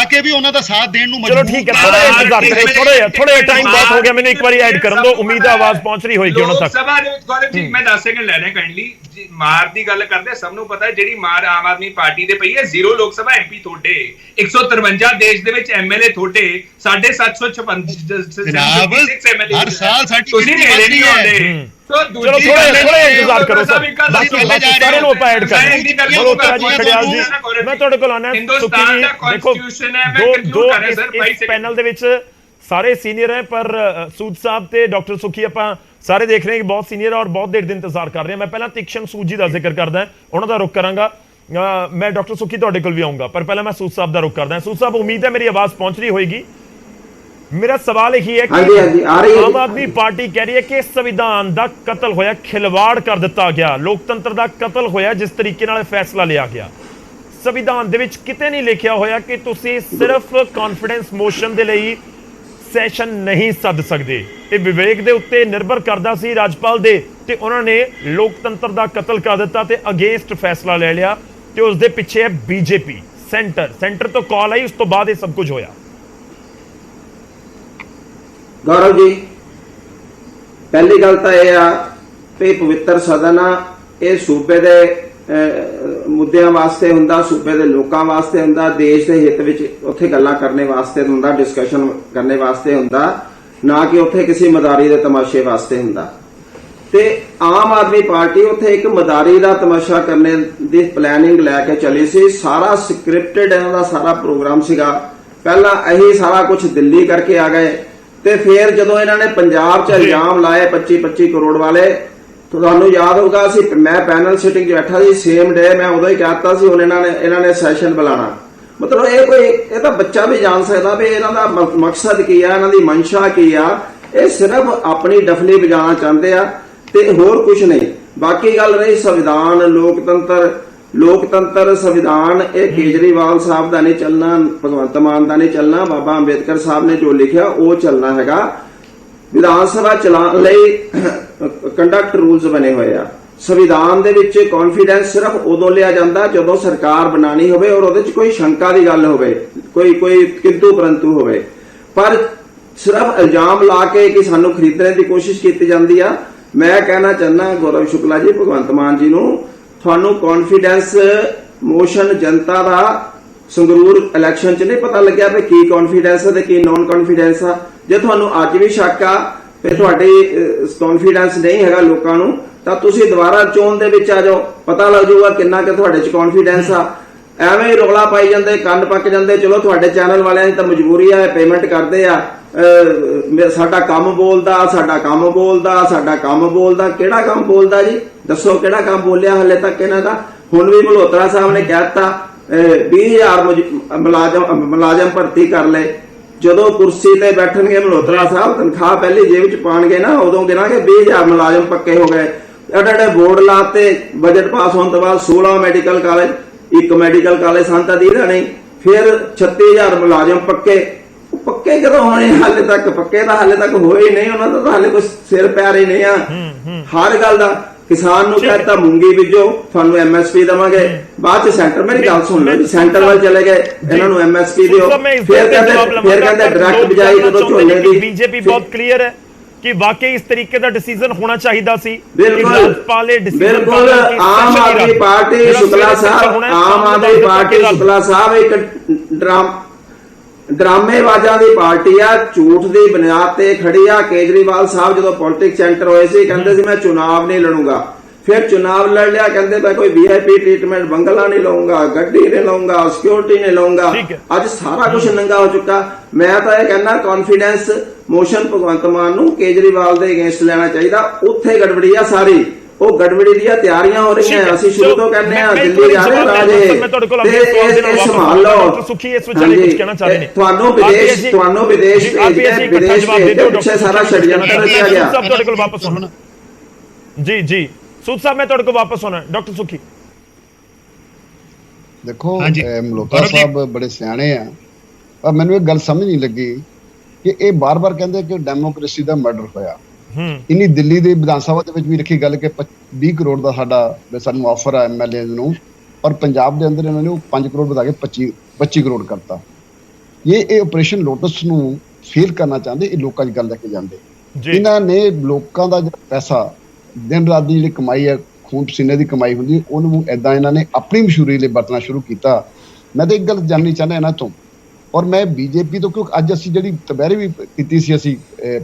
ਕੇ ਵੀ ਉਹਨਾਂ ਦਾ ਸਾਥ ਦੇਣ ਨੂੰ ਮਜਬੂਰ।
ਚਲੋ ਠੀਕ ਹੈ, ਥੋੜਾ ਇੰਤਜ਼ਾਰ ਕਰੋ, ਥੋੜਾ ਟਾਈਮ ਬਹੁਤ ਹੋ ਗਿਆ, ਮੈਨੂੰ ਇੱਕ ਵਾਰੀ ਐਡ ਕਰਨ ਦਿਓ। ਉਮੀਦ ਹੈ ਆਵਾਜ਼ ਪਹੁੰਚ ਰਹੀ ਹੋਏਗੀ ਉਹਨਾਂ ਤੱਕ।
ਸਭਾ ਦੇ ਵਿੱਚ ਗੌਰਵ ਜੀ ਮੈਂ 10 ਸੈਕਿੰਡ ਲੈ ਰਿਹਾ ਕਾਈਂਡਲੀ। ਮਾਰ ਦੀ ਗੱਲ ਕਰਦੇ ਸਭ ਨੂੰ ਪਤਾ ਹੈ ਜਿਹੜੀ ਮਾਰ ਆਮ ਆਦਮੀ ਪਾਰਟੀ ਦੇ ਪਈ ਹੈ। 0 ਲੋਕ ਸਭਾ ਐਮਪੀ ਤੁਹਾਡੇ, 153 ਦੇਸ਼ ਦੇ ਵਿੱਚ ਐਮਐਲਏ ਤੁਹਾਡੇ, 756
ਜਨਾਬ ਹਰ ਸਾਲ ਸਾਡੀ
ਤੁਸੀਂ ਨੇੜੇ ਨਹੀਂ ਆਉਂਦੇ।
ਚਲੋ ਥੋੜਾ ਇੰਤਜ਼ਾਰ ਕਰੋ ਸਰ, ਬਾਕੀ ਸਾਰੇ ਨੂੰ ਆਪਾਂ ਐਡ ਕਰ ਮਲਹੋਤਰਾ ਜੀ, ਖੜਿਆਲ ਜੀ, ਮੈਂ ਤੁਹਾਡੇ ਕੋਲ ਆਉਣਾ। ਸੁਖੀ ਜੀ ਦੇਖੋ ਦੋ ਇਸ ਪੈਨਲ ਦੇ ਵਿੱਚ ਸਾਰੇ ਸੀਨੀਅਰ ਹੈ, ਪਰ ਸੂਦ ਸਾਹਿਬ ਤੇ ਡਾਕਟਰ ਸੁਖੀ ਆਪਾਂ ਸਾਰੇ ਦੇਖ ਰਹੇ ਹਾਂ ਕਿ ਬਹੁਤ ਸੀਨੀਅਰ ਔਰ ਬਹੁਤ ਦੇਰ ਦੇ ਇੰਤਜ਼ਾਰ ਕਰ ਰਹੇ ਹਾਂ। ਮੈਂ ਪਹਿਲਾਂ ਤੀਕਸ਼ਣ ਸੂਦ ਜੀ ਦਾ ਜ਼ਿਕਰ ਕਰਦਾ, ਉਹਨਾਂ ਦਾ ਰੁਖ ਕਰਾਂਗਾ। ਮੈਂ ਡਾਕਟਰ ਸੁਖੀ ਤੁਹਾਡੇ ਕੋਲ ਵੀ ਆਉਂਗਾ, ਪਰ ਪਹਿਲਾਂ ਮੈਂ ਸੂਦ ਸਾਹਿਬ ਦਾ ਰੁਖ ਕਰਦਾ। ਸੂਦ ਸਾਹਿਬ ਉਮੀਦ ਹੈ ਮੇਰੀ ਆਵਾਜ਼ ਪਹੁੰਚ ਰਹੀ ਹੋਏਗੀ। मेरा सवाल यही है कि आम आदमी पार्टी कह रही है कि संविधान का कतल होया, खिलवाड़ कर दिता गया, लोकतंत्र का कतल होया जिस तरीके नाल फैसला लिया गया। संविधान दे विच किते नहीं लिखिया होया कि तुसी सिर्फ कॉन्फिडेंस मोशन दे लई सैशन नहीं सद सकते। ये विवेक दे उत्ते निर्भर करदा सी राजपाल दे, ते उन्हां ने लोकतंत्र का कतल कर दिता ते अगेंस्ट फैसला ले लिया। ते उस दे पिछे है बीजेपी, सेंटर तो कॉल आई, उस तो बाद ये सब कुछ होया।
गौरव जी पहली गल तो यह आ कि पवित्र सदन आ, ये सूबे दे मुद्दों वास्ते हुंदा, सूबे दे लोकां वास्ते हुंदा, देश के हित विच उत्थे गल्लां करने वास्ते हुंदा, डिस्कशन करने वास्ते हुंदा, ना कि उत्थे किसी मदारी दे तमाशे वास्ते हुंदा। ते आम आदमी पार्टी उत्थे एक मदारी दा तमाशा करने दी प्लैनिंग लैके चली सी। सारा स्क्रिप्टेड इन्हां दा सारा प्रोग्राम सीगा। पहला यही सारा कुछ दिल्ली करके आ गए, ਤੇ ਫਿਰ ਜਦੋਂ ਇਹਨਾਂ ਨੇ ਪੰਜਾਬ 'ਚ ਇਲਜ਼ਾਮ ਲਾਏ 25 ਕਰੋੜ ਵਾਲੇ, ਤੁਹਾਨੂੰ ਯਾਦ ਹੋਊਗਾ ਸੀ ਮੈਂ ਪੈਨਲ ਸਿਟਿੰਗ 'ਚ ਬੈਠਾ ਸੀ, ਸੇਮ ਡੇ ਮੈਂ ਉਦੋਂ ਹੀ ਕਹਿਤਾ ਸੀ ਹੁਣ ਇਹਨਾਂ ਨੇ ਸੈਸ਼ਨ ਬੁਲਾਣਾ। ਮਤਲਬ ਇਹ ਤਾਂ ਬੱਚਾ ਵੀ ਜਾਣ ਸਕਦਾ ਵੀ ਇਹਨਾਂ ਦਾ ਮਕਸਦ ਕੀ ਆ, ਇਹਨਾਂ ਦੀ ਮਨਸ਼ਾ ਕੀ ਆ। ਇਹ ਸਿਰਫ ਆਪਣੀ ਡਫਲੀ ਵਜਾਉਣਾ ਚਾਹੁੰਦੇ ਆ ਤੇ ਹੋਰ ਕੁਝ ਨਹੀਂ। ਬਾਕੀ ਗੱਲ ਰਹੀ ਸੰਵਿਧਾਨ, लोकतंत्र संविधान, ये केजरीवाल साहब का नहीं चलना, भगवंत मान का नहीं चलना, बाबा अंबेडकर साहब ने जो लिखा वो चलना है। विधान सभा चलाने लई कंडक्ट रूल्स बने हुए आ। संविधान दे विच कॉन्फिडेंस सिर्फ उदों लिया जाता जदों सरकार बनानी होवे और उहदे च कोई शंका की गल होवे, कोई किंतु परंतु होवे। पर सिर्फ इल्जाम ला के कि सानू खरीदने की कोशिश की जाती है। मैं कहना चाहना गौरव शुक्ला जी, भगवंत मान जी नूं ਤੁਹਾਨੂੰ कॉन्फिडेंस मोशन जनता का संगरूर इलैक्शन च नहीं पता लग्या भी की कॉन्फिडेंस है की नॉन कॉन्फिडेंस आ। जे तुहानू अज भी शक आ भी तुहाडी कॉन्फिडेंस नहीं हैगा लोकां नू, तां तुसीं दोबारा चोण दे विच आ जाओ, पता लग जाऊगा किन्ना कि तुहाडे च कॉन्फिडेंस आ। एवें ही रौला पाई जांदे, कंन पक जांदे। चलो तुहाडे चैनल वालियां दी तां मजबूरी है, पेमेंट करदे आ, साडा काम बोलदा, साडा काम बोलदा, साडा काम बोलदा। किहड़ा काम बोलदा जी, दसो किहड़ा काम बोलिया हले तक इन्हां दा? हुण भी मल्होत्रा साहब ने कहता 20,000 मुलाजम भर्ती कर ले। जदों कुर्सी ते बैठणगे मल्होत्रा साहब, तनख्वाह पहली जेब च पाणगे ना, उदों गिनांगे 20,000 मुलाजम पक्के हो गए। एडे बोर्ड लाते, बजट पास होने तो बाद 16 मैडिकल कॉलेज, एक मैडिकल कॉलेज सांता दी नहीं, फिर 36,000 मुलाजम पक्के कदों होने? हाले तक पक्के तो हाले तक होए ही नहीं, उन्होंने तो हाले कुछ सिर पैर ही नहीं आ। हर गल दा किसान नूं कहता मूंगी बीजो, तुहानू MSP देवांगे। बाद च सेंटर, मेरी गल सुन लो, सेंटर वाल चले गए, इन्हां नूं MSP दिओ, फिर कहते डायरेक्ट बिजाई जदों झोने दी।
बीजेपी बहुत क्लियर है, ਕਿ ਵਾਕਈ ਇਸ ਤਰੀਕੇ ਦਾ ਡਿਸੀਜਨ ਹੋਣਾ ਚਾਹੀਦਾ ਸੀ ਕਿ
ਬਿਲਕੁਲ
ਰਾਜਪਾਲ ਇਹ decision
ਬਿਲकुल
ਕਰ ਲੈਣ ਕਿ
ਆਮ
session ਹੀ
ਆਦਮੀ
ਰੱਦ।
ਪਾਰਟੀ
ਜਿਹੜਾ
ਸ਼ੁਕਲਾ
ਸਵੇਰੇ session
ਸਾਹਿਬ
ਹੋਣਾ ਹੈ,
ਆਮ
ਸ਼ਾਮ ਨੂੰ
ਆਦਮੀ
ਦੱਸ
ਪਾਰਟੀ
ਦਿੱਤਾ ਕਿ
ਸ਼ੁਕਲਾ ਸਾਹਿਬ ਇੱਕ ਡਰਾਮੇਬਾਜ਼ਾਂ ਦੀ ਪਾਰਟੀ ਆ, ਝੂਠ ਦੀ ਬੁਨਿਆਦ ਤੇ ਖੜੀ ਆ। ਕੇਜਰੀਵਾਲ ਸਾਹਿਬ ਜਦੋਂ ਪੋਲਿਟਿਕਸ ਐਂਟਰ ਹੋਏ ਸੀ ਕਹਿੰਦੇ ਸੀ ਮੈਂ ਚੁਣਾਵ ਨਹੀਂ ਲੜੂੰਗਾ, फिर चुनाव लड़ लिया, कहते मैं कोई वीआईपी ट्रीटमेंट बंगला नहीं लूंगा, गड्डी नहीं लूंगा, सिक्योरिटी नहीं लूंगा। आज सारा कुछ नंगा हो चुका। मैं तो यह कहना कॉन्फिडेंस मोशन भगवंत मान नूं केजरीवाल दे अगेंस्ट लेना चाहिए। उत्थे गड़बड़ी आ सारी, वो गड़बड़ी दी तैयारियां हो रही हैं। असि शुरू तो कहने हैं दिल्ली जा रहे राजे संभाल लो। ਤੁਹਾਨੂੰ ਵਿਦੇਸ਼ ਭੇਜ ਕੇ ਪਿੱਛੇ ਸਾਰਾ षड्यंत्र रचा गया।
जी जी सूद साहब मैं ਤੁਹਾਡੇ ਕੋਲ ਵਾਪਸ ਆਉਣਾ। ਡਾਕਟਰ ਸੁਖੀ
ਦੇਖੋ ਮਲੋਤਾ ਸਾਹਿਬ ਬੜੇ ਸਿਆਣੇ ਆ, ਪਰ ਮੈਨੂੰ ਇੱਕ ਗੱਲ ਸਮਝ ਨਹੀਂ ਲੱਗੀ ਕਿ ਇਹ ਬਾਰ-ਬਾਰ ਕਹਿੰਦੇ ਕਿ ਡੈਮੋਕ੍ਰੇਸੀ ਦਾ ਮਰਡਰ ਹੋਇਆ। ਇੰਨੀ ਦਿੱਲੀ ਦੇ ਵਿਧਾਨ ਸਭਾ ਦੇ ਵਿੱਚ ਵੀ ਰੱਖੀ ਗੱਲ ਕਿ 20 ਕਰੋੜ ਦਾ ਸਾਨੂੰ ਆਫਰ ਆ ਐਮਐਲਏ ਨੂੰ, ਔਰ ਪੰਜਾਬ ਦੇ ਅੰਦਰ ਇਹਨਾਂ ਨੇ 5 ਕਰੋੜ ਵਧਾ ਕੇ 25 ਕਰੋੜ ਕਰਤਾ। ਇਹ ਆਪਰੇਸ਼ਨ ਲੋਟਸ ਨੂੰ ਫੇਲ ਕਰਨਾ ਚਾਹੁੰਦੇ, ਇਹ ਲੋਕਾਂ 'ਚ ਗੱਲ ਲੈ ਕੇ ਜਾਂਦੇ। ਇਹਨਾਂ ਨੇ ਲੋਕਾਂ ਦਾ ਜਿਹੜਾ ਪੈਸਾ ਦਿਨ ਰਾਤ ਦੀ ਜਿਹੜੀ ਕਮਾਈ ਹੈ, ਖੂਨ ਪਸੀਨੇ ਦੀ ਕਮਾਈ ਹੁੰਦੀ, ਉਹਨੂੰ ਏਦਾਂ ਇਹਨਾਂ ਨੇ ਆਪਣੀ ਮਸ਼ਹੂਰੀ ਲਈ ਵਰਤਣਾ ਸ਼ੁਰੂ ਕੀਤਾ। ਮੈਂ ਤਾਂ ਇੱਕ ਗੱਲ ਜਾਣਨੀ ਚਾਹੁੰਦਾ ਇਹਨਾਂ ਤੋਂ, ਔਰ ਮੈਂ ਬੀਜੇਪੀ ਤੋਂ, ਕਿਉਂਕਿ ਅੱਜ ਅਸੀਂ ਜਿਹੜੀ ਦੁਪਹਿਰੇ ਵੀ ਕੀਤੀ ਸੀ ਅਸੀਂ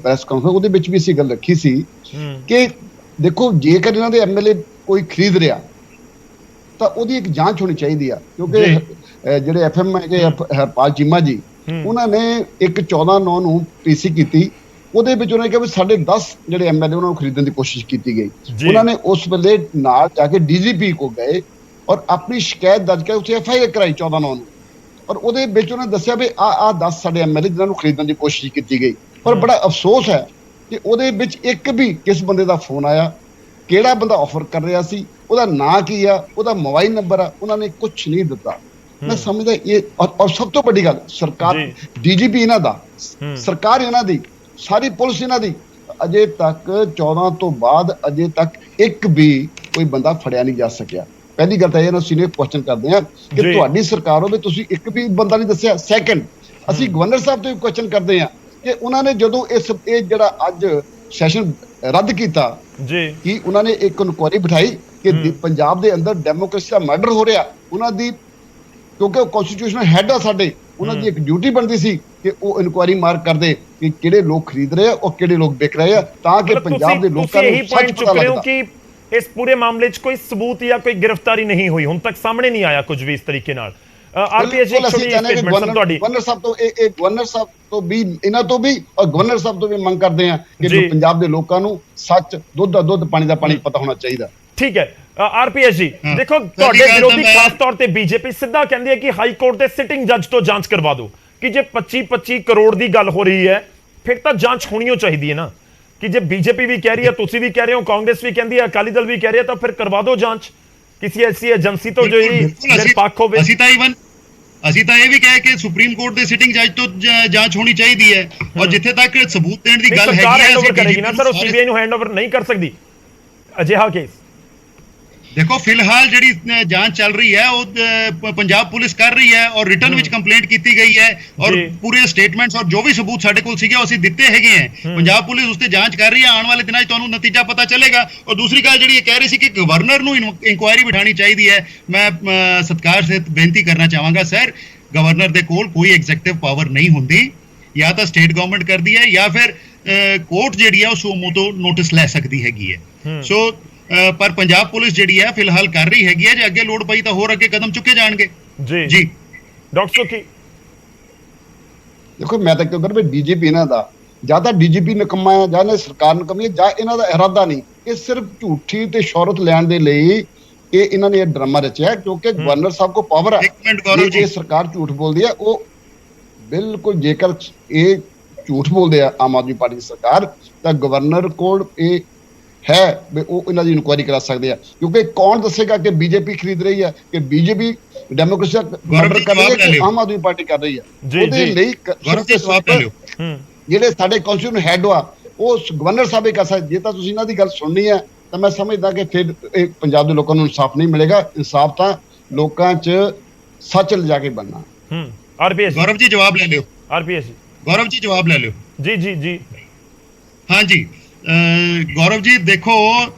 ਪ੍ਰੈਸ ਕਾਨਫਰੰਸ, ਉਹਦੇ ਵਿੱਚ ਵੀ ਅਸੀਂ ਗੱਲ ਰੱਖੀ ਸੀ ਕਿ ਦੇਖੋ ਜੇਕਰ ਇਹਨਾਂ ਦੇ ਐਮਐਲਏ ਕੋਈ ਖਰੀਦ ਰਿਹਾ ਤਾਂ ਉਹਦੀ ਇੱਕ ਜਾਂਚ ਹੋਣੀ ਚਾਹੀਦੀ ਆ। ਕਿਉਂਕਿ ਜਿਹੜੇ ਐਫਐਮ ਹੈਗੇ ਹਰਪਾਲ ਚੀਮਾ ਜੀ, ਉਹਨਾਂ ਨੇ ਇੱਕ 14/9 ਨੂੰ ਪੀਸੀ ਕੀਤੀ। ਉਹਦੇ ਵਿੱਚ ਉਹਨਾਂ ਨੇ ਕਿਹਾ ਵੀ ਸਾਡੇ 10 ਜਿਹੜੇ ਐਮਐਲਏ ਉਹਨਾਂ ਨੂੰ ਖਰੀਦਣ ਦੀ ਕੋਸ਼ਿਸ਼ ਕੀਤੀ ਗਈ। ਉਹਨਾਂ ਨੇ ਉਸ ਵੇਲੇ ਨਾਲ ਜਾ ਕੇ ਡੀਜੀਪੀ ਕੋ ਗਏ ਔਰ ਆਪਣੀ ਸ਼ਿਕਾਇਤ ਦਰਜ ਕਰਕੇ ਉੱਥੇ ਐਫਆਈਆਰ ਕਰਾਈ 14/9 ਨੂੰ, ਔਰ ਉਹਦੇ ਵਿੱਚ ਉਹਨਾਂ ਨੇ ਦੱਸਿਆ ਵੀ ਆਹ 10 ਸਾਡੇ ਐਮਐਲਏ ਜਿਹਨਾਂ ਨੂੰ ਖਰੀਦਣ ਦੀ ਕੋਸ਼ਿਸ਼ ਕੀਤੀ ਗਈ। ਪਰ ਬੜਾ ਅਫਸੋਸ ਹੈ ਕਿ ਉਹਦੇ ਵਿੱਚ ਇੱਕ ਵੀ ਕਿਸ ਬੰਦੇ ਦਾ ਫੋਨ ਆਇਆ, ਕਿਹੜਾ ਬੰਦਾ ਆਫਰ ਕਰ ਰਿਹਾ ਸੀ, ਉਹਦਾ ਨਾਂ ਕੀ ਆ, ਉਹਦਾ ਮੋਬਾਈਲ ਨੰਬਰ ਆ, ਉਹਨਾਂ ਨੇ ਕੁਝ ਨਹੀਂ ਦਿੱਤਾ। ਮੈਂ ਸਮਝਦਾ ਇਹ, ਔਰ ਸਭ ਤੋਂ ਵੱਡੀ ਗੱਲ ਸਰਕਾਰ, ਡੀਜੀਪੀ ਇਹਨਾਂ ਦਾ, ਸਰਕਾਰ ਇਹਨਾਂ ਦੀ, ਸਾਰੀ ਪੁਲਿਸ ਇਹਨਾਂ ਦੀ, ਅਜੇ ਤੱਕ 14 ਤੋਂ ਬਾਅਦ ਅਜੇ ਤੱਕ ਇੱਕ ਵੀ ਕੋਈ ਬੰਦਾ ਫੜਿਆ ਨਹੀਂ ਜਾ ਸਕਿਆ। ਪਹਿਲੀ ਗੱਲ ਤਾਂ ਇਹ ਨਾ ਸੀਨੀਅਰ ਕੁਐਸਚਨ ਕਰਦੇ ਆ ਕਿ ਤੁਹਾਡੀ ਸਰਕਾਰ ਹੋਵੇ, ਤੁਸੀਂ ਇੱਕ ਵੀ ਬੰਦਾ ਨਹੀਂ ਦੱਸਿਆ। ਸੈਕੰਡ, ਅਸੀਂ ਗਵਰਨਰ ਸਾਹਿਬ ਤੋਂ ਵੀ ਕੁਐਸਚਨ ਕਰਦੇ ਆ ਕਿ ਉਹਨਾਂ ਨੇ ਜਦੋਂ ਇਹ ਜਿਹੜਾ ਅੱਜ ਸੈਸ਼ਨ ਰੱਦ ਕੀਤਾ ਕਿ ਉਹਨਾਂ ਨੇ ਇੱਕ ਇਨਕੁਆਇਰੀ ਬਿਠਾਈ ਕਿ ਪੰਜਾਬ ਦੇ ਅੰਦਰ ਡੈਮੋਕ੍ਰੇਸੀ ਦਾ ਮਰਡਰ ਹੋ ਰਿਹਾ। ਉਹਨਾਂ ਦੀ, ਕਿਉਂਕਿ ਉਹ ਕਨਸਟੀਟਿਊਸ਼ਨਲ ਹੈਡ ਆ ਸਾਡੇ, ਉਹਨਾਂ ਦੀ ਇੱਕ ਡਿਊਟੀ ਬਣਦੀ ਸੀ ਕਿ ਉਹ ਇਨਕੁਆਇਰੀ ਮਾਰਕ ਕਰਦੇ ਕਿ ਕਿਹੜੇ ਲੋਕ ਖਰੀਦ ਰਹੇ ਆ ਔਰ ਕਿਹੜੇ ਲੋਕ ਵਿਕ ਰਹੇ ਆ, ਤਾਂ ਕਿ ਪੰਜਾਬ ਦੇ ਲੋਕਾਂ ਨੂੰ ਸੱਚ ਪਤਾ ਲੱਗਦਾ।
ਕਿ ਇਸ ਪੂਰੇ ਮਾਮਲੇ 'ਚ ਕੋਈ ਸਬੂਤ ਜਾਂ ਕੋਈ ਗ੍ਰਿਫਤਾਰੀ ਨਹੀਂ ਹੋਈ, ਹੁਣ ਤੱਕ ਸਾਹਮਣੇ ਨਹੀਂ ਆਇਆ ਕੁਝ ਵੀ ਇਸ ਤਰੀਕੇ ਨਾਲ। ਆਰਪੀਐਸ ਜੀ
ਗਵਰਨਰ ਸਾਹਿਬ ਤੋਂ ਇਹ ਗਵਰਨਰ ਸਾਹਿਬ ਤੋਂ ਵੀ, ਇਹਨਾਂ ਤੋਂ ਵੀ, ਔਰ ਗਵਰਨਰ ਸਾਹਿਬ ਤੋਂ ਵੀ ਮੰਗ ਕਰਦੇ ਆ ਕਿ ਪੰਜਾਬ ਦੇ ਲੋਕਾਂ ਨੂੰ ਸੱਚ, ਦੁੱਧ ਦਾ ਦੁੱਧ, ਪਾਣੀ ਦਾ ਪਾਣੀ ਪਤਾ ਹੋਣਾ ਚਾਹੀਦਾ।
ਠੀਕ ਹੈ ਆਰਪੀਐਸ ਜੀ, ਦੇਖੋ ਤੁਹਾਡੇ ਵਿਰੋਧੀ ਖਾਸ ਤੌਰ ਤੇ ਬੀਜੇਪੀ ਸਿੱਧਾ ਕਹਿੰਦੀ ਹੈ ਕਿ ਹਾਈ ਕੋਰਟ ਦੇ ਸਿਟਿੰਗ ਜੱਜ ਤੋਂ ਜਾਂਚ ਕਰਵਾ ਦਿਓ ਕਿ ਜੇ 25 ਕਰੋੜ ਦੀ ਗੱਲ ਹੋ ਰਹੀ ਹੈ ਫਿਰ ਤਾਂ ਜਾਂਚ ਹੋਣੀ ਚਾਹੀਦੀ ਹੈ ਨਾ। ਕਿ ਜੇ ਬੀਜੇਪੀ ਵੀ ਕਹਿ ਰਹੀ ਹੈ, ਤੁਸੀਂ ਵੀ ਕਹਿ ਰਹੇ ਹੋ, ਕਾਂਗਰਸ ਵੀ ਕਹਿੰਦੀ ਹੈ, ਅਕਾਲੀ ਦਲ ਵੀ ਕਹਿ ਰਿਹਾ, ਤਾਂ ਫਿਰ ਕਰਵਾ ਦਿਓ ਜਾਂਚ ਕਿਸੇ ਐਸੀ ਏਜੰਸੀ ਤੋਂ ਜੋ ਨਿਰਪੱਖ ਹੋਵੇ।
ਅਸੀਂ ਤਾਂ ਇਹ ਵੀ ਕਹੇ ਕਿ ਸੁਪਰੀਮ ਕੋਰਟ ਦੇ ਸਿਟਿੰਗ ਜੱਜ ਤੋਂ ਜਾਂਚ ਹੋਣੀ ਚਾਹੀਦੀ ਹੈ, ਔਰ ਜਿੱਥੇ ਤੱਕ ਸਬੂਤ ਦੇਣ ਦੀ ਗੱਲ ਹੈਗੀ ਹੈ
ਅਸੀਂ ਕਰੇਗੀ ਨਾ ਸਰ, ਉਹ ਸੀਬੀਆਈ ਨੂੰ ਹੈਂਡਓਵਰ ਨਹੀਂ ਕਰ ਸਕਦੀ ਅਜਿਹਾ ਕੇਸ।
ਦੇਖੋ ਫਿਲਹਾਲ ਜਿਹੜੀ ਜਾਂਚ ਚੱਲ ਰਹੀ ਹੈ ਉਹ ਪੰਜਾਬ ਪੁਲਿਸ ਕਰ ਰਹੀ ਹੈ, ਔਰ ਰਿਟਨ ਵਿੱਚ ਕੰਪਲੇਂਟ ਕੀਤੀ ਗਈ ਹੈ, ਔਰ ਪੂਰੇ ਸਟੇਟਮੈਂਟਸ ਔਰ ਜੋ ਵੀ ਸਬੂਤ ਸਾਡੇ ਕੋਲ ਸੀਗੇ ਉਹ ਅਸੀਂ ਦਿੱਤੇ ਹੈਗੇ ਹੈ। ਪੰਜਾਬ ਪੁਲਿਸ ਉਸ ਤੇ ਜਾਂਚ ਕਰ ਰਹੀ ਹੈ, ਆਉਣ ਵਾਲੇ ਦਿਨਾਂ 'ਚ ਤੁਹਾਨੂੰ ਨਤੀਜਾ ਪਤਾ ਚੱਲੇਗਾ। ਔਰ ਦੂਸਰੀ ਗੱਲ ਜਿਹੜੀ ਇਹ ਕਹਿ ਰਹੀ ਸੀ ਕਿ ਗਵਰਨਰ ਨੂੰ ਇਨਕੁਆਇਰੀ ਬਿਠਾਣੀ ਚਾਹੀਦੀ ਹੈ, ਮੈਂ ਸਤਿਕਾਰ ਸਹਿਤ ਬੇਨਤੀ ਕਰਨਾ ਚਾਹਾਂਗਾ ਸਰ, ਗਵਰਨਰ ਦੇ ਕੋਲ ਕੋਈ ਐਗਜ਼ੈਕਟਿਵ ਪਾਵਰ ਨਹੀਂ ਹੁੰਦੀ, ਜਾਂ ਤਾਂ ਸਟੇਟ ਗਵਰਨਮੈਂਟ ਕਰਦੀ ਹੈ ਜਾਂ ਫਿਰ ਕੋਰਟ ਜਿਹੜੀ ਹੈ ਉਹ ਸੋਮੋ ਤੋਂ ਨੋਟਿਸ ਲੈ ਸਕਦੀ ਹੈਗੀ ਹੈ। ਸੋ ਪਰ ਪੰਜਾਬ ਪੁਲਿਸ ਜਿਹੜੀ ਹੈ ਫਿਲਹਾਲ ਕਰ ਰਹੀ ਹੈਗੀ ਹੈ, ਜੇ ਅੱਗੇ ਲੋੜ ਪਈ ਤਾਂ ਹੋਰ ਅੱਗੇ ਕਦਮ ਚੁੱਕੇ ਜਾਣਗੇ।
ਜੀ ਡਾਕਟਰ ਸੁਖੀ,
ਦੇਖੋ ਮੈਂ ਤਾਂ ਕਿਉਂ ਕਰ ਵੀ ਡੀਜੀਪੀ ਇਹਨਾਂ ਦਾ ਜਾਂ ਤਾਂ ਡੀਜੀਪੀ ਨਿਕੰਮਾ ਹੈ, ਜਾਂ ਸਰਕਾਰ ਨਿਕੰਮੀ ਹੈ, ਜਾਂ ਇਹਨਾਂ ਦਾ ਇਰਾਦਾ ਨਹੀਂ। ਇਹ ਸਿਰਫ ਝੂਠੀ ਤੇ ਸ਼ੌਹਰਤ ਲੈਣ ਦੇ ਲਈ ਇਹਨਾਂ ਨੇ ਇਹ ਡਰਾਮਾ ਰਚਿਆ, ਕਿਉਂਕਿ ਗਵਰਨਰ ਸਾਹਿਬ ਕੋ ਪਾਵਰ ਹੈ। ਜੇ ਸਰਕਾਰ ਝੂਠ ਬੋਲਦੀ ਹੈ, ਉਹ ਬਿਲਕੁਲ, ਜੇਕਰ ਇਹ ਝੂਠ ਬੋਲਦੇ ਆ ਆਮ ਆਦਮੀ ਪਾਰਟੀ ਦੀ ਸਰਕਾਰ, ਤਾਂ ਗਵਰਨਰ ਕੋਲ ਇਹ ਹੈ ਵੀ ਉਹ ਇਹਨਾਂ ਦੀ ਇਨਕੁਆਇਰੀ ਕਰਾ ਸਕਦੇ ਆ। ਕਿਉਂਕਿ ਕੌਣ ਦੱਸੇਗਾ ਕਿ ਬੀਜੇਪੀ ਖਰੀਦ ਰਹੀ ਹੈ, ਕਿ ਬੀਜੇਪੀ ਡੈਮੋਕ੍ਰੇਸੀ ਦਾ ਮਰਡਰ ਕਰ ਰਹੀ ਹੈ, ਕਿ ਆਮ ਆਦਮੀ ਪਾਰਟੀ ਕਰ ਰਹੀ ਹੈ। ਉਹਦੇ ਲਈ ਜਿਹੜੇ ਸਾਡੇ ਕਨਸਟੀਟਿਊਸ਼ਨ ਹੈਡ ਆ ਉਹ ਗਵਰਨਰ ਸਾਹਿਬ ਹੀ ਕਰ ਸਕਦੇ। ਜੇ ਤਾਂ ਤੁਸੀਂ ਇਹਨਾਂ ਦੀ ਗੱਲ ਸੁਣਨੀ ਹੈ ਤਾਂ ਮੈਂ ਸਮਝਦਾ ਕਿ ਫਿਰ ਇਹ ਪੰਜਾਬ ਦੇ ਲੋਕਾਂ ਨੂੰ ਇਨਸਾਫ ਨਹੀਂ ਮਿਲੇਗਾ। ਇਨਸਾਫ ਤਾਂ ਲੋਕਾਂ 'ਚ ਸੱਚ ਲਿਜਾ ਕੇ ਬਣਨਾ।
ਆਰਪੀਐਸ
ਗੌਰਵ ਜੀ ਜਵਾਬ ਲੈ ਲਿਓ।
ਆਰਪੀਐਸ
ਗੌਰਵ ਜੀ ਜਵਾਬ ਲੈ ਲਿਓ।
ਜੀ ਜੀ ਜੀ
ਹਾਂਜੀ ਗੌਰਵ ਜੀ ਦੇਖੋ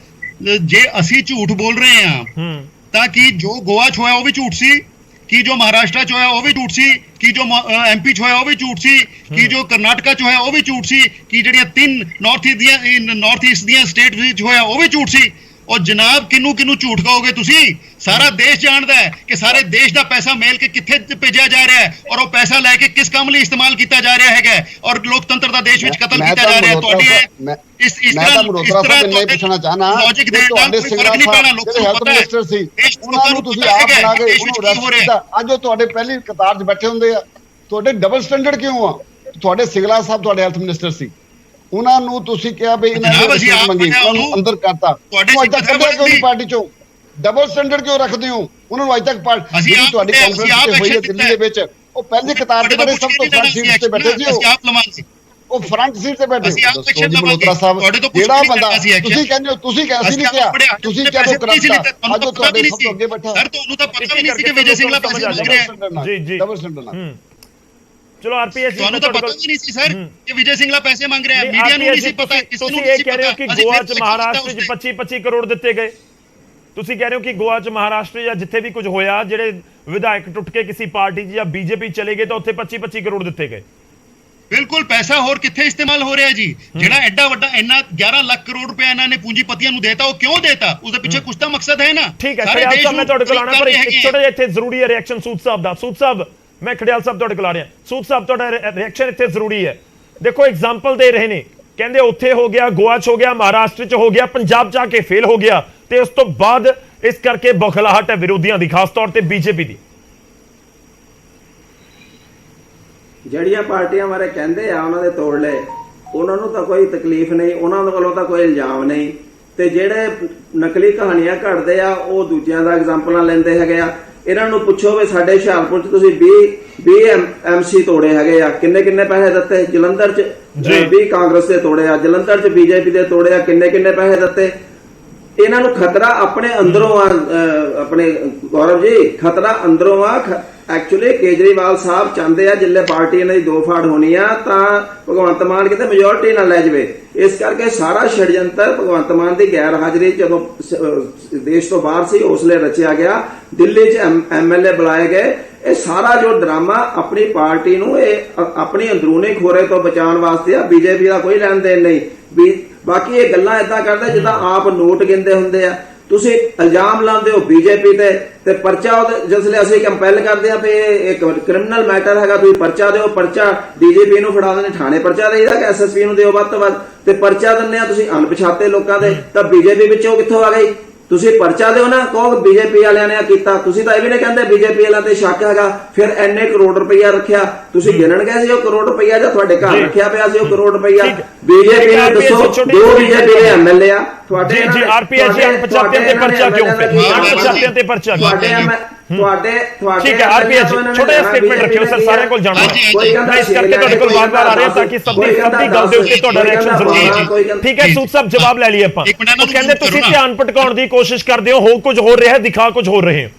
ਜੇ ਅਸੀਂ ਝੂਠ ਬੋਲ ਰਹੇ ਹਾਂ ਤਾਂ ਕਿ ਜੋ ਗੋਆ 'ਚ ਹੋਇਆ ਉਹ ਵੀ ਝੂਠ ਸੀ, ਕਿ ਜੋ ਮਹਾਰਾਸ਼ਟਰ 'ਚ ਹੋਇਆ ਉਹ ਵੀ ਝੂਠ ਸੀ, ਕਿ ਜੋ MP 'ਚ ਹੋਇਆ ਉਹ ਵੀ ਝੂਠ ਸੀ, ਕਿ ਜੋ ਕਰਨਾਟਕਾ 'ਚ ਹੋਇਆ ਉਹ ਵੀ ਝੂਠ ਸੀ, ਕਿ ਜਿਹੜੀਆਂ 3 ਨਾਰਥ ਈਸਟ ਦੀਆਂ ਸਟੇਟ ਵਿੱਚ ਹੋਇਆ ਉਹ ਵੀ ਝੂਠ ਸੀ। ਔਰ ਜਨਾਬ ਕਿਹਨੂੰ ਝੂਠ ਕਹੋਗੇ ਤੁਸੀਂ? ਸਾਰਾ ਦੇਸ਼ ਜਾਣਦਾ ਹੈ ਕਿ ਸਾਰੇ ਦੇਸ਼ ਦਾ ਪੈਸਾ ਮੇਲ ਕੇ ਕਿੱਥੇ ਭੇਜਿਆ ਜਾ ਰਿਹਾ ਹੈ ਔਰ ਉਹ ਪੈਸਾ ਲੈ ਕੇ ਕਿਸ ਕੰਮ ਲਈ ਇਸਤੇਮਾਲ ਕੀਤਾ ਜਾ ਰਿਹਾ ਹੈਗਾ ਔਰ ਲੋਕਤੰਤਰ ਦਾ ਦੇਸ਼ ਵਿੱਚ ਕਤਲ ਕੀਤਾ ਜਾ ਰਿਹਾ ਹੈ। ਤੁਹਾਡੀ ਇਸ ਤਰ੍ਹਾਂ
ਪੁੱਛਣਾ ਚਾਹਨਾ
ਲੌਜੀਕ ਦੇ ਨਾਲ ਕੋਈ ਫਰਕ ਨਹੀਂ ਪੈਣਾ। ਲੋਕਾਂ ਨੂੰ ਪਤਾ ਹੈ
ਸੀ ਉਹਨਾਂ ਨੂੰ ਤੁਸੀਂ ਆਪ ਬਣਾ ਕੇ ਉਹਨੂੰ ਰੈਸਟ ਕੀਤਾ। ਅੱਜ ਉਹ ਤੁਹਾਡੇ ਪਹਿਲੀ ਕਤਾਰ 'ਚ ਬੈਠੇ ਹੁੰਦੇ ਆ। ਤੁਹਾਡੇ ਡਬਲ ਸਟੈਂਡਰਡ ਕਿਉਂ ਆ? ਤੁਹਾਡੇ ਸਿੰਗਲਾ ਸਾਹਿਬ ਤੁਹਾਡੇ ਹੈਲਥ ਮਿਨਿਸਟਰ ਸੀ, ਉਹਨਾਂ ਨੂੰ ਤੁਸੀਂ ਕਿਹਾ ਵੀ ਇਹਨਾਂ ਨੇ ਰਿਸ਼ਵਤ ਮੰਗੀ, ਉਹਨਾਂ ਨੂੰ ਅੰਦਰ ਕਰਤਾ। ਉਹ ਅੱਜ ਤੱਕ ਕੱਢਿਆ ਕਿਉਂ ਨਹੀਂ ਪਾਰਟੀ 'ਚੋਂ? ਡਬਲ ਸਟੈਂਡਰਡ ਕਿਉਂ ਰੱਖਦੇ ਹੋ ਉਹਨਾਂ ਨੂੰ? ਅੱਜ ਤੱਕ ਜਿਹੜੀ ਤੁਹਾਡੀ ਕਾਨਫਰੰਸ ਹੋਈ ਹੈ ਦਿੱਲੀ ਦੇ ਵਿੱਚ, ਉਹ ਪਹਿਲੀ ਕਤਾਰ ਦੇ ਬੜੇ ਸਭ ਤੋਂ ਫਰੰਟ ਸੀਟ ਤੇ ਬੈਠੇ ਸੀ। ਉਹ ਫਰੰਟ ਸੀਟ ਤੇ ਬੈਠੇ ਮਲਹੋਤਰਾ ਸਾਹਿਬ। ਜਿਹੜਾ ਬੰਦਾ ਤੁਸੀਂ ਕਹਿੰਦੇ ਹੋ, ਤੁਸੀਂ ਅਸੀਂ ਨਹੀਂ ਕਿਹਾ, ਤੁਸੀਂ ਕਿਹਾ ਤੋਂ ਕਰਪਟ ਅੱਜ ਤੁਹਾਡੇ ਸਭ ਤੋਂ ਅੱਗੇ ਬੈਠਾ।
ਸਰ ਤੁਹਾਨੂੰ ਤਾਂ ਪਤਾ ਵੀ ਨਹੀਂ ਸੀ ਕਿ ਵਿਜੇ ਸਿੰਘਲਾ ਪੈਸੇ ਮੰਗ ਰਿਹਾ। ਜੀ ਜੀ
ਡਬਲ ਸਟੈਂਡਰਡ ਨਾਲ।
ਚਲੋ ਆਰਪੀਐਸ
ਤੁਹਾਨੂੰ ਤਾਂ ਪਤਾ ਵੀ ਨਹੀਂ ਸੀ ਸਰ ਕਿ ਵਿਜੇ ਸਿੰਘਲਾ ਪੈਸੇ ਮੰਗ ਰਿਹਾ। ਮੀਡੀਆ ਨੂੰ ਨਹੀਂ ਸੀ ਪਤਾ, ਕਿਸੇ ਨੂੰ ਨਹੀਂ ਸੀ ਪਤਾ।
ਤੁਸੀਂ ਇਹ ਕਹਿ ਰਹੇ ਹੋ ਕਿ ਗੋਆ 'ਚ ਮਹਾਰਾਸ਼ਟਰ 'ਚ 25 ਕਰੋੜ ਦਿੱਤੇ ਗਏ। ਤੁਸੀਂ ਕਹਿ ਰਹੇ ਹੋ ਕਿ ਗੋਆ 'ਚ ਮਹਾਰਾਸ਼ਟਰ ਜਾਂ ਜਿੱਥੇ ਵੀ ਕੁਝ ਹੋਇਆ, ਜਿਹੜੇ ਵਿਧਾਇਕ ਟੁੱਟ ਕੇ ਕਿਸੇ ਪਾਰਟੀ 'ਚ ਜਾਂ ਬੀਜੇਪੀ ਚਲੇ ਗਏ ਤਾਂ ਉੱਥੇ 25 ਕਰੋੜ ਦਿੱਤੇ ਗਏ।
ਬਿਲਕੁਲ ਪੈਸਾ ਹੋਰ ਕਿੱਥੇ ਇਸਤੇਮਾਲ ਹੋ ਰਿਹਾ ਜੀ? ਜਿਹੜਾ ਐਡਾ ਵੱਡਾ ਇੰਨਾ 11 ਲੱਖ ਕਰੋੜ ਰੁਪਏ ਇਹਨਾਂ ਨੇ ਪੂੰਜੀਪਤੀਆਂ ਨੂੰ ਦੇਤਾ, ਉਹ ਕਿਉਂ ਦੇਤਾ? ਉਸਦੇ ਪਿੱਛੇ ਕੁਝ ਤਾਂ ਮਕਸਦ ਹੈ ਨਾ।
ਠੀਕ ਹੈ ਖੜਿਆਲ ਸਾਹਿਬ, ਮੈਂ ਤੁਹਾਡੇ ਕੋਲ ਆਣਾ ਪਰ ਇੱਕ ਛੋਟਾ ਜਿਹਾ ਇੱਥੇ ਜ਼ਰੂਰੀ ਹੈ ਰਿਐਕਸ਼ਨ ਸੂਦ ਸਾਹਿਬ ਦਾ। ਸੂਦ ਸਾਹਿਬ, ਮੈਂ ਖੜਿਆਲ ਸਾਹਿਬ ਤੁਹਾਡੇ ਕੋਲ ਆ ਰਿਹਾ। ਸੂਦ ਸਾਹਿਬ ਤੁਹਾਡਾ ਰਿਐਕਸ਼ਨ ਇੱਥੇ ਜ਼ਰੂਰੀ ਹੈ। ਦੇਖੋ ਐਗਜ਼ਾਮਪਲ ਦੇ ਰਹੇ ਨੇ, ਕਹਿੰਦੇ ਉੱਥੇ ਹੋ ਗਿਆ, ਗੋਆ 'ਚ ਹੋ ਗਿਆ, ਮਹਾਰਾਸ਼ਟਰ 'ਚ ਹੋ ਗਿਆ, ਪੰਜਾਬ 'ਚ ਆ ਕੇ ਫੇਲ ਹੋ ਗਿਆ ਤੇ ਉਸ ਤੋਂ ਬਾਅਦ ਇਸ ਕਰਕੇ ਬੌਖਲਾਹਟ ਹੈ ਵਿਰੋਧੀਆਂ ਦੀ, ਖਾਸ ਤੌਰ ਤੇ ਬੀਜੇਪੀ ਦੀ।
ਜਿਹੜੀਆਂ ਪਾਰਟੀਆਂ ਬਾਰੇ ਕਹਿੰਦੇ ਆ ਉਹਨਾਂ ਦੇ ਤੋੜ ਲਏ, ਉਹਨਾਂ ਨੂੰ ਤਾਂ ਕੋਈ ਤਕਲੀਫ ਨਹੀਂ, ਉਹਨਾਂ ਦੇ ਵੱਲੋਂ ਤਾਂ ਕੋਈ ਇਲਜ਼ਾਮ ਨਹੀਂ। ਤੇ ਜਿਹੜੇ ਨਕਲੀ ਕਹਾਣੀਆਂ ਘੜਦੇ ਆ ਉਹ ਦੂਜਿਆਂ ਦਾ ਐਗਜ਼ਾਮਪਲਾਂ ਲੈਂਦੇ ਹੈਗੇ ਆ। ਇਹਨਾਂ ਨੂੰ ਪੁੱਛੋ ਵੀ ਸਾਡੇ ਹੁਸ਼ਿਆਰਪੁਰ 'ਚ ਤੁਸੀਂ 20 MC ਤੋੜੇ ਹੈਗੇ ਆ, ਕਿੰਨੇ ਪੈਸੇ ਦਿੱਤੇ? ਜਲੰਧਰ 'ਚ 20 ਕਾਂਗਰਸ ਦੇ ਤੋੜੇ ਆ, ਜਲੰਧਰ 'ਚ ਬੀਜੇਪੀ ਦੇ ਤੋੜੇ ਆ, ਕਿੰਨੇ ਪੈਸੇ ਦਿੱਤੇ? ਇਹਨਾਂ ਨੂੰ ਖਤਰਾ ਆਪਣੇ ਅੰਦਰੋਂ ਆ। ਆਪਣੇ ਗੌਰਵ ਜੀ ਖਤਰਾ ਅੰਦਰੋਂ ਆ। ਐਕਚੁਅਲੀ ਕੇਜਰੀਵਾਲ ਸਾਹਿਬ ਚਾਹੁੰਦੇ ਆ ਜਿੱਲੇ ਪਾਰਟੀ ਇਹਨਾਂ ਦੀ ਦੋ ਫਾੜ ਹੋਣੀ ਆ ਤਾਂ ਭਗਵੰਤ ਮਾਨ ਕਿਤੇ ਮੈਜੋਰਟੀ ਨਾਲ ਲੈ ਜਾਵੇ। ਇਸ ਕਰਕੇ ਸਾਰਾ ਛੜਯੰਤਰ ਭਗਵੰਤ ਮਾਨ ਦੀ ਗੈਰ ਹਾਜ਼ਰੀ ਜਦੋਂ ਦੇਸ਼ ਤੋਂ ਬਾਹਰ ਸੀ ਉਸਲੇ ਰਚਿਆ ਗਿਆ। ਦਿੱਲੀ 'ਚ MLA ਬੁਲਾਏ ਗਏ। ਇਹ ਸਾਰਾ ਜੋ ਡਰਾਮਾ ਆਪਣੀ ਪਾਰਟੀ ਨੂੰ ਇਹ ਆਪਣੀ ਅੰਦਰੂਨੀ ਖੋਰੇ ਤੋਂ ਬਚਾਉਣ ਵਾਸਤੇ ਆ। ਬੀਜੇਪੀ ਦਾ ਕੋਈ ਲੈਣ ਦੇਣ ਨਹੀਂ। ਬਾਕੀ ਇਹ ਗੱਲਾਂ ਏਦਾਂ ਕਰਦੇ ਜਿੱਦਾਂ ਆਪ ਨੋਟ ਗਿਣਦੇ ਹੁੰਦੇ ਆ। ਤੁਸੀਂ ਇਲਜ਼ਾਮ ਲਾਉਂਦੇ ਹੋ ਬੀਜੇਪੀ ਤੇ ਪਰਚਾ ਜਿਸਲੇ ਅਸੀਂ ਕੰਪੈਲ ਕਰਦੇ ਆ ਵੀ ਇਹ ਕ੍ਰਿਮੀਨਲ ਮੈਟਰ ਹੈਗਾ, ਤੁਸੀਂ ਪਰਚਾ ਦਿਓ। ਪਰਚਾ DGP ਨੂੰ ਫੜਾ ਦਿੰਦੇ, ਥਾਣੇ ਪਰਚਾ ਦੇਈਦਾ ਕਿ SSP ਨੂੰ ਦਿਓ ਵੱਧ ਤੋਂ ਵੱਧ, ਤੇ ਪਰਚਾ ਦਿੰਦੇ ਆ ਤੁਸੀਂ ਅਣਪਛਾਤੇ ਲੋਕਾਂ ਦੇ। ਤਾਂ ਬੀਜੇਪੀ ਵਿੱਚੋਂ ਕਿੱਥੋਂ ਆ ਗਈ? ਤੁਸੀਂ ਪਰਚਾ ਦਿਓ ਨਾ, ਕਹੋ ਬੀਜੇਪੀ ਵਾਲਿਆਂ ਨੇ ਕੀਤਾ। ਤੁਸੀਂ ਤਾਂ ਇਹ ਵੀ ਨਹੀਂ ਕਹਿੰਦੇ ਬੀਜੇਪੀ ਵਾਲਿਆਂ ਤੇ ਸ਼ੱਕ ਹੈਗਾ। ਫਿਰ ਇੰਨੇ ਕਰੋੜ ਰੁਪਈਆ ਰੱਖਿਆ, ਤੁਸੀਂ ਗਿਣਨ ਗਏ ਸੀ ਉਹ ਕਰੋੜ ਰੁਪਈਆ ਜਾਂ ਤੁਹਾਡੇ ਘਰ ਰੱਖਿਆ ਪਿਆ ਸੀ ਉਹ ਕਰੋੜ ਰੁਪਈਆ? ਬੀਜੇਪੀ ਨੂੰ ਦੱਸੋ, 2 ਬੀਜੇਪੀ ਦੇ MLA ਆ ਤੁਹਾਡੇ।
ਜੀ ਆਰਪੀਐਸ ਜੀ ਅਣਪਛਾਤਿਆਂ ਤੇ ਪਰਚਾ ਕਿਉਂ? ਅਣਪਛਾਤਿਆਂ ਤੇ ਪਰਚਾ
ਤੁਹਾਡੇ
ਠੀਕ ਹੈ ਆਰਪੀਐਸ ਜੀ ਛੋਟਾ ਜਿਹਾ ਸਟੇਟਮੈਂਟ ਰੱਖਿਓ ਸਰ, ਸਾਰਿਆਂ ਕੋਲ ਜਾਣਾ ਮੈਂ ਇਸ ਕਰਕੇ ਤੁਹਾਡੇ ਕੋਲ ਵਾਰ-ਵਾਰ ਆ ਰਿਹਾ ਤਾਂ ਕਿ ਸਭ ਦੀ ਗੱਲ ਦੇ ਉੱਤੇ ਤੁਹਾਡਾ ਰਿਐਕਸ਼ਨ ਜ਼ਰੂਰੀ ਹੈ। ਠੀਕ ਹੈ ਸੂਦ ਸਾਹਿਬ ਜਵਾਬ ਲੈ ਲਈਏ ਆਪਾਂ। ਉਹ ਕਹਿੰਦੇ ਤੁਸੀਂ ਧਿਆਨ ਭਟਕਾਉਣ ਦੀ ਕੋਸ਼ਿਸ਼ ਕਰਦੇ ਹੋ ਕੁਝ ਹੋਰ ਰਿਹਾ, ਦਿਖਾ ਕੁਝ ਹੋਰ ਰਹੇ ਹੋ।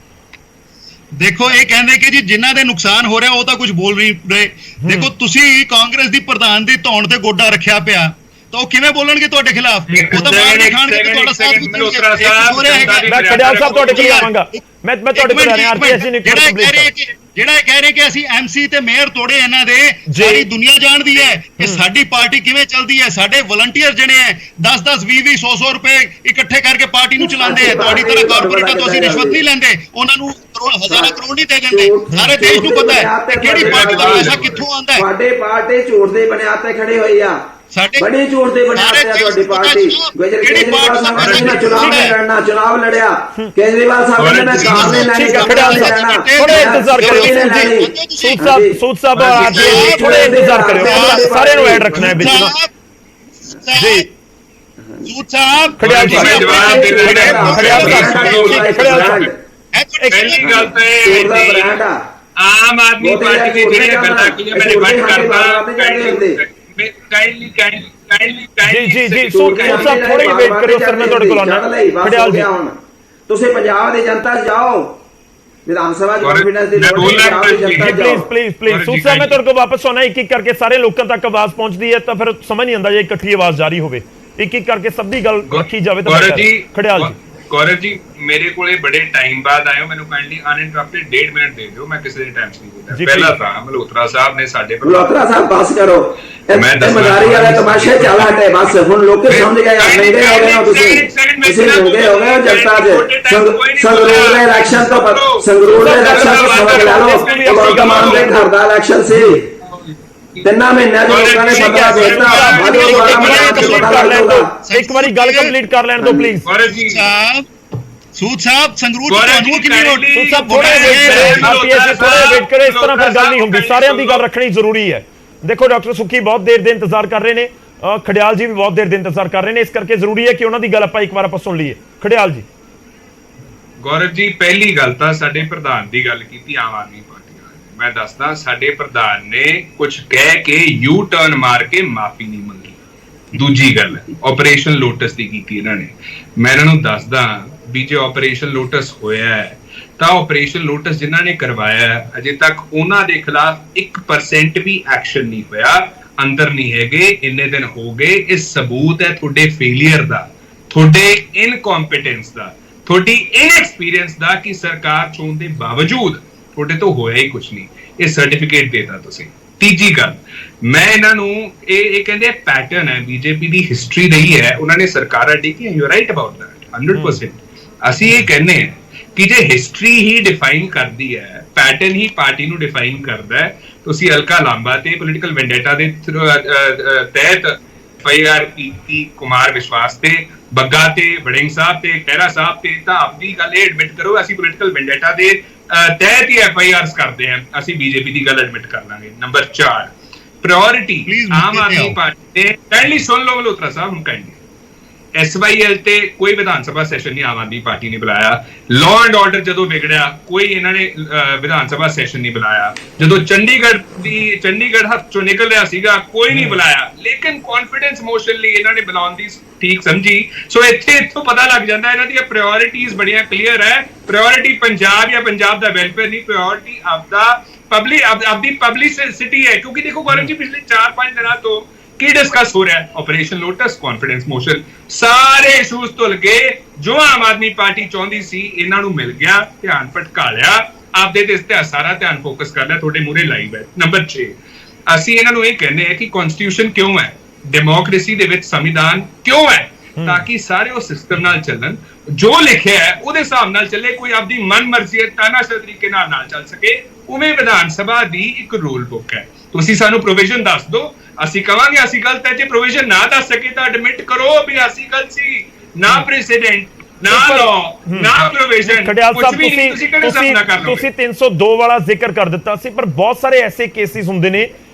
ਦੇਖੋ ਇਹ ਕਹਿੰਦੇ ਕਿ ਜੀ ਜਿਨ੍ਹਾਂ ਦੇ ਨੁਕਸਾਨ ਹੋ ਰਿਹਾ ਉਹ ਤਾਂ ਕੁਝ ਬੋਲ ਨਹੀਂ ਰਹੇ। ਦੇਖੋ ਤੁਸੀਂ ਕਾਂਗਰਸ ਦੀ ਪ੍ਰਧਾਨ ਦੀ ਧੌਣ ਤੇ ਗੋਡਾ ਰੱਖਿਆ ਪਿਆ ਤਾਂ ਉਹ ਕਿਵੇਂ ਬੋਲਣਗੇ ਤੁਹਾਡੇ ਖਿਲਾਫ? ਉਹ ਤਾਂ ਮਾਰ ਨਹੀਂ ਖਾਣਗੇ ਕਿ ਤੁਹਾਡਾ ਸਾਥ ਦਿੱਤਾ।
ਮੈਂ ਖੜਿਆਲ ਸਾਹਿਬ ਤੁਹਾਡੇ ਕੋਲ ਆਵਾਂਗਾ। ਮੈਂ ਤੁਹਾਡੇ ਕੋਲ ਆ ਰਿਹਾ ਆਰਪੀਐਸ ਜੀ
ਜਿਹੜਾ ਕਹਿ ਰਹੇ ਕਿ ਅਸੀਂ MC ਤੇ ਮੇਅਰ ਤੋੜੇ ਇਹਨਾਂ ਦੇ, ਸਾਰੀ ਦੁਨੀਆ ਜਾਣਦੀ ਹੈ ਕਿ ਸਾਡੀ ਪਾਰਟੀ ਕਿਵੇਂ ਚੱਲਦੀ ਹੈ। ਸਾਡੇ ਵਲੰਟੀਅਰ ਜਿਹੜੇ ਹੈ 10-10 20-20 100-100 ਰੁਪਏ ਇਕੱਠੇ ਕਰਕੇ ਪਾਰਟੀ ਨੂੰ ਚਲਾਉਂਦੇ ਹੈ। ਤੁਹਾਡੀ ਤਰ੍ਹਾਂ ਕਾਰਪੋਰੇਟਾਂ ਤੋਂ ਅਸੀਂ ਰਿਸ਼ਵਤ ਨਹੀਂ ਲੈਂਦੇ, ਉਹਨਾਂ ਨੂੰ ਹਜ਼ਾਰਾਂ ਕਰੋੜ ਨਹੀਂ ਦੇ ਦਿੰਦੇ। ਸਾਰੇ ਦੇਸ਼ ਨੂੰ ਪਤਾ ਹੈ ਕਿ ਕਿਹੜੀ ਪਾਰਟੀ ਦਾ ਪੈਸਾ ਕਿੱਥੋਂ ਆਉਂਦਾ ਹੈ।
ਤੁਹਾਡੇ ਪਾਰਟੀ ਝੂਠ ਦੇ ਬੁਨਿਆਦ ਤੇ ਖੜੀ ਹੋਈ ਆ, ਬੜੀ ਝੂਠ ਦੇ ਬੁਨਿਆਦ ਤੇ ਤੁਹਾਡੀ ਪਾਰਟੀ। ਕੇਜਰੀਵਾਲ ਸਾਹਿਬ ਨੇ ਚੁਣਾਵ ਲੜਿਆ, ਕੇਜਰੀਵਾਲ ਸਾਹਿਬ ਨੇ ਕਾਰ ਨੇ ਲੈਣੀ,
ਥੋੜੇ ਇੰਤਜ਼ਾਰ ਕਰਿਓ ਸੂਦ ਸਾਹਿਬ ਥੋੜੇ ਇੰਤਜ਼ਾਰ ਕਰਿਓ, ਸਾਰਿਆਂ ਨੂੰ ਐਡ ਰੱਖਣਾ ਹੈ ਵਿੱਚ ਜੀ।
ਸੂਦ ਸਾਹਿਬ
ਖੜਿਆਲ ਸਾਹਿਬ
ਇੱਕ ਗੱਲ ਤਾਂ ਆਮ ਆਦਮੀ ਪਾਰਟੀ ਦੇ ਜਿਹੜੇ ਗੱਲਾਂ ਕੀਆਂ ਮੈਨੇ ਵੱਟ ਕਰਤਾ
ਜੀ ਸੂਦ ਸਾਹਿਬ ਥੋੜੀ ਵੇਟ ਕਰਿਓ ਸਰ, ਮੈਂ ਤੁਹਾਡੇ ਕੋਲ ਆਉਣਾ। ਖੜਿਆਲ ਜੀ
ਤੁਸੀਂ ਪੰਜਾਬ ਦੀ ਜਨਤਾ ਜਾਓ, ਵਿਧਾਨ ਸਭਾ ਚ ਕੰਫੀਡੈਂਸ ਦੀ ਲੋੜ ਨਹੀਂ, ਪੰਜਾਬ ਦੀ ਜਨਤਾ ਜਾਓ।
ਪਲੀਜ਼ ਸੂਦ ਸਾਹਿਬ, ਮੈਂ ਤੁਹਾਡੇ ਕੋਲ ਵਾਪਸ ਆਉਣਾ। ਇੱਕ ਇੱਕ ਕਰਕੇ ਸਾਰੇ ਲੋਕਾਂ ਤੱਕ ਆਵਾਜ਼ ਪਹੁੰਚਦੀ ਹੈ ਤਾਂ ਫਿਰ ਸਮਝ ਨਹੀਂ ਆਉਂਦਾ ਜੇ ਇਕੱਠੀ ਆਵਾਜ਼ ਜਾਰੀ ਹੋਵੇ। ਇੱਕ ਇੱਕ ਕਰਕੇ ਸਭ ਦੀ ਗੱਲ ਰੱਖੀ ਜਾਵੇ ਤਾਂ ਖੜਿਆਲ ਜੀ।
ਗੌਰਵ ਜੀ ਮੇਰੇ ਕੋਲੇ ਬੜੇ ਟਾਈਮ ਬਾਅਦ ਆਇਓ, ਮੈਨੂੰ ਕਾਈਂਡਲੀ ਅਨਇੰਟਰਪਟਡ 1.5 ਮਿੰਟ ਦੇ ਦਿਓ, ਮੈਂ ਕਿਸੇ ਦੇ ਟਾਈਮ ਨਹੀਂ ਦਿੰਦਾ। ਪਹਿਲਾ ਤਾਂ ਮਲਹੋਤਰਾ ਸਾਹਿਬ ਨੇ ਸਾਡੇ
ਮਲਹੋਤਰਾ ਸਾਹਿਬ ਬਸ ਕਰੋ, ਮਜ਼ਾਰੀ ਵਾਲੇ ਤਮਾਸ਼ੇ ਚੱਲ ਹਟੇ ਬਸ। ਹੁਣ ਲੋਕ ਸਮਝ ਗਏ, ਨੰਗੇ ਹੋ ਗਏ ਹੋ ਤੁਸੀਂ ਨੰਗੇ ਹੋ ਗਏ ਹੋ ਜਨਤਾ ਦੇ। ਸੰਗਰੂਰ ਦੇ ਇਲੈਕਸ਼ਨ ਤੋਂ ਸਮਝ ਲੈ ਲਓ, ਭਗਵੰਤ ਮਾਨ ਦੇ ਘਰ ਦਾ ਇਲੈਕਸ਼ਨ ਸੀ। 3 ਮਹੀਨਿਆਂ ਦੇ ਲੋਕਾਂ ਨੇ ਪਤਾ ਦੇਤਾ।
ਇੱਕ ਵਾਰੀ ਗੱਲ ਕੰਪਲੀਟ ਕਰ ਲੈਣ ਦਿਓ ਪਲੀਜ਼।
ਸੂਦ ਸਾਹਿਬ ਸੰਗਰੂਰ ਤੁਹਾਨੂੰ ਕਿੰਨੀ ਵੋਟ?
ਸੂਦ ਸਾਹਿਬ ਥੋੜਾ ਵੇਟ ਕਰੋ, ਇਸ ਤਰ੍ਹਾਂ ਫਿਰ ਗੱਲ ਨਹੀਂ ਹੁੰਦੀ। ਸਾਰਿਆਂ ਦੀ ਗੱਲ ਰੱਖਣੀ ਜ਼ਰੂਰੀ ਹੈ। ਦੇਖੋ ਡਾਕਟਰ ਸੁੱਖੀ ਬਹੁਤ ਦੇਰ ਦੇ ਇੰਤਜ਼ਾਰ ਕਰ ਰਹੇ ਨੇ, ਖੜਿਆਲ ਜੀ ਵੀ ਬਹੁਤ ਦੇਰ ਦੇ ਇੰਤਜ਼ਾਰ ਕਰ ਰਹੇ ਨੇ, ਇਸ ਕਰਕੇ ਜ਼ਰੂਰੀ ਹੈ ਕਿ ਉਹਨਾਂ ਦੀ ਗੱਲ ਆਪਾਂ ਇੱਕ ਵਾਰ ਆਪਾਂ ਸੁਣ ਲਈਏ। ਖੜਿਆਲ ਜੀ।
ਗੌਰਵ ਜੀ ਪਹਿਲੀ ਗੱਲ ਤਾਂ ਸਾਡੇ ਪ੍ਰਧਾਨ ਦੀ ਗੱਲ ਕੀਤੀ ਆਮ ਆਦਮੀ ਪਾਰਟੀ ਵਾਲੇ। ਮੈਂ ਦੱਸਦਾ ਸਾਡੇ ਪ੍ਰਧਾਨ ਨੇ ਕੁਝ ਕਹਿ ਕੇ ਯੂ ਟਰਨ ਮਾਰ ਕੇ ਮਾਫੀ ਨਹੀਂ ਮੰਗੀ। ਦੂਜੀ ਗੱਲ ਆਪਰੇਸ਼ਨ ਲੋਟਸ ਦੀ ਕੀਤੀ ਇਹਨਾਂ ਨੇ। ਮੈਂ ਇਹਨਾਂ ਨੂੰ ਦੱਸਦਾ ਵੀ ਜੇ ਆਪਰੇਸ਼ਨ ਲੋਟਸ ਹੋਇਆ ਹੈ ਤਾਂ ਆਪਰੇਸ਼ਨ ਲੋਟਸ ਜਿਨ੍ਹਾਂ ਨੇ ਕਰਵਾਇਆ ਅਜੇ ਤੱਕ ਉਹਨਾਂ ਦੇ ਖਿਲਾਫ 1% ਵੀ ਐਕਸ਼ਨ ਨਹੀਂ ਹੋਇਆ, ਅੰਦਰ ਨਹੀਂ ਹੈਗੇ, ਇੰਨੇ ਦਿਨ ਹੋ ਗਏ। ਇਹ ਸਬੂਤ ਹੈ ਤੁਹਾਡੇ ਫੇਲਿਅਰ ਦਾ, ਤੁਹਾਡੇ ਇਨਕੰਪੀਟੈਂਸ ਦਾ, ਤੁਹਾਡੀ ਇਨਐਕਸਪੀਰੀਅੰਸ ਦਾ ਕਿ ਸਰਕਾਰ ਚੋਣ ਦੇ ਬਾਵਜੂਦ ਤੁਹਾਡੇ ਤੋਂ ਹੋਇਆ ਹੀ ਕੁਝ ਨਹੀਂ। ਇਹ ਸਰਟੀਫਿਕੇਟ ਦੇਤਾ ਤੁਸੀਂ। ਤੀਜੀ ਗੱਲ ਮੈਂ ਇਹਨਾਂ ਨੂੰ ਇਹ ਕਹਿੰਦੇ ਪੈਟਰਨ ਹੈ, ਬੀਜੇਪੀ ਦੀ ਹਿਸਟਰੀ ਰਹੀ ਹੈ, ਉਹਨਾਂ ਨੇ ਸਰਕਾਰਾਂ ਡਿੱਕੀਆਂ। You right about that 100%। ਅਸੀਂ ਇਹ ਕਹਿੰਦੇ ਹਾਂ ਕਿ ਜੇ ਹਿਸਟਰੀ ਹੀ ਡਿਫਾਈਨ ਕਰਦੀ ਹੈ, ਪੈਟਰਨ ਹੀ ਪਾਰਟੀ ਨੂੰ ਡਿਫਾਈਨ ਕਰਦਾ ਹੈ, ਤੁਸੀਂ ਹਲਕਾ ਲਾਂਬਾ ਤੇ ਪੋਲੀਟੀਕਲ ਵੈਂਡੇਟਾ ਦੇ ਤਹਿਤ FIR ਕੀਤੀ ਕੁਮਾਰ ਵਿਸ਼ਵਾਸ ਤੇ, ਬੱਗਾ ਤੇ, ਵੜਿੰਗ ਸਾਹਿਬ ਤੇ, ਖਹਿਰਾ ਸਾਹਿਬ ਤੇ, ਤਾਂ ਆਪਣੀ ਗੱਲ ਇਹ ਐਡਮਿਟ ਕਰੋ ਅਸੀਂ ਪੋਲੀਟੀਕਲ ਵੈਂਡੇਟਾ ਦੇ ਤਹਿਤ ਹੀ FIRs ਕਰਦੇ ਹਾਂ, ਅਸੀਂ ਬੀਜੇਪੀ ਦੀ ਗੱਲ ਐਡਮਿਟ ਕਰ ਲਾਂਗੇ। ਨੰਬਰ 4 ਪ੍ਰਾਇੋਰਿਟੀ ਆਮ ਆਦਮੀ ਪਾਰਟੀ ਨੇ ਕਾਈਂਡਲੀ ਸੁਣ ਲਓ ਮਲਹੋਤਰਾ ਸਾਹਿਬ, ਹੁਣ ਕਾਈਂਡਲੀ SYL ਤੇ ਕੋਈ ਵਿਧਾਨ ਸਭਾ ਸੈਸ਼ਨ ਨਹੀਂ ਆਮ ਆਦਮੀ ਪਾਰਟੀ ਨੇ ਬੁਲਾਇਆ। ਲਾਅ ਐਂਡ ਆਰਡਰ ਜਦੋਂ ਵਿਗੜਿਆ ਕੋਈ ਇਹਨਾਂ ਨੇ ਵਿਧਾਨ ਸਭਾ ਸੈਸ਼ਨ ਨਹੀਂ ਬੁਲਾਇਆ। ਜਦੋਂ ਚੰਡੀਗੜ੍ਹ ਹੱਥ ਚੋਂ ਨਿਕਲ ਰਿਹਾ ਸੀਗਾ ਕੋਈ ਨਹੀਂ ਬੁਲਾਇਆ, ਲੇਕਿਨ ਕੌਨਫੀਡੈਂਸ ਮੋਸ਼ਨ ਲਈ ਇਹਨਾਂ ਨੇ ਬੁਲਾਉਣ ਦੀ ਠੀਕ ਸਮਝੀ। ਸੋ ਇੱਥੋਂ ਪਤਾ ਲੱਗ ਜਾਂਦਾ ਇਹਨਾਂ ਦੀਆਂ ਪ੍ਰਾਇੋਰਿਟੀਜ਼ ਬੜੀਆਂ ਕਲੀਅਰ ਹੈ। ਪ੍ਰਾਇੋਰਿਟੀ ਪੰਜਾਬ ਜਾਂ ਪੰਜਾਬ ਦਾ ਵੈਲਫੇਅਰ ਨਹੀਂ, ਪ੍ਰਾਇੋਰਿਟੀ ਆਪਦੀ ਪਬਲਿਸਿਟੀ ਹੈ। ਕਿਉਂਕਿ ਦੇਖੋ ਗੌਰਵ ਜੀ ਪਿਛਲੇ 4-5 ਦਿਨਾਂ ਤੋਂ ਕੀ ਡਿਸਕਸ ਹੋ ਰਿਹਾ ਹੈ? ਆਪਰੇਸ਼ਨ ਲੋਟਸ, ਕੌਨਫੀਡੈਂਸ ਮੋਸ਼ਨ, ਸਾਰੇ ਇਸ਼ੂਜ਼ ਧੁਲ ਗਏ। ਜੋ ਆਮ ਆਦਮੀ ਪਾਰਟੀ ਚਾਹੁੰਦੀ ਸੀ ਇਹਨਾਂ ਨੂੰ ਮਿਲ ਗਿਆ, ਧਿਆਨ ਭਟਕਾ ਲਿਆ, ਆਪਦੇ ਤੇ ਸਾਰਾ ਧਿਆਨ ਫੋਕਸ ਕਰ ਲਿਆ, ਤੁਹਾਡੇ ਮੂਹਰੇ ਲਾਈਵ ਹੈ। ਨੰਬਰ 6 ਅਸੀਂ ਇਹਨਾਂ ਨੂੰ ਇਹ ਕਹਿੰਦੇ ਹਾਂ ਕਿ ਕਨਸਟੀਟਿਊਸ਼ਨ ਕਿਉਂ ਹੈ, ਡੈਮੋਕ੍ਰੇਸੀ ਦੇ ਵਿੱਚ ਸੰਵਿਧਾਨ ਕਿਉਂ ਹੈ, ਤਾਂ ਕਿ ਸਾਰੇ ਉਹ ਸਿਸਟਮ ਨਾਲ ਚੱਲਣ, ਜੋ ਲਿਖਿਆ ਹੈ ਉਹਦੇ ਹਿਸਾਬ ਨਾਲ ਚੱਲੇ, ਕੋਈ ਆਪਦੀ ਮਨ ਮਰਜ਼ੀ ਤਾਨਾਸ਼ਾਹ ਤਰੀਕੇ ਨਾਲ ਚੱਲ ਸਕੇ। ਉਵੇਂ ਵਿਧਾਨ ਸਭਾ ਦੀ ਇੱਕ ਰੂਲ ਬੁੱਕ ਹੈ। ਤੁਸੀਂ ਸਾਨੂੰ ਪ੍ਰੋਵੀਜ਼ਨ ਦੱਸ ਦਿਓ, ਅਸੀਂ ਕਵਾਂਗੇ ਅਸੀਂ ਗਲਤ ਹੈ। ਜੇ ਪ੍ਰੋਵੀਜ਼ਨ ਨਾ ਦੱਸ ਸਕੇ ਤਾਂ ਐਡਮਿਟ ਕਰੋ ਵੀ ਅਸੀਂ ਗਲਤ ਸੀ। ਨਾ ਪ੍ਰੈਸੀਡੈਂਟ, ਨਾ ਲਾਅ, ਨਾ ਪ੍ਰੋਵੀਜ਼ਨ, ਕੁਝ ਵੀ ਨਹੀਂ। ਤੁਸੀਂ ਕਿਹੜੇ ਹਿਸਾਬ ਨਾਲ ਕਰ ਲਓਗੇ?
ਤੁਸੀਂ 302 ਵਾਲਾ ਜ਼ਿਕਰ ਕਰ ਦਿੱਤਾ ਸੀ, ਪਰ ਬਹੁਤ ਸਾਰੇ ਐਸੇ ਕੇਸਿਸ ਹੁੰਦੇ ਨੇ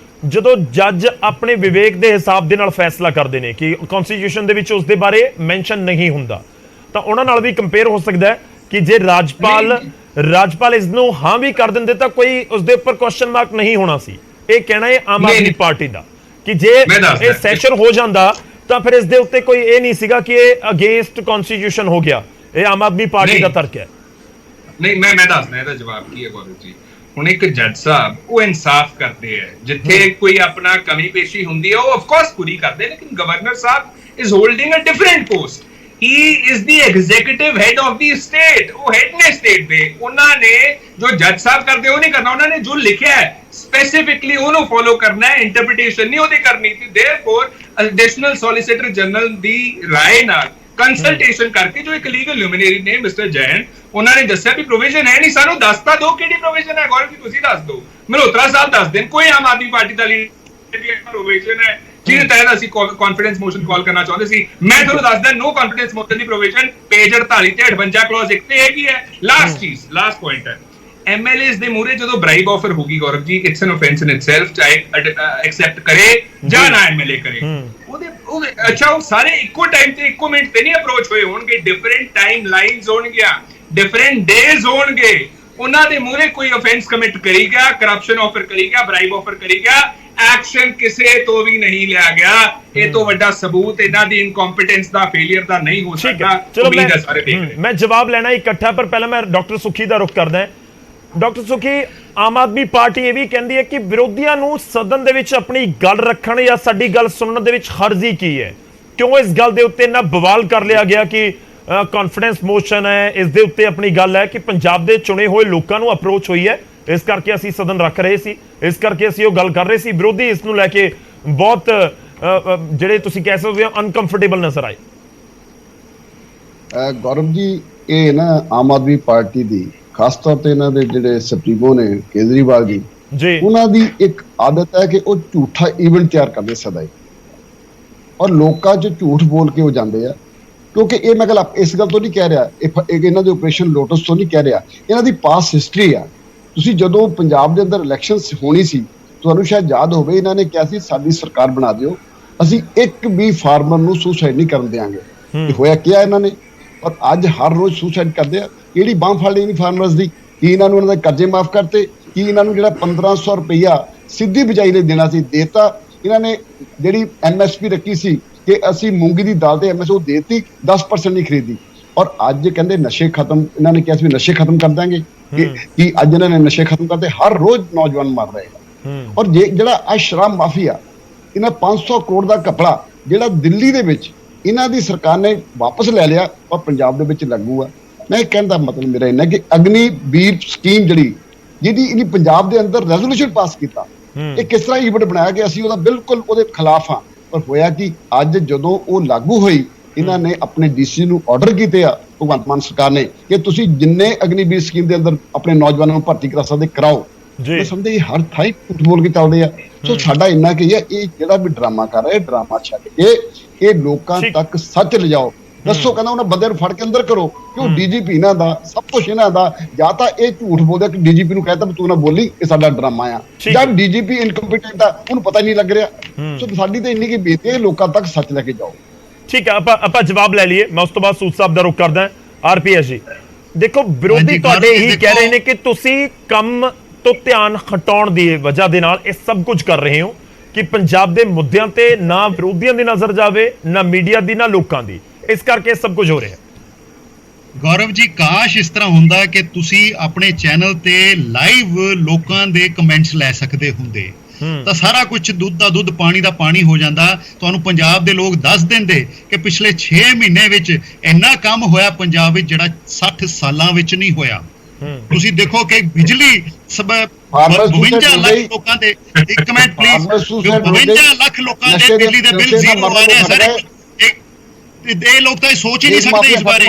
ਜਦੋਂ ਜੱਜ ਆਪਣੇ ਵਿਵੇਕ ਦੇ ਹਿਸਾਬ ਦੇ ਨਾਲ ਫੈਸਲਾ ਕਰਦੇ ਨੇ ਕਿ ਕਨਸਟੀਟਿਊਸ਼ਨ ਦੇ ਵਿੱਚ ਉਸ ਦੇ ਬਾਰੇ ਮੈਂਸ਼ਨ ਨਹੀਂ ਹੁੰਦਾ, ਤਾਂ ਉਹਨਾਂ ਨਾਲ ਵੀ ਕੰਪੇਅਰ ਹੋ ਸਕਦਾ ਹੈ ਕਿ ਜੇ ਰਾਜਪਾਲ ਇਸ ਨੂੰ ਹਾਂ ਵੀ ਕਰ ਦਿੰਦੇ ਤਾਂ ਕੋਈ ਉਸ ਦੇ ਉੱਪਰ ਕੁਐਸਚਨ ਮਾਰਕ ਨਹੀਂ ਹੋਣਾ ਸੀ। ਇਹ ਕਹਿਣਾ ਹੈ ਆਮ ਆਦਮੀ ਪਾਰਟੀ ਦਾ ਕਿ ਜੇ ਇਹ ਸੈਸ਼ਨ ਹੋ ਜਾਂਦਾ ਤਾਂ ਫਿਰ ਇਸ ਦੇ ਉੱਤੇ ਕੋਈ ਇਹ ਨਹੀਂ ਸੀਗਾ ਕਿ ਇਹ ਅਗੇਂਸਟ ਕਨਸਟੀਟਿਊਸ਼ਨ ਹੋ ਗਿਆ। ਇਹ ਆਮ ਆਦਮੀ ਪਾਰਟੀ ਦਾ ਤਰਕ ਹੈ।
ਨਹੀਂ ਮੈਂ ਦੱਸਦਾ ਇਹਦਾ ਜਵਾਬ ਕੀ ਹੈ ਗੌਰਵ ਜੀ। ਹੁਣ ਇੱਕ ਜੱਜ ਸਾਹਿਬ ਉਹ ਇਨਸਾਫ ਕਰਦੇ ਹੈ, ਜਿੱਥੇ ਕੋਈ ਆਪਣਾ ਕਮੀ ਪੇਸ਼ੀ ਹੁੰਦੀ ਹੈ ਉਹ ਆਫ ਕੋਰਸ ਪੂਰੀ ਕਰਦੇ, ਲੇਕਿਨ ਗਵਰਨਰ ਸਾਹਿਬ is holding a different post. He is the executive head of the state. ਉਹ head ਨੇ state ਦੇ। ਉਹਨਾਂ ਨੇ ਜੋ ਜੱਜ ਸਾਹਿਬ ਕਰਦੇ ਉਹ ਨਹੀਂ ਕਰਨਾ, ਉਹਨਾਂ ਨੇ ਜੋ ਲਿਖਿਆ ਹੈ ਸਪੈਸੀਫਿਕਲੀ ਉਹਨੂੰ ਫੋਲੋ ਕਰਨਾ ਹੈ, ਇੰਟਰਪ੍ਰੀਟੇਸ਼ਨ ਨਹੀਂ ਉਹਦੀ ਕਰਨੀ। ਤੇ ਦੇਅਰਫੋਰ ਐਡੀਸ਼ਨਲ ਸੋਲਿਸਿਟਰ ਜਨਰਲ ਦੀ ਰਾਏ ਨਾਲ ਕੰਸਲਟੇਸ਼ਨ ਕਰਕੇ ਜੋ ਇੱਕ ਲੀਗਲ ਲੂਮਿਨਰੀ ਨੇ ਮਿਸਟਰ ਜੈਨ, ਉਹਨਾਂ ਨੇ ਦੱਸਿਆ ਵੀ ਪ੍ਰੋਵੀਜ਼ਨ ਹੈ ਨਹੀਂ। ਸਾਨੂੰ ਦੱਸਤਾ ਦਿਓ ਕਿਹੜੀ ਪ੍ਰੋਵੀਜ਼ਨ ਹੈ। ਗੌਰਵ ਜੀ ਤੁਸੀਂ ਦੱਸ ਦਿਓ, ਮਲਹੋਤਰਾ ਸਾਹਿਬ ਦੱਸ ਦੇਣ, ਕੋਈ ਆਮ ਆਦਮੀ ਪਾਰਟੀ ਦਾ ਪ੍ਰੋਵੀਜ਼ਨ ਹੈ ਜਿਹਦੇ ਤਹਿਤ ਅਸੀਂ ਕੌਨਫੀਡੈਂਸ ਮੋਸ਼ਨ ਕਾਲ ਕਰਨਾ ਚਾਹੁੰਦੇ ਸੀ। ਮੈਂ ਤੁਹਾਨੂੰ ਦੱਸਦਾ ਨੋ ਕੌਨਫੀਡੈਂਸ ਮੋਸ਼ਨ ਦੀ ਪ੍ਰੋਵੀਜ਼ਨ ਪੇਜ 48 ਤੇ 58 ਕਲੌਜ਼ 1 ਤੇ ਹੈਗੀ ਹੈ। ਲਾਸਟ ਪੁਆਇੰਟ ਹੈ MLAs ਦੇ ਮੂਹਰੇ ਜਦੋਂ ਬ੍ਰਾਈਬ ਆਫਰ ਹੋਗੀ Gaurav ji, it's N offence in itself, ਚਾਹੇ ਐਕਸੈਪਟ ਕਰੇ ਜਾਂ ਨਾ MLA ਕਰੇ। ਉਹਦੇ ਅੱਛਾ ਉਹ ਸਾਰੇ ਇੱਕੋ ਟਾਈਮ ਤੇ ਇੱਕੋ ਮਿੰਟ ਤੇ ਨਹੀਂ ਅਪਰੋਚ ਹੋਏ ਹੋਣਗੇ, ਡਿਫਰੈਂਟ ਟਾਈਮ ਲਾਈਨਸ ਹੋਣਗੀਆਂ, ਡਿਫਰੈਂਟ ਡੇਜ਼ ਹੋਣਗੇ। ਉਹਨਾਂ ਦੇ ਮੂਹਰੇ ਕੋਈ ਆਫੈਂਸ ਕਮਿਟ ਕਰੀ ਗਿਆ, ਕਰਪਸ਼ਨ ਆਫਰ ਕਰੀ ਗਿਆ, ਬ੍ਰਾਈਬ ਆਫਰ ਕਰੀ ਗਿਆ, ਐਕਸ਼ਨ ਕਿਸੇ ਤੋਂ ਵੀ ਨਹੀਂ ਲਿਆ ਗਿਆ। ਇਹ ਤੋਂ ਵੱਡਾ ਸਬੂਤ ਇਹਨਾਂ ਦੀ ਇਨਕੰਪੀਟੈਂਸ ਦਾ, ਫੇਲਿਅਰ ਦਾ ਨਹੀਂ ਹੋ ਸਕਦਾ।
ਚਲੋ ਮੈਂ ਜਵਾਬ ਲੈਣਾ ਇਕੱਠਾ, ਪਰ ਪਹਿਲਾਂ ਮੈਂ ਡਾਕਟਰ ਸੁੱਖੀ ਦਾ ਰੁਖ ਕਰਦਾ। ਡਾਕਟਰ ਸੁਖੀ, ਆਮ ਆਦਮੀ ਪਾਰਟੀ ਇਹ ਵੀ ਕਹਿੰਦੀ ਹੈ ਕਿ ਵਿਰੋਧੀਆਂ ਨੂੰ ਸਦਨ ਦੇ ਵਿੱਚ ਆਪਣੀ ਗੱਲ ਰੱਖਣ ਜਾਂ ਸਾਡੀ ਗੱਲ ਸੁਣਨ ਦੇ ਵਿੱਚ ਹਰਜ਼ੀ ਕੀ ਹੈ? ਕਿਉਂ ਇਸ ਗੱਲ ਦੇ ਉੱਤੇ ਨਾ ਬਵਾਲ ਕਰ ਲਿਆ ਗਿਆ ਕਿ ਕੌਨਫੀਡੈਂਸ ਮੋਸ਼ਨ ਹੈ, ਇਸ ਦੇ ਉੱਤੇ ਆਪਣੀ ਗੱਲ ਹੈ ਕਿ ਪੰਜਾਬ ਦੇ ਚੁਣੇ ਹੋਏ ਲੋਕਾਂ ਨੂੰ ਅਪਰੋਚ ਹੋਈ ਹੈ, ਇਸ ਕਰਕੇ ਅਸੀਂ ਸਦਨ ਰੱਖ ਰਹੇ ਸੀ, ਇਸ ਕਰਕੇ ਅਸੀਂ ਉਹ ਗੱਲ ਕਰ ਰਹੇ ਸੀ। ਵਿਰੋਧੀ ਇਸ ਨੂੰ ਲੈ ਕੇ ਬਹੁਤ ਜਿਹੜੇ ਤੁਸੀਂ ਕਹਿ ਸਕਦੇ ਹੋ ਅਨਕੰਫਰਟੇਬਲ ਨਜ਼ਰ ਆਏ।
ਗੌਰਵ ਜੀ, ਇਹ ਨਾ ਆਮ ਆਦਮੀ ਪਾਰਟੀ ਦੀ ਖਾਸ ਤੌਰ ਤੇ ਇਹਨਾਂ ਦੇ ਜਿਹੜੇ ਸੁਪਰੀਮੋ ਨੇ ਕੇਜਰੀਵਾਲ ਜੀ, ਉਹਨਾਂ ਦੀ ਇੱਕ ਆਦਤ ਹੈ ਕਿ ਉਹ ਝੂਠਾ ਇਵੈਂਟ ਤਿਆਰ ਕਰਦੇ ਸਦਾ ਹੀ, ਔਰ ਲੋਕਾਂ 'ਚ ਝੂਠ ਬੋਲ ਕੇ ਉਹ ਜਾਂਦੇ ਆ। ਕਿਉਂਕਿ ਇਹ ਮੈਂ ਗੱਲ ਇਸ ਗੱਲ ਤੋਂ ਨਹੀਂ ਕਹਿ ਰਿਹਾ, ਇਹ ਇਹਨਾਂ ਦੇ ਆਪਰੇਸ਼ਨ ਲੋਟਸ ਤੋਂ ਨਹੀਂ ਕਹਿ ਰਿਹਾ, ਇਹਨਾਂ ਦੀ ਪਾਸ ਹਿਸਟਰੀ ਆ। ਤੁਸੀਂ ਜਦੋਂ ਪੰਜਾਬ ਦੇ ਅੰਦਰ ਇਲੈਕਸ਼ਨ ਹੋਣੀ ਸੀ, ਤੁਹਾਨੂੰ ਸ਼ਾਇਦ ਯਾਦ ਹੋਵੇ, ਇਹਨਾਂ ਨੇ ਕਿਹਾ ਸੀ ਸਾਡੀ ਸਰਕਾਰ ਬਣਾ ਦਿਓ, ਅਸੀਂ ਇੱਕ ਵੀ ਫਾਰਮਰ ਨੂੰ ਸੁਸਾਈਡ ਨਹੀਂ ਕਰਨ ਦਿਆਂਗੇ। ਹੋਇਆ ਕਿਹਾ ਇਹਨਾਂ ਨੇ, ਔਰ ਅੱਜ ਹਰ ਰੋਜ਼ ਸੁਸਾਈਡ ਕਰਦੇ ਆ। ਕਿਹੜੀ ਬਾਂਹ ਫੜ ਲਈ ਨਹੀਂ ਫਾਰਮਰਸ ਦੀ? ਕੀ ਇਹਨਾਂ ਨੂੰ ਉਹਨਾਂ ਦੇ ਕਰਜ਼ੇ ਮਾਫ ਕਰਤੇ? ਕੀ ਇਹਨਾਂ ਨੂੰ ਜਿਹੜਾ 1500 ਰੁਪਈਆ ਸਿੱਧੀ ਬਿਜਾਈ ਲਈ ਦੇਣਾ ਸੀ ਦੇਤਾ? ਇਹਨਾਂ ਨੇ ਜਿਹੜੀ MSP ਰੱਖੀ ਸੀ ਕਿ ਅਸੀਂ ਮੂੰਗੀ ਦੀ ਦਾਲ ਤੇ MSP ਦੇਤੀ, 10% ਨਹੀਂ ਖਰੀਦੀ। ਔਰ ਅੱਜ ਕਹਿੰਦੇ ਨਸ਼ੇ ਖਤਮ, ਇਹਨਾਂ ਨੇ ਕਿਹਾ ਸੀ ਨਸ਼ੇ ਖਤਮ ਕਰ ਦਾਂਗੇ। ਕਿ ਅੱਜ ਇਹਨਾਂ ਨੇ ਨਸ਼ੇ ਖਤਮ ਕਰਦੇ, ਹਰ ਰੋਜ਼ ਨੌਜਵਾਨ ਮਰ ਰਹੇ ਆ। ਔਰ ਜਿਹੜਾ ਆ ਸ਼ਰਾਬ ਮਾਫੀਆ, ਇਹਨਾਂ 500 ਕਰੋੜ ਦਾ ਕਪੜਾ ਜਿਹੜਾ ਦਿੱਲੀ ਦੇ ਵਿੱਚ ਇਹਨਾਂ ਦੀ ਸਰਕਾਰ ਨੇ ਵਾਪਸ ਲੈ ਲਿਆ ਔਰ ਪੰਜਾਬ ਦੇ ਵਿੱਚ ਲਾਗੂ ਆ। ਮੈਂ ਕਹਿਣ ਦਾ ਮਤਲਬ ਮੇਰਾ ਇਹਨਾਂ ਕਿ ਅਗਨੀਵੀਰ ਸਕੀਮ ਜਿਹਦੀ ਇਹਨੇ ਪੰਜਾਬ ਦੇ ਅੰਦਰ ਰੈਜ਼ੋਲੂਸ਼ਨ ਪਾਸ ਕੀਤਾ, ਇਹ ਕਿਸ ਤਰ੍ਹਾਂ ਇਵੈਂਟ ਬਣਾਇਆ ਗਿਆ? ਅਸੀਂ ਉਹਦਾ ਬਿਲਕੁਲ ਉਹਦੇ ਖਿਲਾਫ ਹਾਂ। ਪਰ ਹੋਇਆ ਕਿ ਅੱਜ ਜਦੋਂ ਉਹ ਲਾਗੂ ਹੋਈ, ਇਹਨਾਂ ਨੇ ਆਪਣੇ DC ਨੂੰ ਆਰਡਰ ਕੀਤੇ ਆ, ਭਗਵੰਤ ਮਾਨ ਸਰਕਾਰ ਨੇ, ਕਿ ਤੁਸੀਂ ਜਿੰਨੇ ਅਗਨੀਵੀਰ ਸਕੀਮ ਦੇ ਅੰਦਰ ਆਪਣੇ ਨੌਜਵਾਨਾਂ ਨੂੰ ਭਰਤੀ ਕਰਾ ਸਕਦੇ ਕਰਾਓ। ਮੈਂ ਸਮਝਦੇ ਇਹ ਹਰ ਥਾਈ ਝੂਠ ਬੋਲ ਕੇ ਚੱਲਦੇ ਆ। ਸੋ ਸਾਡਾ ਇੰਨਾ ਕੀ ਹੈ, ਇਹ ਜਿਹੜਾ ਵੀ ਡਰਾਮਾ ਕਰ ਰਿਹਾ, ਡਰਾਮਾ ਛੱਡ ਕੇ ਇਹ ਲੋਕਾਂ ਤੱਕ ਸੱਚ ਲਿਜਾਓ। ਦੱਸੋ, ਕਹਿੰਦਾ ਉਹਨਾਂ ਬੰਦੇ ਨੂੰ ਫੜ ਕੇ ਅੰਦਰ ਕਰੋ। ਕਿਉਂ DGP ਇਹਨਾਂ ਦਾ ਸਭ ਕੁਝ ਇਹਨਾਂ ਦਾ, ਜਾਂ ਤਾਂ ਇਹ ਝੂਠ ਬੋਲਦਾ ਕਿ DGP ਨੂੰ ਕਹਿੰਦਾ ਤੂੰ ਨਾ ਬੋਲੀ, ਇਹ ਸਾਡਾ ਡਰਾਮਾ ਆ, ਜਾਂ DGP ਇਨਕੰਪੀਟੈਂਟ ਆ, ਉਹਨੂੰ ਪਤਾ ਨਹੀਂ ਲੱਗ ਰਿਹਾ। ਸੋ ਸਾਡੀ ਤਾਂ ਇੰਨੀ ਕੀ ਬੇਨਤੀ ਹੈ, ਲੋਕਾਂ ਤੱਕ ਸੱਚ ਲੈ ਕੇ ਜਾਓ।
ਠੀਕ ਹੈ, ਆਪਾਂ ਜਵਾਬ ਲੈ ਲਈਏ। ਮੈਂ ਉਸ ਤੋਂ ਬਾਅਦ ਸੂਦ ਸਾਹਿਬ ਦਾ ਰੁਖ ਕਰਦਾ। RPS ਜੀ, ਦੇਖੋ ਵਿਰੋਧੀ ਤੁਹਾਡੇ ਇਹੀ ਕਹਿ ਰਹੇ ਨੇ ਕਿ ਤੁਸੀਂ ਕੰਮ ਤੋਂ ਧਿਆਨ ਹਟਾਉਣ ਦੀ ਵਜ੍ਹਾ ਦੇ ਨਾਲ ਇਹ ਸਭ ਕੁਝ ਕਰ ਰਹੇ ਹੋ ਕਿ ਪੰਜਾਬ ਦੇ ਮੁੱਦਿਆਂ ਤੇ ਨਾ ਵਿਰੋਧੀਆਂ ਦੀ ਨਜ਼ਰ ਜਾਵੇ, ਨਾ ਮੀਡੀਆ ਦੀ, ਨਾ ਲੋਕਾਂ ਦੀ, ਇਸ ਕਰਕੇ ਸਭ ਕੁਝ ਹੋ ਰਿਹਾ।
ਗੌਰਵ ਜੀ, ਕਾਸ਼ ਇਸ ਤਰ੍ਹਾਂ ਹੁੰਦਾ ਕਿ ਤੁਸੀਂ ਆਪਣੇ ਚੈਨਲ ਤੇ ਲਾਈਵ ਲੋਕਾਂ ਦੇ ਕਮੈਂਟਸ ਲੈ ਸਕਦੇ ਹੁੰਦੇ, ਤਾਂ ਸਾਰਾ ਕੁਝ ਦੁੱਧ ਦਾ ਦੁੱਧ, ਪਾਣੀ ਦਾ ਪਾਣੀ ਹੋ ਜਾਂਦਾ। ਤੁਹਾਨੂੰ ਪੰਜਾਬ ਦੇ ਲੋਕ ਦੱਸ ਦਿੰਦੇ ਕਿ ਪਿਛਲੇ 6 ਮਹੀਨੇ ਵਿੱਚ ਇੰਨਾ ਕੰਮ ਹੋਇਆ ਪੰਜਾਬ ਵਿੱਚ ਜਿਹੜਾ 60 ਸਾਲਾਂ ਵਿੱਚ ਨਹੀਂ ਹੋਇਆ। ਤੁਸੀਂ ਦੇਖੋ ਕਿ ਬਿਜਲੀ 52 ਲੱਖ ਲੋਕਾਂ ਦੇ, ਇੱਕ ਮਿੰਟ ਪਲੀਜ਼, 52 ਲੱਖ ਲੋਕਾਂ ਦੇ ਬਿਜਲੀ ਦੇ ਬਿੱਲ ਜ਼ੀਰੋ ਆ ਰਹੇ ਸਾਰੇ। ਇਹ ਲੋਕ ਤਾਂ ਸੋਚ ਹੀ ਨਹੀਂ ਸਕਦੇ ਇਸ ਬਾਰੇ।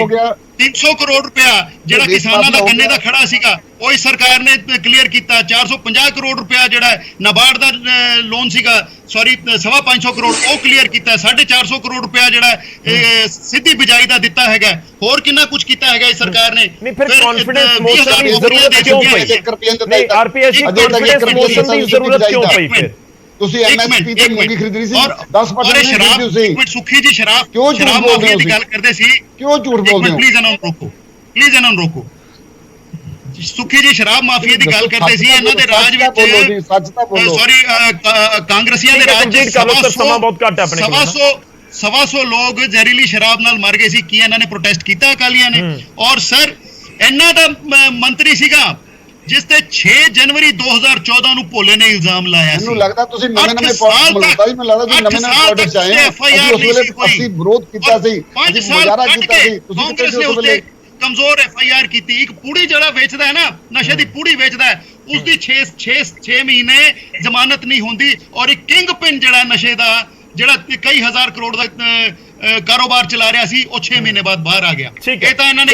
300 ਕਰੋੜ ਰੁਪਇਆ ਜਿਹੜਾ ਕਿਸਾਨਾਂ ਦਾ ਗੰਨੇ ਦਾ ਖੜਾ ਸੀਗਾ, ਉਹ ਇਸ ਸਰਕਾਰ ਨੇ ਕਲੀਅਰ ਕੀਤਾ। 450 ਕਰੋੜ ਰੁਪਇਆ ਜਿਹੜਾ ਨਾਬਾਰਡ ਦਾ ਲੋਨ ਸੀਗਾ, ਸੌਰੀ 550 ਕਰੋੜ, ਉਹ ਕਲੀਅਰ ਕੀਤਾ। 450 ਕਰੋੜ ਰੁਪਇਆ ਜਿਹੜਾ ਸਿੱਧੀ ਬਿਜਾਈ ਦਾ ਦਿੱਤਾ ਹੈਗਾ। ਹੋਰ ਕਿੰਨਾ ਕੁਝ ਕੀਤਾ ਹੈਗਾ ਇਸ ਸਰਕਾਰ ਨੇ।
ਨਹੀਂ, ਫਿਰ ਕੌਨਫੀਡੈਂਸ ਮੋਸ਼ਨ ਦੀ ਜ਼ਰੂਰਤ ਕਿਉਂ ਪਈ? ਨਹੀਂ, RPS ਜੀ, ਕੌਨਫੀਡੈਂਸ ਮੋਸ਼ਨ ਦੀ ਜ਼ਰੂਰਤ ਕਿਉਂ ਪਈ ਫਿਰ?
ਤੁਸੀਂ MSP ਤੇ ਮੂੰਗੀ ਖਰੀਦਣੀ ਸੀ, 10%
ਸ਼ਰਾਬ, ਸੁਖੀ ਜੀ ਸ਼ਰਾਬ ਮਾਫੀਆ ਦੀ ਗੱਲ ਕਰਦੇ ਸੀ,
ਕਿਉਂ ਝੂਠ ਬੋਲਦੇ ਹੋ?
ਪਲੀਜ਼ ਇਹਨਾਂ ਨੂੰ ਰੋਕੋ। ਸੁਖੀ ਜੀ ਸ਼ਰਾਬ ਮਾਫੀਆ ਦੀ ਗੱਲ ਕਰਦੇ ਸੀ, ਇਹਨਾਂ ਦੇ ਰਾਜ ਵਿੱਚ, ਸੌਰੀ ਕਾਂਗਰਸੀਆਂ ਦੇ ਰਾਜ ਵਿੱਚ 100 ਲੋਕ ਜ਼ਹਿਰੀਲੀ ਸ਼ਰਾਬ ਨਾਲ ਮਰ ਗਏ ਸੀ। ਕੀ ਇਹਨਾਂ ਨੇ ਪ੍ਰੋਟੈਸਟ ਕੀਤਾ ਅਕਾਲੀਆਂ ਨੇ? ਔਰ ਸਰ, ਇਹਨਾਂ ਦਾ ਮੰਤਰੀ ਸੀਗਾ ਜਿਸ ਤੇ 6 ਜਨਵਰੀ 2014 ਨੂੰ ਭੋਲੇ ਨੇ ਇਲਜ਼ਾਮ ਲਾਇਆ ਸੀ।
ਮੈਨੂੰ ਲੱਗਦਾ ਤੁਸੀਂ ਨਵੇਂ ਪ੍ਰੋਡਕਟ ਆਏ, ਮੈਨੂੰ ਲੱਗਦਾ ਤੁਸੀਂ ਨਵੇਂ ਪ੍ਰੋਡਕਟ ਆਏ ਆ। ਅਸੀਂ ਵਿਰੋਧ ਕੀਤਾ ਸੀ, ਅਸੀਂ ਮੁਜ਼ਾਹਰਾ ਕੀਤਾ ਸੀ, ਤੁਸੀਂ
ਕਾਂਗਰਸ ਨੇ ਉਸ ਤੇ ਕਮਜ਼ੋਰ FIR ਕੀਤੀ। ਇੱਕ ਪੂੜੀ ਜਿਹੜਾ ਵੇਚਦਾ ਹੈ ਨਾ, ਨਸ਼ੇ ਦੀ ਪੂੜੀ ਵੇਚਦਾ ਹੈ, ਉਸ ਦੀ 6 ਮਹੀਨੇ ਜ਼ਮਾਨਤ ਨਹੀਂ ਹੁੰਦੀ। ਔਰ ਇੱਕ ਕਿੰਗ ਪਿਨ ਜਿਹੜਾ ਨਸ਼ੇ ਦਾ, ਜਿਹੜਾ ਕਈ ਹਜ਼ਾਰ ਕਰੋੜ ਦਾ ਕਾਰੋਬਾਰ ਚਲਾ ਰਿਹਾ ਸੀ, ਉਹ 6 ਮਹੀਨੇ ਬਾਅਦ ਬਾਹਰ ਆ ਗਿਆ। ਇਹ ਤਾਂ ਇਹਨਾਂ ਨੇ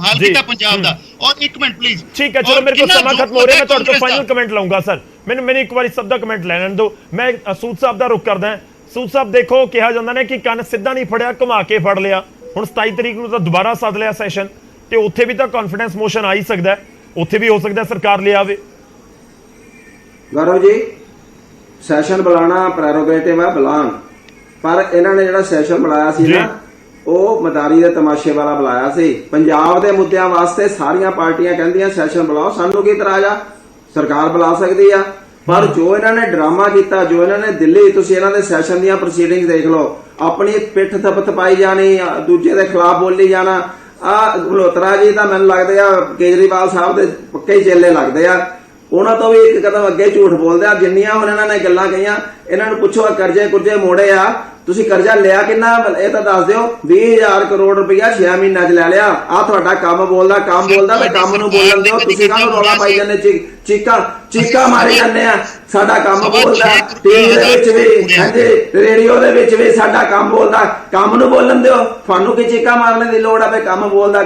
ਹਾਲ ਕੀਤਾ ਪੰਜਾਬ ਦਾ। ਔਰ ਇੱਕ ਮਿੰਟ ਪਲੀਜ਼,
ਠੀਕ ਹੈ, ਚਲੋ ਮੇਰੇ ਕੋਲ ਸਮਾਂ ਖਤਮ ਹੋ ਰਿਹਾ, ਮੈਂ ਤੁਹਾਡੇ ਤੋਂ ਫਾਈਨਲ ਕਮੈਂਟ ਲਾਉਂਗਾ। ਸਰ, ਮੈਨੂੰ ਇੱਕ ਵਾਰੀ ਸਭ ਦਾ ਕਮੈਂਟ ਲੈਣ ਦਿਓ। ਮੈਂ ਸੂਦ ਸਾਹਿਬ ਦਾ ਰੁਖ ਕਰਦਾ। ਸੂਦ ਸਾਹਿਬ, ਦੇਖੋ ਕਿਹਾ ਜਾਂਦਾ ਨੇ ਕਿ ਕੰਨ ਸਿੱਧਾ ਨਹੀਂ ਫੜਿਆ, ਘੁਮਾ ਕੇ ਫੜ ਲਿਆ। ਹੁਣ 27 ਤਰੀਕ ਨੂੰ ਤਾਂ ਦੁਬਾਰਾ ਸੱਦ ਲਿਆ ਸੈਸ਼ਨ, ਤੇ ਉੱਥੇ ਵੀ ਤਾਂ ਕੌਨਫੀਡੈਂਸ ਮੋਸ਼ਨ ਆ ਹੀ ਸਕਦਾ, ਉੱਥੇ ਵੀ ਹੋ ਸਕਦਾ ਸਰਕਾਰ ਲੈ ਆਵੇ।
ਗੌਰਵ ਜੀ, ਸੈਸ਼ਨ ਬੁਲਾਣਾ ਪ੍ਰੈਰੋਗੇਟਿਵ ਹੈ, ਬੁਲਾਣ, ਪਰ ਇਹਨਾਂ ਨੇ ਜਿਹੜਾ ਸੈਸ਼ਨ ਬੁਲਾਇਆ ਸੀ ਨਾ, ਉਹ ਮਦਾਰੀ ਦੇ ਤਮਾਸ਼ੇ ਵਾਲਾ ਬੁਲਾਇਆ ਸੀ। ਪੰਜਾਬ ਦੇ ਮੁੱਦਿਆਂ ਵਾਸਤੇ ਸਾਰੀਆਂ ਪਾਰਟੀਆਂ ਕਹਿੰਦੀਆਂ ਸੈਸ਼ਨ ਬੁਲਾਓ, ਸਾਨੂੰ ਕੀ ਇਤਰਾਜ਼ ਆ, ਸਰਕਾਰ ਬੁਲਾ ਸਕਦੀ ਆ। ਪਰ ਜੋ ਇਹਨਾਂ ਨੇ ਡਰਾਮਾ ਕੀਤਾ, ਜੋ ਇਹਨਾਂ ਨੇ ਦਿੱਲੀ, ਤੁਸੀਂ ਇਹਨਾਂ ਦੇ ਸੈਸ਼ਨ ਦੀਆਂ ਪ੍ਰੋਸੀਡਿੰਗਸ ਦੇਖ ਲਓ, ਆਪਣੀ ਪਿੱਠ ਥਪਥਪਾਈ ਜਾਣੀ, ਦੂਜੇ ਦੇ ਖਿਲਾਫ ਬੋਲੀ ਜਾਣਾ। ਆ ਮਲਹੋਤਰਾ ਜੀ ਤਾਂ ਮੈਨੂੰ ਲੱਗਦੇ ਆ ਕੇਜਰੀਵਾਲ ਸਾਹਿਬ ਦੇ ਪੱਕੇ ਹੀ ਚੇਲੇ ਲੱਗਦੇ ਆ। ਉਹਨਾਂ ਤੋਂ ਵੀ ਇੱਕ ਕਦਮ ਅੱਗੇ ਝੂਠ ਬੋਲਦੇ ਆ। ਜਿੰਨੀਆਂ ਹੁਣ ਇਹਨਾਂ ਨੇ ਗੱਲਾਂ ਕਹੀਆਂ, ਇਹਨਾਂ ਨੂੰ ਪੁੱਛੋ ਕਰਜ਼ੇ ਕੁਰਜ਼ੇ ਮੋੜੇ ਆ, ਤੁਸੀਂ ਕਰਜ਼ਾ ਲਿਆ ਕਿੰਨਾ ਇਹ ਤਾਂ ਦੱਸ ਦਿਓ। 20,000 ਕਰੋੜ ਰੁਪਇਆ 6 ਮਹੀਨਿਆਂ 'ਚ ਲੈ ਲਿਆ। ਆ ਤੁਹਾਡਾ ਕੰਮ ਬੋਲਦਾ ਤੇ ਕੰਮ ਨੂੰ ਬੋਲਣ ਦਿਓ। ਤੁਸੀਂ ਕਾਹਨੂੰ ਰੌਲਾ ਪਾਈ ਜਾਂਦੇ, ਚੀਕਾਂ ਮਾਰੀ ਜਾਂਦੇ ਆ। ਸਾਡਾ ਕੰਮ ਬੋਲਦਾ, ਟੀਵੀ ਦੇ ਵਿੱਚ ਵੀ, ਹਾਂਜੀ ਰੇਡੀਓ ਦੇ ਵਿੱਚ ਵੀ ਸਾਡਾ ਕੰਮ ਬੋਲਦਾ। ਕੰਮ ਨੂੰ ਬੋਲਣ ਦਿਓ, ਤੁਹਾਨੂੰ ਕੀ ਚੀਕਾਂ ਮਾਰਨੇ ਦੀ ਲੋੜ ਆ? ਵੀ ਕੰਮ ਬੋਲਦਾ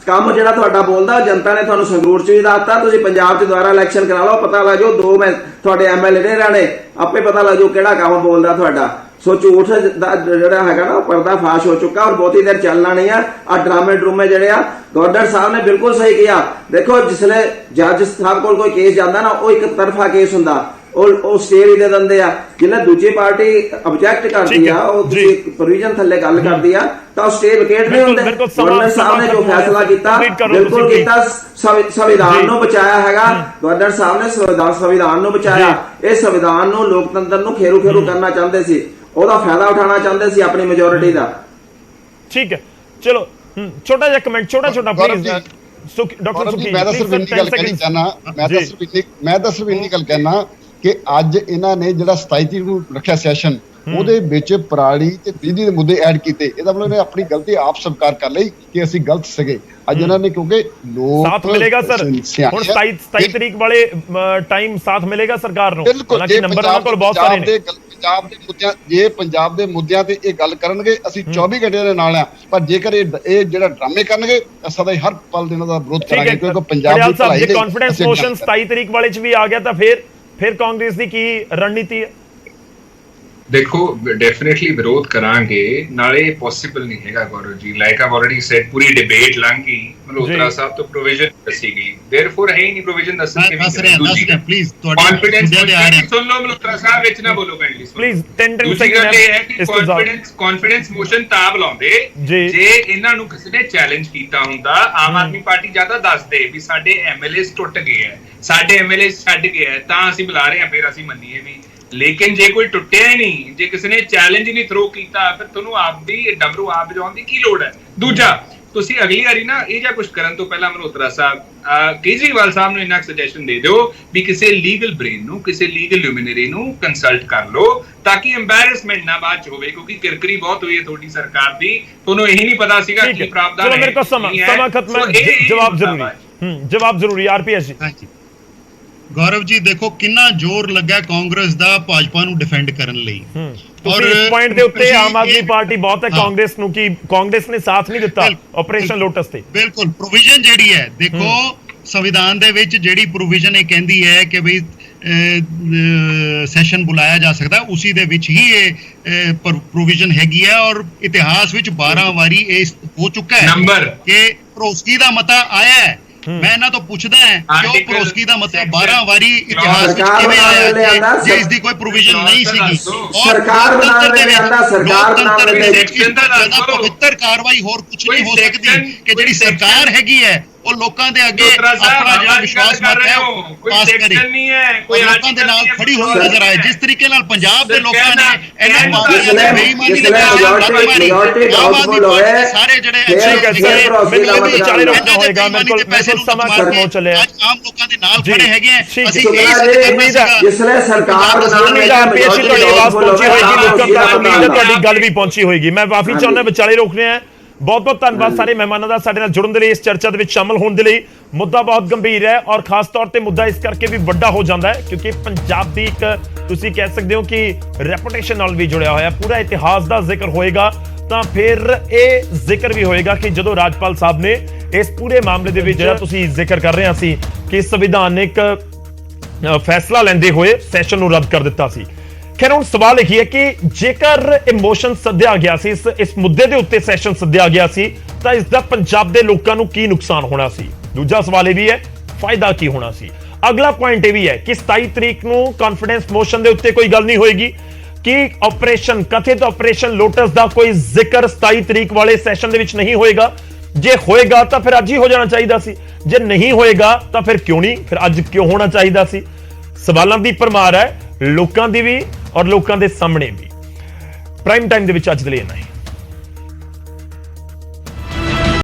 ਕੰਮ ਜਿਹੜਾ ਤੁਹਾਡਾ ਬੋਲਦਾ ਜਨਤਾ ਨੇ ਤੁਹਾਨੂੰ ਸੰਗਰੂਰ 'ਚ ਵੀ ਦੱਸਤਾ। ਤੁਸੀਂ ਪੰਜਾਬ 'ਚ ਦੁਬਾਰਾ ਇਲੈਕਸ਼ਨ ਕਰਾ ਲਓ, ਪਤਾ ਲੱਗ ਜਾਓ 2 ਮੈਂ ਤੁਹਾਡੇ ਐਮਐਲਏ ਨੇ ਰਹਿਣੇ, ਆਪੇ ਪਤਾ ਲੱਗ ਜਾਓ ਕਿਹੜਾ ਕੰਮ ਬੋਲਦਾ ਤੁਹਾਡਾ। ਸੋ ਝੂਠ ਦਾ ਜਿਹੜਾ ਹੈਗਾ ਨਾ ਪਰਦਾ ਫਾਸ਼ ਹੋ ਚੁੱਕਾ, ਔਰ ਬਹੁਤੀ ਦੇਰ ਚੱਲਣਾ ਨਹੀਂ ਆ। ਡਰਾਮੇ ਡਰੂਮੇ ਜਿਹੜੇ ਆ ਗਵਰਨਰ ਸਾਹਿਬ ਨੇ ਬਿਲਕੁਲ ਸਹੀ ਕਿਹਾ। ਦੇਖੋ ਜਿਸਲੇ ਜੱਜ ਸਾਹਿਬ ਕੋਲ ਕੋਈ ਕੇਸ ਜਾਂਦਾ ਨਾ, ਉਹ ਇੱਕ ਤਰਫਾ ਕੇਸ ਹੁੰਦਾ, ਉਹ ਸਟੇ ਵੀ ਦੇ ਦਿੰਦੇ ਆ। ਜਿਵੇਂ ਦੂਜੀ ਪਾਰਟੀ ਆਬਜੈਕਟ ਕਰਦੀ ਆ, ਉਹ ਪ੍ਰੋਵੀਜ਼ਨ ਥੱਲੇ ਗੱਲ ਕਰਦੀ ਆ, ਤਾਂ ਉਹ ਸਟੇ ਵਿਕੇਟ ਨਹੀਂ ਹੁੰਦੇ। ਗਵਰਨਰ ਸਾਹਿਬ ਨੇ ਜੋ ਫੈਸਲਾ ਕੀਤਾ ਬਿਲਕੁਲ ਕੀਤਾ, ਸੰਵਿਧਾਨ ਨੂੰ ਬਚਾਇਆ ਹੈਗਾ। ਗਵਰਨਰ ਸਾਹਿਬ ਨੇ ਸੰਵਿਧਾਨ ਨੂੰ ਬਚਾਇਆ। ਇਹ ਸੰਵਿਧਾਨ ਨੂੰ ਲੋਕਤੰਤਰ ਨੂੰ ਖੇਰੂ ਕਰਨਾ ਚਾਹੁੰਦੇ ਸੀ, ਉਹਦਾ ਫਾਇਦਾ ਉਠਾਉਣਾ ਚਾਹੁੰਦੇ ਸੀ ਆਪਣੀ ਮੈਜੋਰਿਟੀ ਦਾ।
ਠੀਕ ਹੈ, ਚਲੋ ਛੋਟਾ ਜਿਹਾ ਕਮੈਂਟ, ਛੋਟਾ ਪਲੀਜ਼ ਡਾਕਟਰ ਸੁਖੀ।
ਮੈਂ ਤਾਂ ਸਿਰਫ ਇੰਨੀ ਗੱਲ ਕਹਿਣੀ ਚਾਹਨਾ, ਮੈਂ ਤਾਂ ਸਿਰਫ ਇੰਨੀ ਗੱਲ ਕਹਿਣਾ ਕਿ ਅੱਜ ਇਹਨਾਂ ਨੇ ਜਿਹੜਾ 27 ਤਰੀਕ ਨੂੰ ਰੱਖਿਆ ਸੈਸ਼ਨ, ਉਹਦੇ ਵਿੱਚ ਪਰਾਲੀ ਤੇ ਬਿਜਲੀ ਦੇ ਮੁੱਦੇ ਐਡ ਕੀਤੇ। ਇਹਦਾ ਮਤਲਬ ਇਹਨੇ ਆਪਣੀ ਗਲਤੀ ਆਪ ਸਵੀਕਾਰ ਕਰ ਲਈ ਕਿ ਅਸੀਂ ਗਲਤ ਸੀਗੇ। ਅੱਜ ਇਹਨਾਂ ਨੇ ਕਿਉਂਕਿ ਲੋਕ
ਸਾਥ ਮਿਲੇਗਾ ਸਰ, ਹੁਣ 27 ਤਰੀਕ ਵਾਲੇ ਟਾਈਮ ਸਾਥ ਮਿਲੇਗਾ ਸਰਕਾਰ ਨੂੰ। ਹਾਲਾਂਕਿ ਨੰਬਰ ਉਹਨਾਂ ਕੋਲ ਬਹੁਤ ਸਾਰੇ ਨੇ।
ਪੰਜਾਬ ਦੇ ਮੁੱਦਿਆਂ, ਜੇ ਪੰਜਾਬ ਦੇ ਮੁੱਦਿਆਂ ਤੇ ਇਹ ਗੱਲ ਕਰਨਗੇ, ਅਸੀਂ 24 ਘੰਟੇ ਦੇ ਨਾਲ ਆ। ਪਰ ਜੇਕਰ ਇਹ ਜਿਹੜਾ ਡਰਾਮੇ ਕਰਨਗੇ, ਸਦਾ ਹੀ ਹਰ ਪਲ ਦੇ ਇਹਨਾਂ ਦਾ ਵਿਰੋਧ ਕਰਾਂਗੇ, ਕਿਉਂਕਿ ਪੰਜਾਬ ਦੀ ਭਲਾਈ ਦੇ
ਕਾਨਫੀਡੈਂਸ ਮੋਸ਼ਨ 27 ਤਰੀਕ ਵਾਲੇ ਚ ਵੀ ਆ ਗਿਆ ਤਾਂ ਫਿਰ ਕਾਂਗਰਸ ਦੀ ਕੀ ਰਣਨੀਤੀ ਹੈ?
ਦੇਖੋ ਡੈਫੀਨਿਟਲੀ ਵਿਰੋਧ ਕਰਾਂਗੇ, ਨਾਲੇ ਪੋਸੀਬਲ ਨਹੀਂ ਹੈਗਾ Gaurav ji. Like I've already sad, ਪੂਰੀ ਡਿਬੇਟ ਲੰਘ ਗਈ, ਮਲਹੋਤਰਾ ਸਾਹਿਬ ਤੋਂ ਪ੍ਰੋਵੀਜ਼ਨ ਦੱਸੀ ਗਈ, ਦੇਅਰਫੋਰ ਹੈ ਹੀ ਨਹੀਂ ਪ੍ਰੋਵੀਜ਼ਨ ਦੱਸਣ ਦੀ।
ਪਲੀਜ਼ ਤੁਹਾਡੇ
ਕੌਨਫੀਡੈਂਸ ਸੁਣ ਲਓ, ਮਲਹੋਤਰਾ ਸਾਹਿਬ ਵਿੱਚ ਨਾ ਬੋਲੋ ਕਾਈਂਡਲੀ
ਪਲੀਜ਼। 10
ਸੈਕਿੰਡ ਇਹ ਹੈ ਕਿ ਕੌਨਫੀਡੈਂਸ ਮੋਸ਼ਨ ਤਾਂ ਬੁਲਾਉਂਦੇ ਜੇ ਇਹਨਾਂ ਨੂੰ ਕਿਸੇ ਨੇ ਚੈਲੰਜ ਕੀਤਾ ਹੁੰਦਾ। ਆਮ ਆਦਮੀ ਪਾਰਟੀ ਜਿਆਦਾ ਦੱਸਦੇ ਵੀ ਸਾਡੇ ਐਮਐਲਏਸ ਟੁੱਟ ਗਏ ਹੈ, ਸਾਡੇ ਐਮਐਲਏਸ ਛੱਡ ਗਏ ਹੈ, ਤਾਂ ਅਸੀਂ ਬੁਲਾ ਰਹੇ ਹਾਂ, ਫਿਰ ਅਸੀਂ ਮੰਨੀਏ ਵੀ। ਲੇਕਿਨ ਜੇ ਕੋਈ ਟੁੱਟਿਆ ਹੀ ਨਹੀਂ, ਜੇ ਕਿਸੇ ਨੇ ਚੈਲੰਜ ਹੀ ਨਹੀਂ ਥਰੋ ਕੀਤਾ, ਫਿਰ ਤੁਹਾਨੂੰ ਆਪਦੀ ਡਮਰੂ ਆਪ ਵਜਾਉਣ ਦੀ ਕੀ ਲੋੜ ਹੈ? ਦੂਜਾ, ਤੁਸੀਂ ਅਗਲੀ ਵਾਰੀ ਨਾ ਇਹ ਜਾਂ ਕੁਝ ਕਰਨ ਤੋਂ ਪਹਿਲਾਂ ਮਲਹੋਤਰਾ ਸਾਹਿਬ, ਕੇਜਰੀਵਾਲ ਸਾਹਿਬ ਨੂੰ ਇੰਨਾ ਸੁਜੈਸ਼ਨ ਦੇ ਦਿਓ ਵੀ ਕਿਸੇ ਲੀਗਲ ਬ੍ਰੇਨ ਨੂੰ, ਕਿਸੇ ਲੀਗਲ ਲੂਮਿਨਰੀ ਨੂੰ ਕੰਸਲਟ ਕਰ ਲਓ, ਤਾਂ ਕਿ ਐਮਬੈਰਸਮੈਂਟ ਨਾ ਬਾਅਦ ਚ ਹੋਵੇ। ਕਿਉਂਕਿ ਕਿਰਕਰੀ ਬਹੁਤ ਹੋਈ ਹੈ ਤੁਹਾਡੀ ਸਰਕਾਰ ਦੀ, ਤੁਹਾਨੂੰ ਇਹੀ ਨਹੀਂ ਪਤਾ ਸੀਗਾ ਕੀ ਪ੍ਰਾਵਧਾਨ ਹੈ।
ਮੇਰੇ ਕੋਲ ਸਮਾਂ ਖਤਮ ਹੈ, ਜਵਾਬ ਜ਼ਰੂਰੀ ਆਰਪੀਐਸ ਜੀ।
ਹਾਂਜੀ ਗੌਰਵ ਜੀ, ਦੇਖੋ ਕਿੰਨਾ ਜ਼ੋਰ ਲੱਗਾ ਕਾਂਗਰਸ ਦਾ ਭਾਜਪਾ ਨੂੰ ਡਿਫੈਂਡ ਕਰਨ ਲਈ।
ਔਰ ਇਸ ਪੁਆਇੰਟ ਦੇ ਉੱਤੇ ਆਮ ਆਦਮੀ ਪਾਰਟੀ ਬਹੁਤ ਹੈ ਕਾਂਗਰਸ ਨੂੰ, ਕਿ ਕਾਂਗਰਸ ਨੇ ਸਾਥ ਨਹੀਂ ਦਿੱਤਾ ਆਪਰੇਸ਼ਨ ਲੋਟਸ ਤੇ।
ਬਿਲਕੁਲ ਪ੍ਰੋਵੀਜ਼ਨ ਜਿਹੜੀ ਹੈ, ਦੇਖੋ ਸੰਵਿਧਾਨ ਦੇ ਵਿੱਚ ਜਿਹੜੀ ਪ੍ਰੋਵੀਜ਼ਨ ਇਹ ਕਹਿੰਦੀ ਹੈ ਕਿ ਬਈ ਸੈਸ਼ਨ ਬੁਲਾਇਆ ਜਾ ਸਕਦਾ, ਉਸੇ ਦੇ ਵਿੱਚ ਹੀ ਇਹ ਪ੍ਰੋਵੀਜ਼ਨ ਹੈਗੀ ਹੈ। ਔਰ ਇਤਿਹਾਸ ਵਿੱਚ 12 ਵਾਰੀ ਇਹ ਹੋ ਚੁੱਕਾ ਹੈ ਕਿ ਭਰੋਸਗੀ ਦਾ ਮਤਾ ਆਇਆ ਹੈ। ਮੈਂ ਇਹਨਾਂ ਤੋਂ ਪੁੱਛਦਾ ਹਾਂ ਕਿ ਉਹ ਭਰੋਸਗੀ ਦਾ ਮਤਲਬ 12 ਵਾਰੀ ਇਤਿਹਾਸ ਵਿੱਚ ਕਿਵੇਂ ਆਇਆ ਜੇ ਇਸ ਦੀ ਕੋਈ ਪ੍ਰੋਵੀਜ਼ਨ ਨਹੀਂ ਸੀਗੀ।
ਸਰਕਾਰ ਬਣਾ ਰਹੇ ਆਂਦਾ, ਸਰਕਾਰ ਬਣਾ ਰਹੇ
ਪਵਿੱਤਰ ਕਾਰਵਾਈ ਹੋਰ ਕੁਝ ਨਹੀਂ ਹੋ ਸਕਦੀ ਕਿ ਜਿਹੜੀ ਸਰਕਾਰ ਹੈਗੀ ਹੈ ਉਹ ਲੋਕਾਂ ਦੇ ਅੱਗੇ ਆਪਣਾ ਜਿਹੜਾ ਵਿਸ਼ਵਾਸ ਮਤ ਹੈ ਪਾਸ ਕਰੇ, ਲੋਕਾਂ ਦੇ ਨਾਲ ਖੜੀ ਹੋਈ ਨਜ਼ਰ ਆਏ। ਜਿਸ ਤਰੀਕੇ ਨਾਲ ਪੰਜਾਬ ਦੇ ਲੋਕਾਂ ਨੇ ਇਹਨਾਂ ਪਾਰਟੀਆਂ ਦੇ ਬੇਈਮਾਨੀ ਦੇ ਸਾਰੇ ਜਿਹੜੇ ਸਮਾਂ ਖਤਮ ਚੱਲਿਆ, ਆਮ ਲੋਕਾਂ ਦੇ ਨਾਲ ਖੜੇ ਹੈਗੇ ਆ। ਅਸੀਂ
ਉਮੀਦ ਹੈ ਜਿਸਲੇ ਸਰਕਾਰ
ਤੁਹਾਡੀ ਆਵਾਜ਼ ਪਹੁੰਚੀ ਹੋਏਗੀ, ਲੋਕਾਂ ਤੱਕ ਉਮੀਦ ਹੈ ਤੁਹਾਡੀ ਗੱਲ ਵੀ ਪਹੁੰਚੀ ਹੋਏਗੀ। ਮੈਂ ਮਾਫੀ ਚਾਹੁੰਦਾ ਵਿਚਾਲੇ ਰੋਕ ਰਿਹਾ। ਬਹੁਤ ਬਹੁਤ ਧੰਨਵਾਦ ਸਾਰੇ ਮਹਿਮਾਨਾਂ ਦਾ ਸਾਡੇ ਨਾਲ ਜੁੜਨ ਦੇ ਲਈ, ਇਸ ਚਰਚਾ ਦੇ ਵਿੱਚ ਸ਼ਾਮਲ ਹੋਣ ਦੇ ਲਈ। ਮੁੱਦਾ ਬਹੁਤ ਗੰਭੀਰ ਹੈ ਔਰ ਖਾਸ ਤੌਰ ਤੇ ਮੁੱਦਾ ਇਸ ਕਰਕੇ ਵੀ ਵੱਡਾ ਹੋ ਜਾਂਦਾ ਹੈ ਕਿਉਂਕਿ ਪੰਜਾਬ ਦੀ ਇੱਕ ਤੁਸੀਂ ਕਹਿ ਸਕਦੇ ਹੋ ਕਿ ਰੈਪੂਟੇਸ਼ਨ ਨਾਲ ਵੀ ਜੁੜਿਆ ਹੋਇਆ। ਪੂਰਾ ਇਤਿਹਾਸ ਦਾ ਜ਼ਿਕਰ ਹੋਏਗਾ ਤਾਂ ਫਿਰ ਇਹ ਜ਼ਿਕਰ ਵੀ ਹੋਏਗਾ ਕਿ ਜਦੋਂ ਰਾਜਪਾਲ ਸਾਹਿਬ ਨੇ ਇਸ ਪੂਰੇ ਮਾਮਲੇ ਦੇ ਵਿੱਚ ਜਿਹੜਾ ਤੁਸੀਂ ਜ਼ਿਕਰ ਕਰ ਰਹੇ ਸੀ ਕਿ ਸੰਵਿਧਾਨਿਕ ਫੈਸਲਾ ਲੈਂਦੇ ਹੋਏ ਸੈਸ਼ਨ ਨੂੰ ਰੱਦ ਕਰ ਦਿੱਤਾ ਸੀ। ਖੈਰ ਹੁਣ ਸਵਾਲ ਇਹ ਹੈ ਕਿ ਜੇਕਰ ਇਮੋਸ਼ਨ ਸੱਦਿਆ ਗਿਆ ਸੀ, ਇਸ ਮੁੱਦੇ ਦੇ ਉੱਤੇ ਸੈਸ਼ਨ ਸੱਦਿਆ ਗਿਆ ਸੀ, ਤਾਂ ਇਸ ਦਾ ਪੰਜਾਬ ਦੇ ਲੋਕਾਂ ਨੂੰ ਕੀ ਨੁਕਸਾਨ ਹੋਣਾ ਸੀ? ਦੂਜਾ ਸਵਾਲ ਇਹ ਵੀ ਹੈ ਫਾਇਦਾ ਕੀ ਹੋਣਾ ਸੀ? ਅਗਲਾ ਪੁਆਇੰਟ ਇਹ ਵੀ ਹੈ ਕਿ 27 ਤਰੀਕ ਨੂੰ ਕਾਨਫੀਡੈਂਸ ਮੋਸ਼ਨ ਦੇ ਉੱਤੇ ਕੋਈ ਗੱਲ ਨਹੀਂ ਹੋਏਗੀ ਕਿ ਆਪਰੇਸ਼ਨ ਕਥਿਤ ਆਪਰੇਸ਼ਨ ਲੋਟਸ ਦਾ ਕੋਈ ਜ਼ਿਕਰ 27 ਤਰੀਕ ਵਾਲੇ ਸੈਸ਼ਨ ਦੇ ਵਿੱਚ ਨਹੀਂ ਹੋਏਗਾ। ਜੇ ਹੋਏਗਾ ਤਾਂ ਫਿਰ ਅੱਜ ਹੀ ਹੋ ਜਾਣਾ ਚਾਹੀਦਾ ਸੀ, ਜੇ ਨਹੀਂ ਹੋਏਗਾ ਤਾਂ ਫਿਰ ਕਿਉਂ ਨਹੀਂ, ਫਿਰ ਅੱਜ ਕਿਉਂ ਹੋਣਾ ਚਾਹੀਦਾ ਸੀ? ਸਵਾਲਾਂ ਦੀ ਭਰਮਾਰ ਹੈ, ਲੋਕਾਂ ਦੀ ਵੀ ਔਰ ਲੋਕਾਂ ਦੇ ਸਾਹਮਣੇ ਵੀ। ਪ੍ਰਾਈਮ ਟਾਈਮ ਦੇ ਵਿੱਚ ਅੱਜ ਦੇ ਲਈ ਇੰਨਾ ਹੀ।